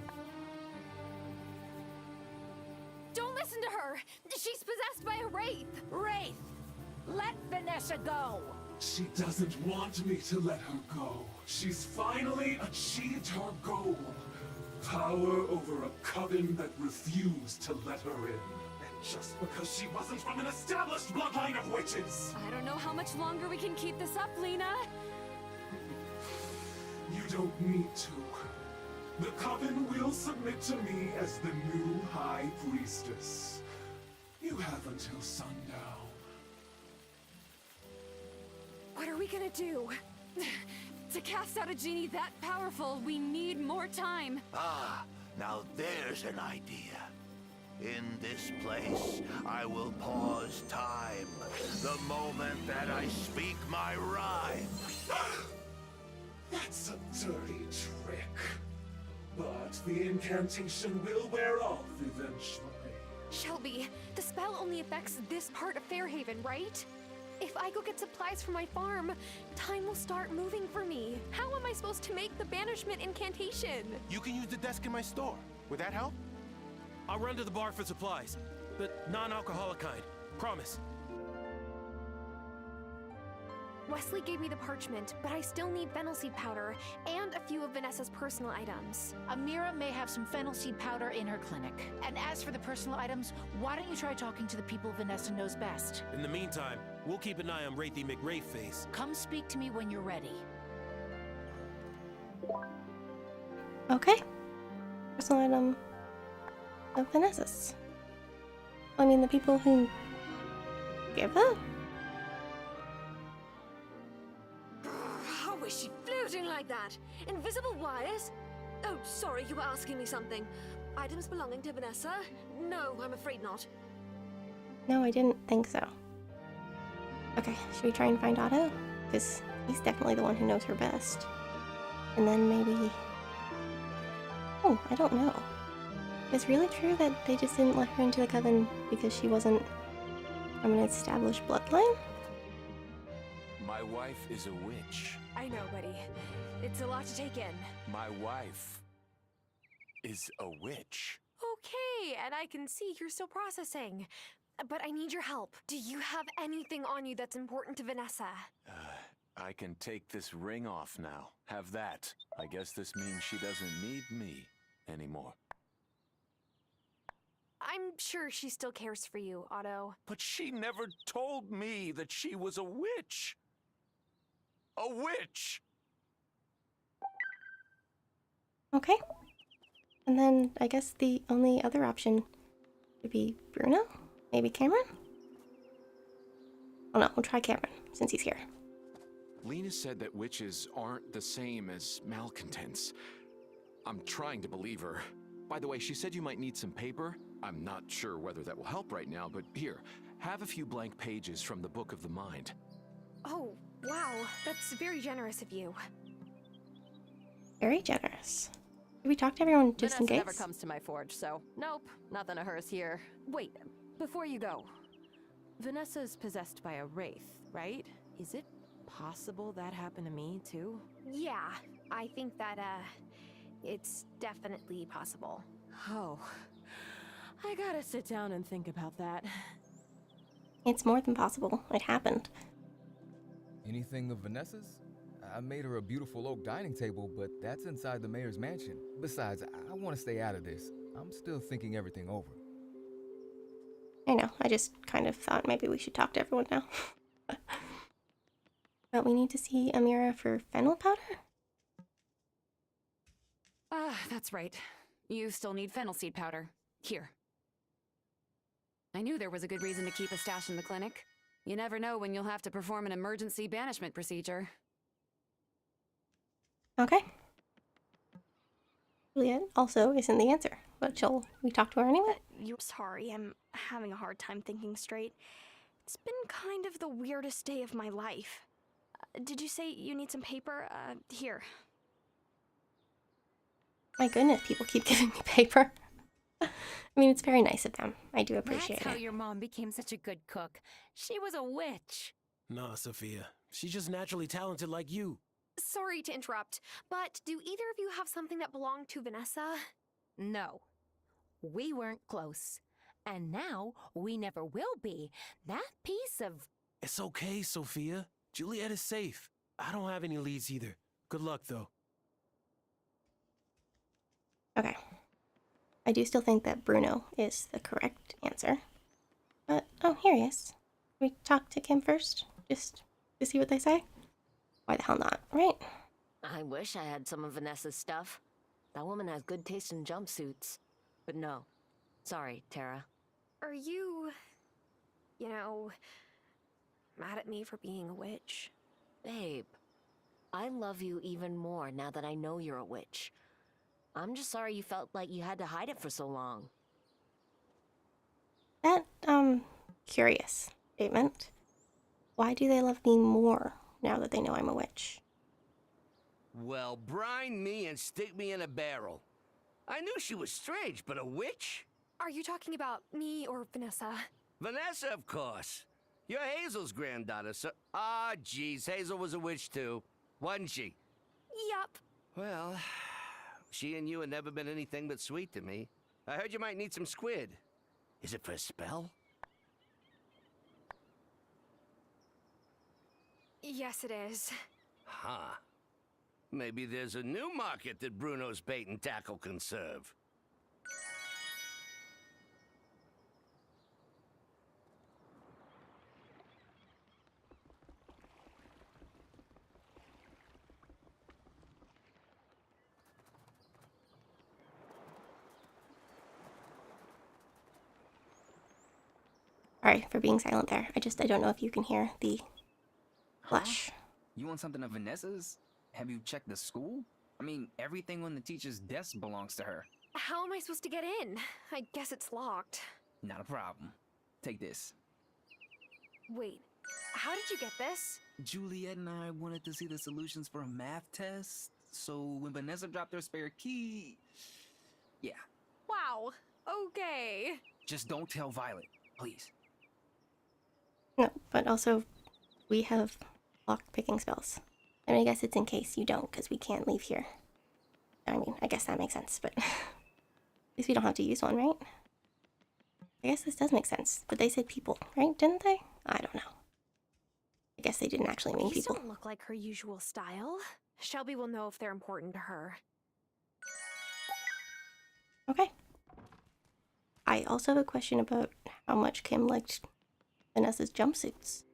Don't listen to her! She's possessed by a wraith! Wraith! Let Vanessa go! She doesn't want me to let her go. She's finally achieved her goal. Power over a coven that refused to let her in. And just because she wasn't from an established bloodline of witches! I don't know how much longer we can keep this up, Lina. You don't need to. The coven will submit to me as the new High High Priestess. You have until sundown. What are we gonna do? To cast out a genie that powerful, we need more time. Ah, now there's an idea. In this place, I will pause time. The moment that I speak my rhyme. That's a dirty trick. But the incantation will wear off eventually. Shelby, the spell only affects this part of Fairhaven, right? If I go get supplies for my farm, time will start moving for me. How am I supposed to make the banishment incantation? You can use the desk in my store. Would that help? I'll run to the bar for supplies, but non-alcoholic kind. Promise. Wesley gave me the parchment, but I still need fennel seed powder and a few of Vanessa's personal items. Amira may have some fennel seed powder in her clinic. And as for the personal items, why don't you try talking to the people Vanessa knows best? In the meantime, we'll keep an eye on Wraithy McRae face. Come speak to me when you're ready. Okay. Personal item of Vanessa's. I mean, the people who give up? How is she floating like that? Invisible wires? Oh, sorry, you were asking me something. Items belonging to Vanessa? No, I'm afraid not. No, I didn't think so. Okay, should we try and find Otto? Because he's definitely the one who knows her best. And then maybe... Oh, I don't know. It's really true that they just didn't let her into the coven because she wasn't from an established bloodline? My wife is a witch. I know, buddy. It's a lot to take in. My wife is a witch. Okay, and I can see you're still processing. But I need your help. Do you have anything on you that's important to Vanessa? I can take this ring off now. Have that. I guess this means she doesn't need me anymore. I'm sure she still cares for you, Otto. But she never told me that she was a witch. A witch! Okay. And then I guess the only other option would be Bruno? Maybe Cameron? Oh no, we'll try Cameron since he's here. Lina said that witches aren't the same as malcontents. I'm trying to believe her. By the way, she said you might need some paper. I'm not sure whether that will help right now, but here, have a few blank pages from the Book of the Mind. Oh, wow. That's very generous of you. Very generous. Did we talk to everyone just in Vanessa case? never comes to my forge, so nope, nothing of hers here. Wait, before you go. Vanessa's possessed by a wraith, right? Is it possible that happened to me, too? Yeah, I think that, it's definitely possible. Oh, I gotta sit down and think about that. It's more than possible. It happened. Anything of Vanessa's? I made her a beautiful oak dining table, but that's inside the mayor's mansion. Besides, I want to stay out of this. I'm still thinking everything over. I know, I just kind of thought maybe we should talk to everyone now. But we need to see Amira for fennel powder? Ah, that's right. You still need fennel seed powder. Here. I knew there was a good reason to keep a stash in the clinic. You never know when you'll have to perform an emergency banishment procedure. Okay. Juliet also isn't the answer, but shall we talk to her anyway? You're sorry, I'm having a hard time thinking straight. It's been kind of the weirdest day of my life. Did you say you need some paper? Here. My goodness, people keep giving me paper. I mean, it's very nice of them. I do appreciate That's how it. your mom became such a good cook. She was a witch. Nah, Sophia. She's just naturally talented like you. Sorry to interrupt, but do either of you have something that belonged to Vanessa? No. We weren't close. And now we never will be. That piece of... It's okay, Sophia. Juliet is safe. I don't have any leads either. Good luck, though. Okay. I do still think that Bruno is the correct answer. But, oh, here he is. Can we talk to Kim first? Just to see what they say? Why the hell not, right? I wish I had some of Vanessa's stuff. That woman has good taste in jumpsuits. But no, Sorry, Tara. Are you, mad at me for being a witch? Babe, I love you even more now that I know you're a witch. I'm just sorry you felt like you had to hide it for so long. That, curious statement. Why do they love me more now that they know I'm a witch? Well, brine me and stick me in a barrel. I knew she was strange, but a witch? Are you talking about me or Vanessa? Vanessa, of course. You're Hazel's granddaughter, so... Jeez, Hazel was a witch too, wasn't she? Yup. Well, she and you have never been anything but sweet to me. I heard you might need some squid. Is it for a spell? Yes, it is. Huh. Maybe there's a new market that Bruno's bait and tackle can serve. Sorry for being silent there. I don't know if you can hear the flush. You want something of Vanessa's? Have you checked the school? I mean, everything on the teacher's desk belongs to her. How am I supposed to get in? I guess it's locked. Not a problem. Take this. Wait, how did you get this? Juliet and I wanted to see the solutions for a math test, so when Vanessa dropped her spare key... Yeah. Wow, okay. Just don't tell Violet, please. No, but also, we have lock-picking spells. I mean, I guess it's in case you don't, because we can't leave here. I mean, I guess that makes sense, but... at least we don't have to use one, right? I guess this does make sense, but they said people, right? Didn't they? I don't know. I guess they didn't actually mean These people. don't look like her usual style. Shelby will know if they're important to her. Okay. I also have a question about how much Kim liked Vanessa's jumpsuits.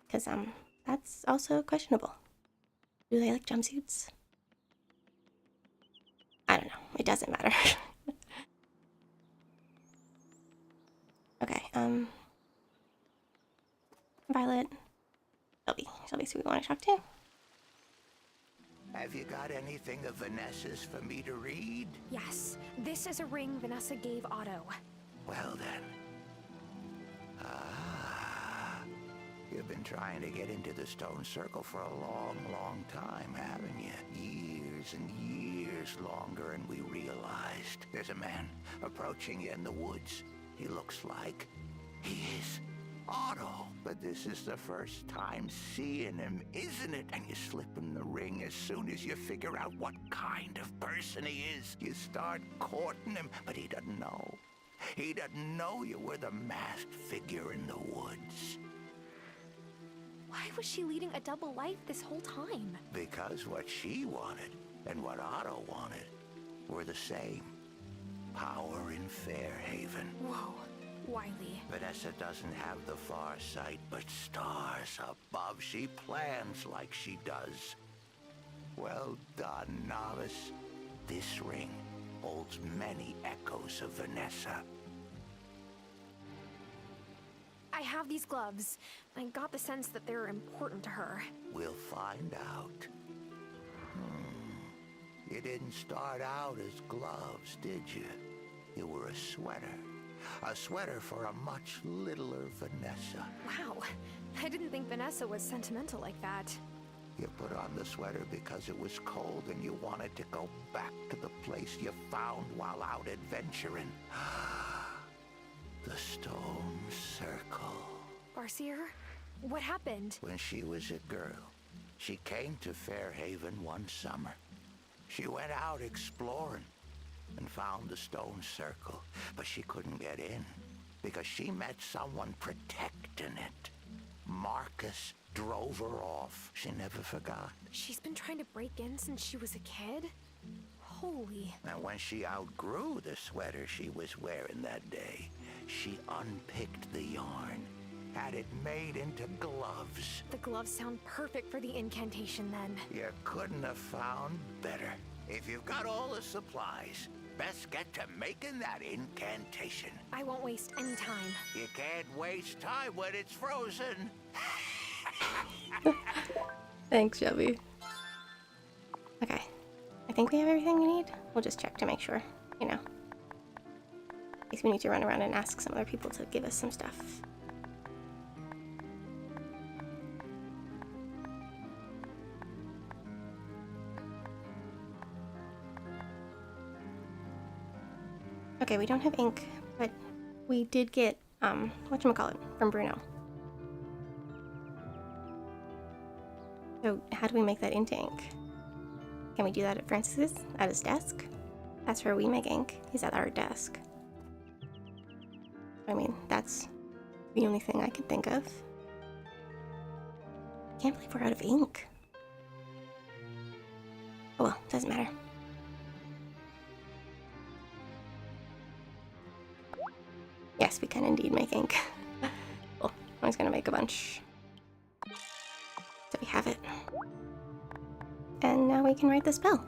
Because, that's also questionable. Do they like jumpsuits? I don't know. It doesn't matter. Okay, Violet. Shelby's who we want to talk to. Have you got anything of Vanessa's for me to read? Yes, this is a ring Vanessa gave Otto. Well then. You've been trying to get into the stone circle for a long, long time, haven't you? Years and years longer, and we realized there's a man approaching you in the woods. He looks like he is Otto. But this is the first time seeing him, isn't it? And you slip him the ring as soon as you figure out what kind of person he is. You start courting him, but he doesn't know. He doesn't know you were the masked figure in the woods. Why was she leading a double life this whole time? Because what she wanted and what Otto wanted were the same. Power in Fairhaven. Whoa, Wiley. Vanessa doesn't have the far sight, but stars above. She plans like she does. Well done, novice. This ring holds many echoes of Vanessa. I have these gloves. I got the sense that they're important to her. We'll find out. You didn't start out as gloves, did you? You were a sweater. A sweater for a much littler Vanessa. Wow, I didn't think Vanessa was sentimental like that. You put on the sweater because it was cold and you wanted to go back to the place you found while out adventuring. The stone circle. Barseer, what happened? When she was a girl, she came to Fairhaven one summer. She went out exploring and found the stone circle, but she couldn't get in because she met someone protecting it. Marcus drove her off. She never forgot. She's been trying to break in since she was a kid? Holy. And when she outgrew the sweater she was wearing that day, she unpicked the yarn, had it made into gloves. The gloves sound perfect for the incantation then. You couldn't have found better. If you've got all the supplies, best get to making that incantation. I won't waste any time. You can't waste time when it's frozen. Thanks, Shelby. Okay. I think we have everything we need. We'll just check to make sure, you know. In case we need to run around and ask some other people to give us some stuff. Okay, we don't have ink, but we did get, whatchamacallit, from Bruno. So how do we make that into ink? Can we do that at Francis's? At his desk? That's where we make ink, is at our desk. I mean, that's the only thing I can think of. Can't believe we're out of ink. Oh well, doesn't matter. Yes, we can indeed make ink. Well, I was gonna make a bunch. So we have it. And now we can write the spell.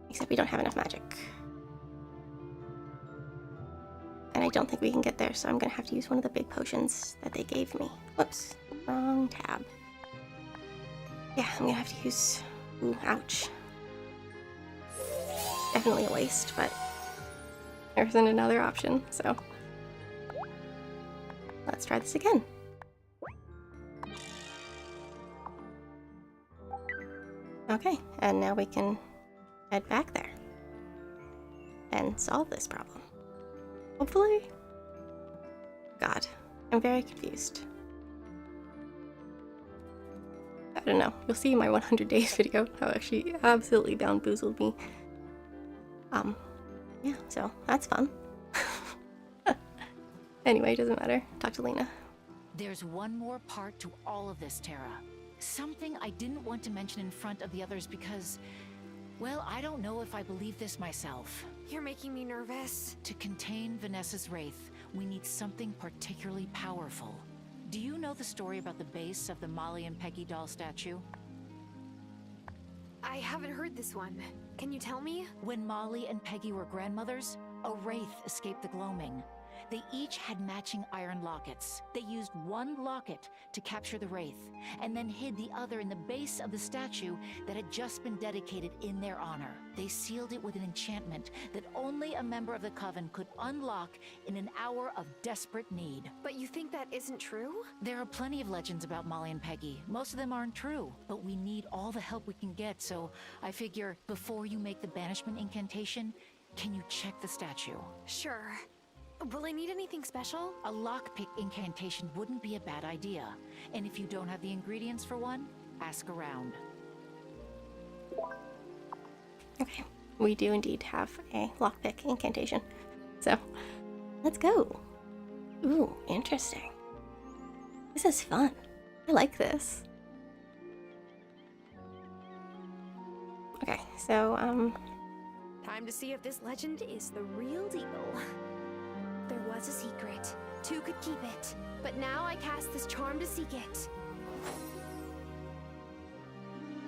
Except we don't have enough magic. And I don't think we can get there, so I'm gonna have to use one of the big potions that they gave me. Whoops, wrong tab. Yeah, I'm gonna have to use... Ooh, ouch. Definitely a waste, but there isn't another option, so let's try this again. Okay, and now we can head back there and solve this problem. Hopefully? God, I'm very confused. I don't know. You'll see in my 100 days video how she absolutely bamboozled me. Yeah, so that's fun. Anyway, it doesn't matter. Talk to Lina. There's one more part to all of this, Tara. Something I didn't want to mention in front of the others because, well, I don't know if I believe this myself. You're making me nervous. To contain Vanessa's wraith, we need something particularly powerful. Do you know the story about the base of the Molly and Peggy doll statue? I haven't heard this one. Can you tell me? When Molly and Peggy were grandmothers, a wraith escaped the gloaming. They each had matching iron lockets. They used one locket to capture the wraith, and then hid the other in the base of the statue that had just been dedicated in their honor. They sealed it with an enchantment that only a member of the coven could unlock in an hour of desperate need. But you think that isn't true? There are plenty of legends about Molly and Peggy. Most of them aren't true, but we need all the help we can get, so I figure before you make the banishment incantation, can you check the statue? Sure. Will I need anything special? A lockpick incantation wouldn't be a bad idea. And if you don't have the ingredients for one, ask around. Okay, we do indeed have a lockpick incantation. So, let's go. Ooh, interesting. This is fun. I like this. Okay, so, Time to see if this legend is the real deal. There was a secret. Two could keep it. But now I cast this charm to seek it.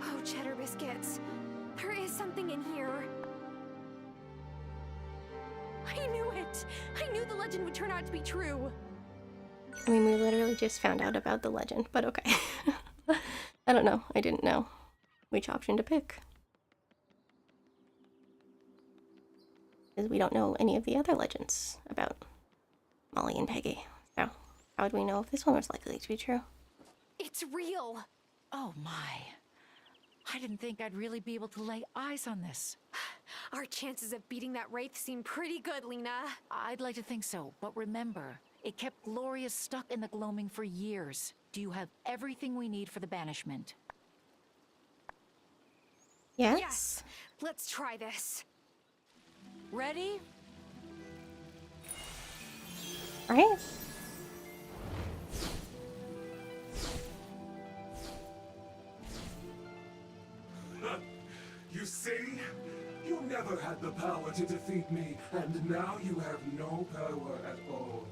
Oh, cheddar biscuits. There is something in here. I knew it! I knew the legend would turn out to be true. I mean, we literally just found out about the legend, but okay. I don't know. I didn't know which option to pick. Because we don't know any of the other legends about Molly and Peggy. So, how would we know if this one was likely to be true? It's real! Oh my. I didn't think I'd really be able to lay eyes on this. Our chances of beating that wraith seem pretty good, Lina. I'd like to think so, but remember, it kept Gloria stuck in the gloaming for years. Do you have everything we need for the banishment? Yes? Yes! Let's try this. Ready? Right? You see? You never had the power to defeat me, and now you have no power at all.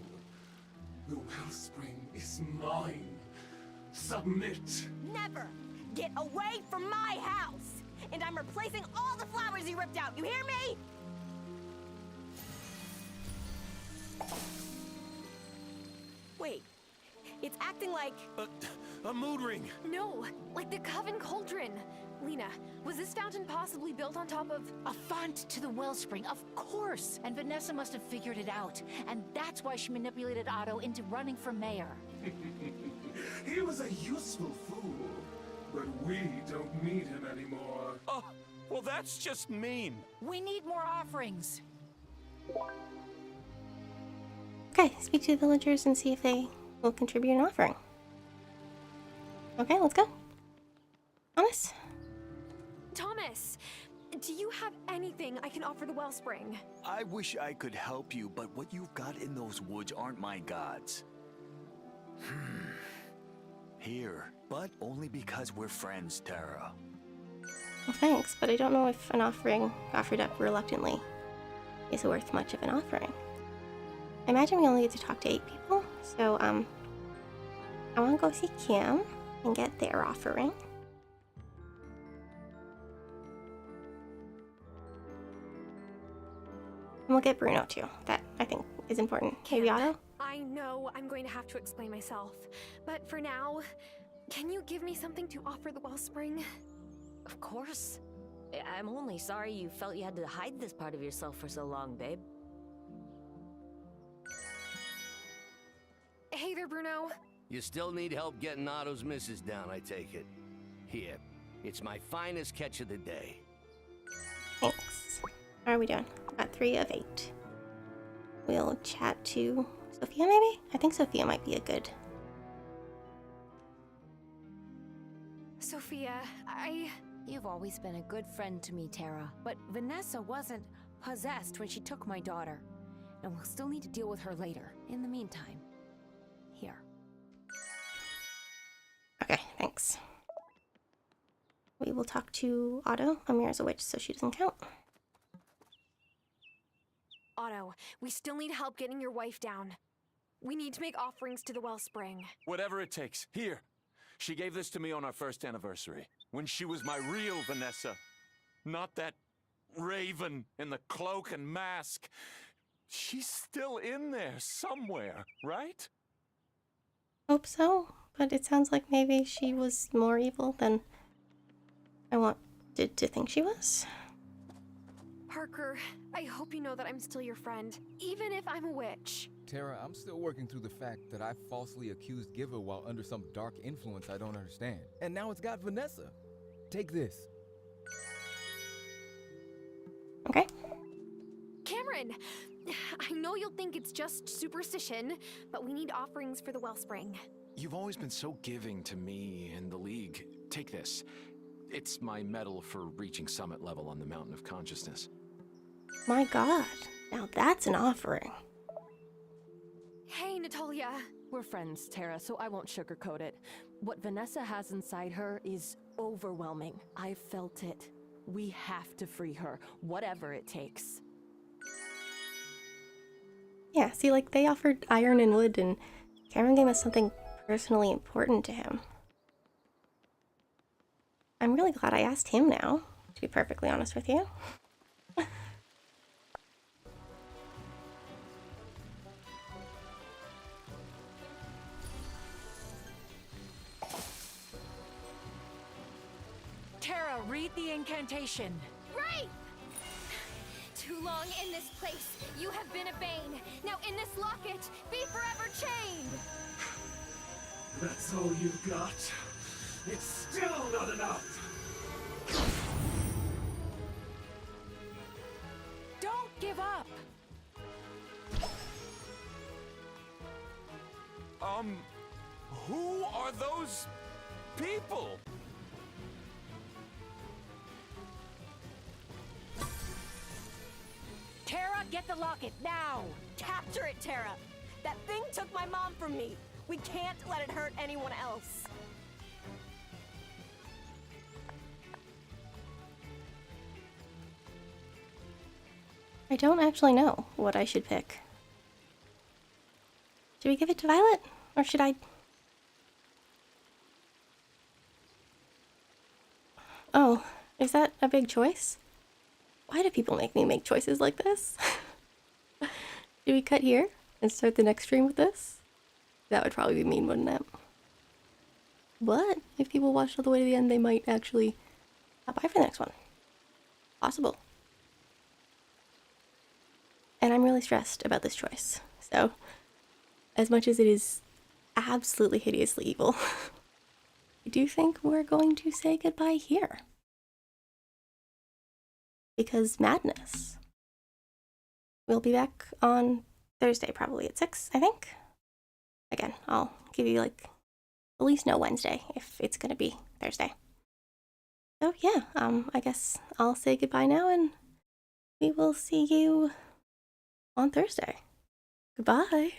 The wellspring is mine. Submit. Never! Get away from my house! and I'm replacing all the flowers you ripped out. You hear me? Wait, it's acting like... A mood ring. No, like the Coven Cauldron. Lina, was this fountain possibly built on top of... A font to the wellspring, of course! And Vanessa must have figured it out. And that's why she manipulated Otto into running for mayor. He was a useful fool, but we don't need him anymore. Oh, well, that's just mean. We need more offerings. Okay, speak to the villagers and see if they will contribute an offering. Okay, let's go. Thomas? Thomas, do you have anything I can offer the wellspring? I wish I could help you, but what you've got in those woods aren't my gods. Here, but only because we're friends, Tara. Well, thanks, but I don't know if an offering offered up reluctantly is worth much of an offering. I imagine we only get to talk to 8 people, so, I want to go see Kim and get their offering. And we'll get Bruno too. That, I think, is important. Maybe Otto? I know I'm going to have to explain myself, but for now, can you give me something to offer the wellspring? Of course. I'm only sorry you felt you had to hide this part of yourself for so long, babe. Hey there, Bruno. You still need help getting Otto's missus down, I take it. Here, it's my finest catch of the day. Thanks. How are we doing? Got 3 of 8. We'll chat to Sophia, maybe? I think Sophia might be a good... Sophia, You've always been a good friend to me, Tara. But Vanessa wasn't possessed when she took my daughter. And we'll still need to deal with her later. In the meantime, here. Okay, thanks. We will talk to Otto. Amira's a witch, so she doesn't count. Otto, we still need help getting your wife down. We need to make offerings to the wellspring. Whatever it takes. Here. She gave this to me on our first anniversary, when she was my real Vanessa. Not that raven in the cloak and mask. She's still in there somewhere, right? Hope so, but it sounds like maybe she was more evil than I wanted to think she was. Parker, I hope you know that I'm still your friend, even if I'm a witch. Tara, I'm still working through the fact that I falsely accused Giva while under some dark influence I don't understand. And now it's got Vanessa. Take this. Okay. Cameron, I know you'll think it's just superstition, but we need offerings for the wellspring. You've always been so giving to me and the League. Take this. It's my medal for reaching summit level on the Mountain of Consciousness. My god, now that's an offering. Hey, Natalia. We're friends, Tara, so I won't sugarcoat it. What Vanessa has inside her is overwhelming. I felt it. We have to free her, whatever it takes. Yeah, see, like, they offered iron and wood, and Cameron gave us something personally important to him. I'm really glad I asked him now, to be perfectly honest with you. Tara, read the incantation. Right! Too long in this place, you have been a bane. Now in this locket, be forever chained! That's all you've got? It's still not enough! Don't give up! Who are those people? Tara, get the locket, now! Capture it, Tara! That thing took my mom from me! We can't let it hurt anyone else! I don't actually know what I should pick. Should we give it to Violet? Or should I... Oh, Is that a big choice? Why do people make me make choices like this? Do we cut here and start the next stream with this? That would probably be mean, wouldn't it? But if people watched all the way to the end, they might actually stop by for the next one. Possible. And I'm really stressed about this choice. So, as much as it is absolutely hideously evil, I do think we're going to say goodbye here. Because madness. We'll be back on Thursday, probably at 6, I think. Again, I'll give you like at least no Wednesday if it's gonna be Thursday. So yeah, I guess I'll say goodbye now and we will see you on Thursday. Goodbye.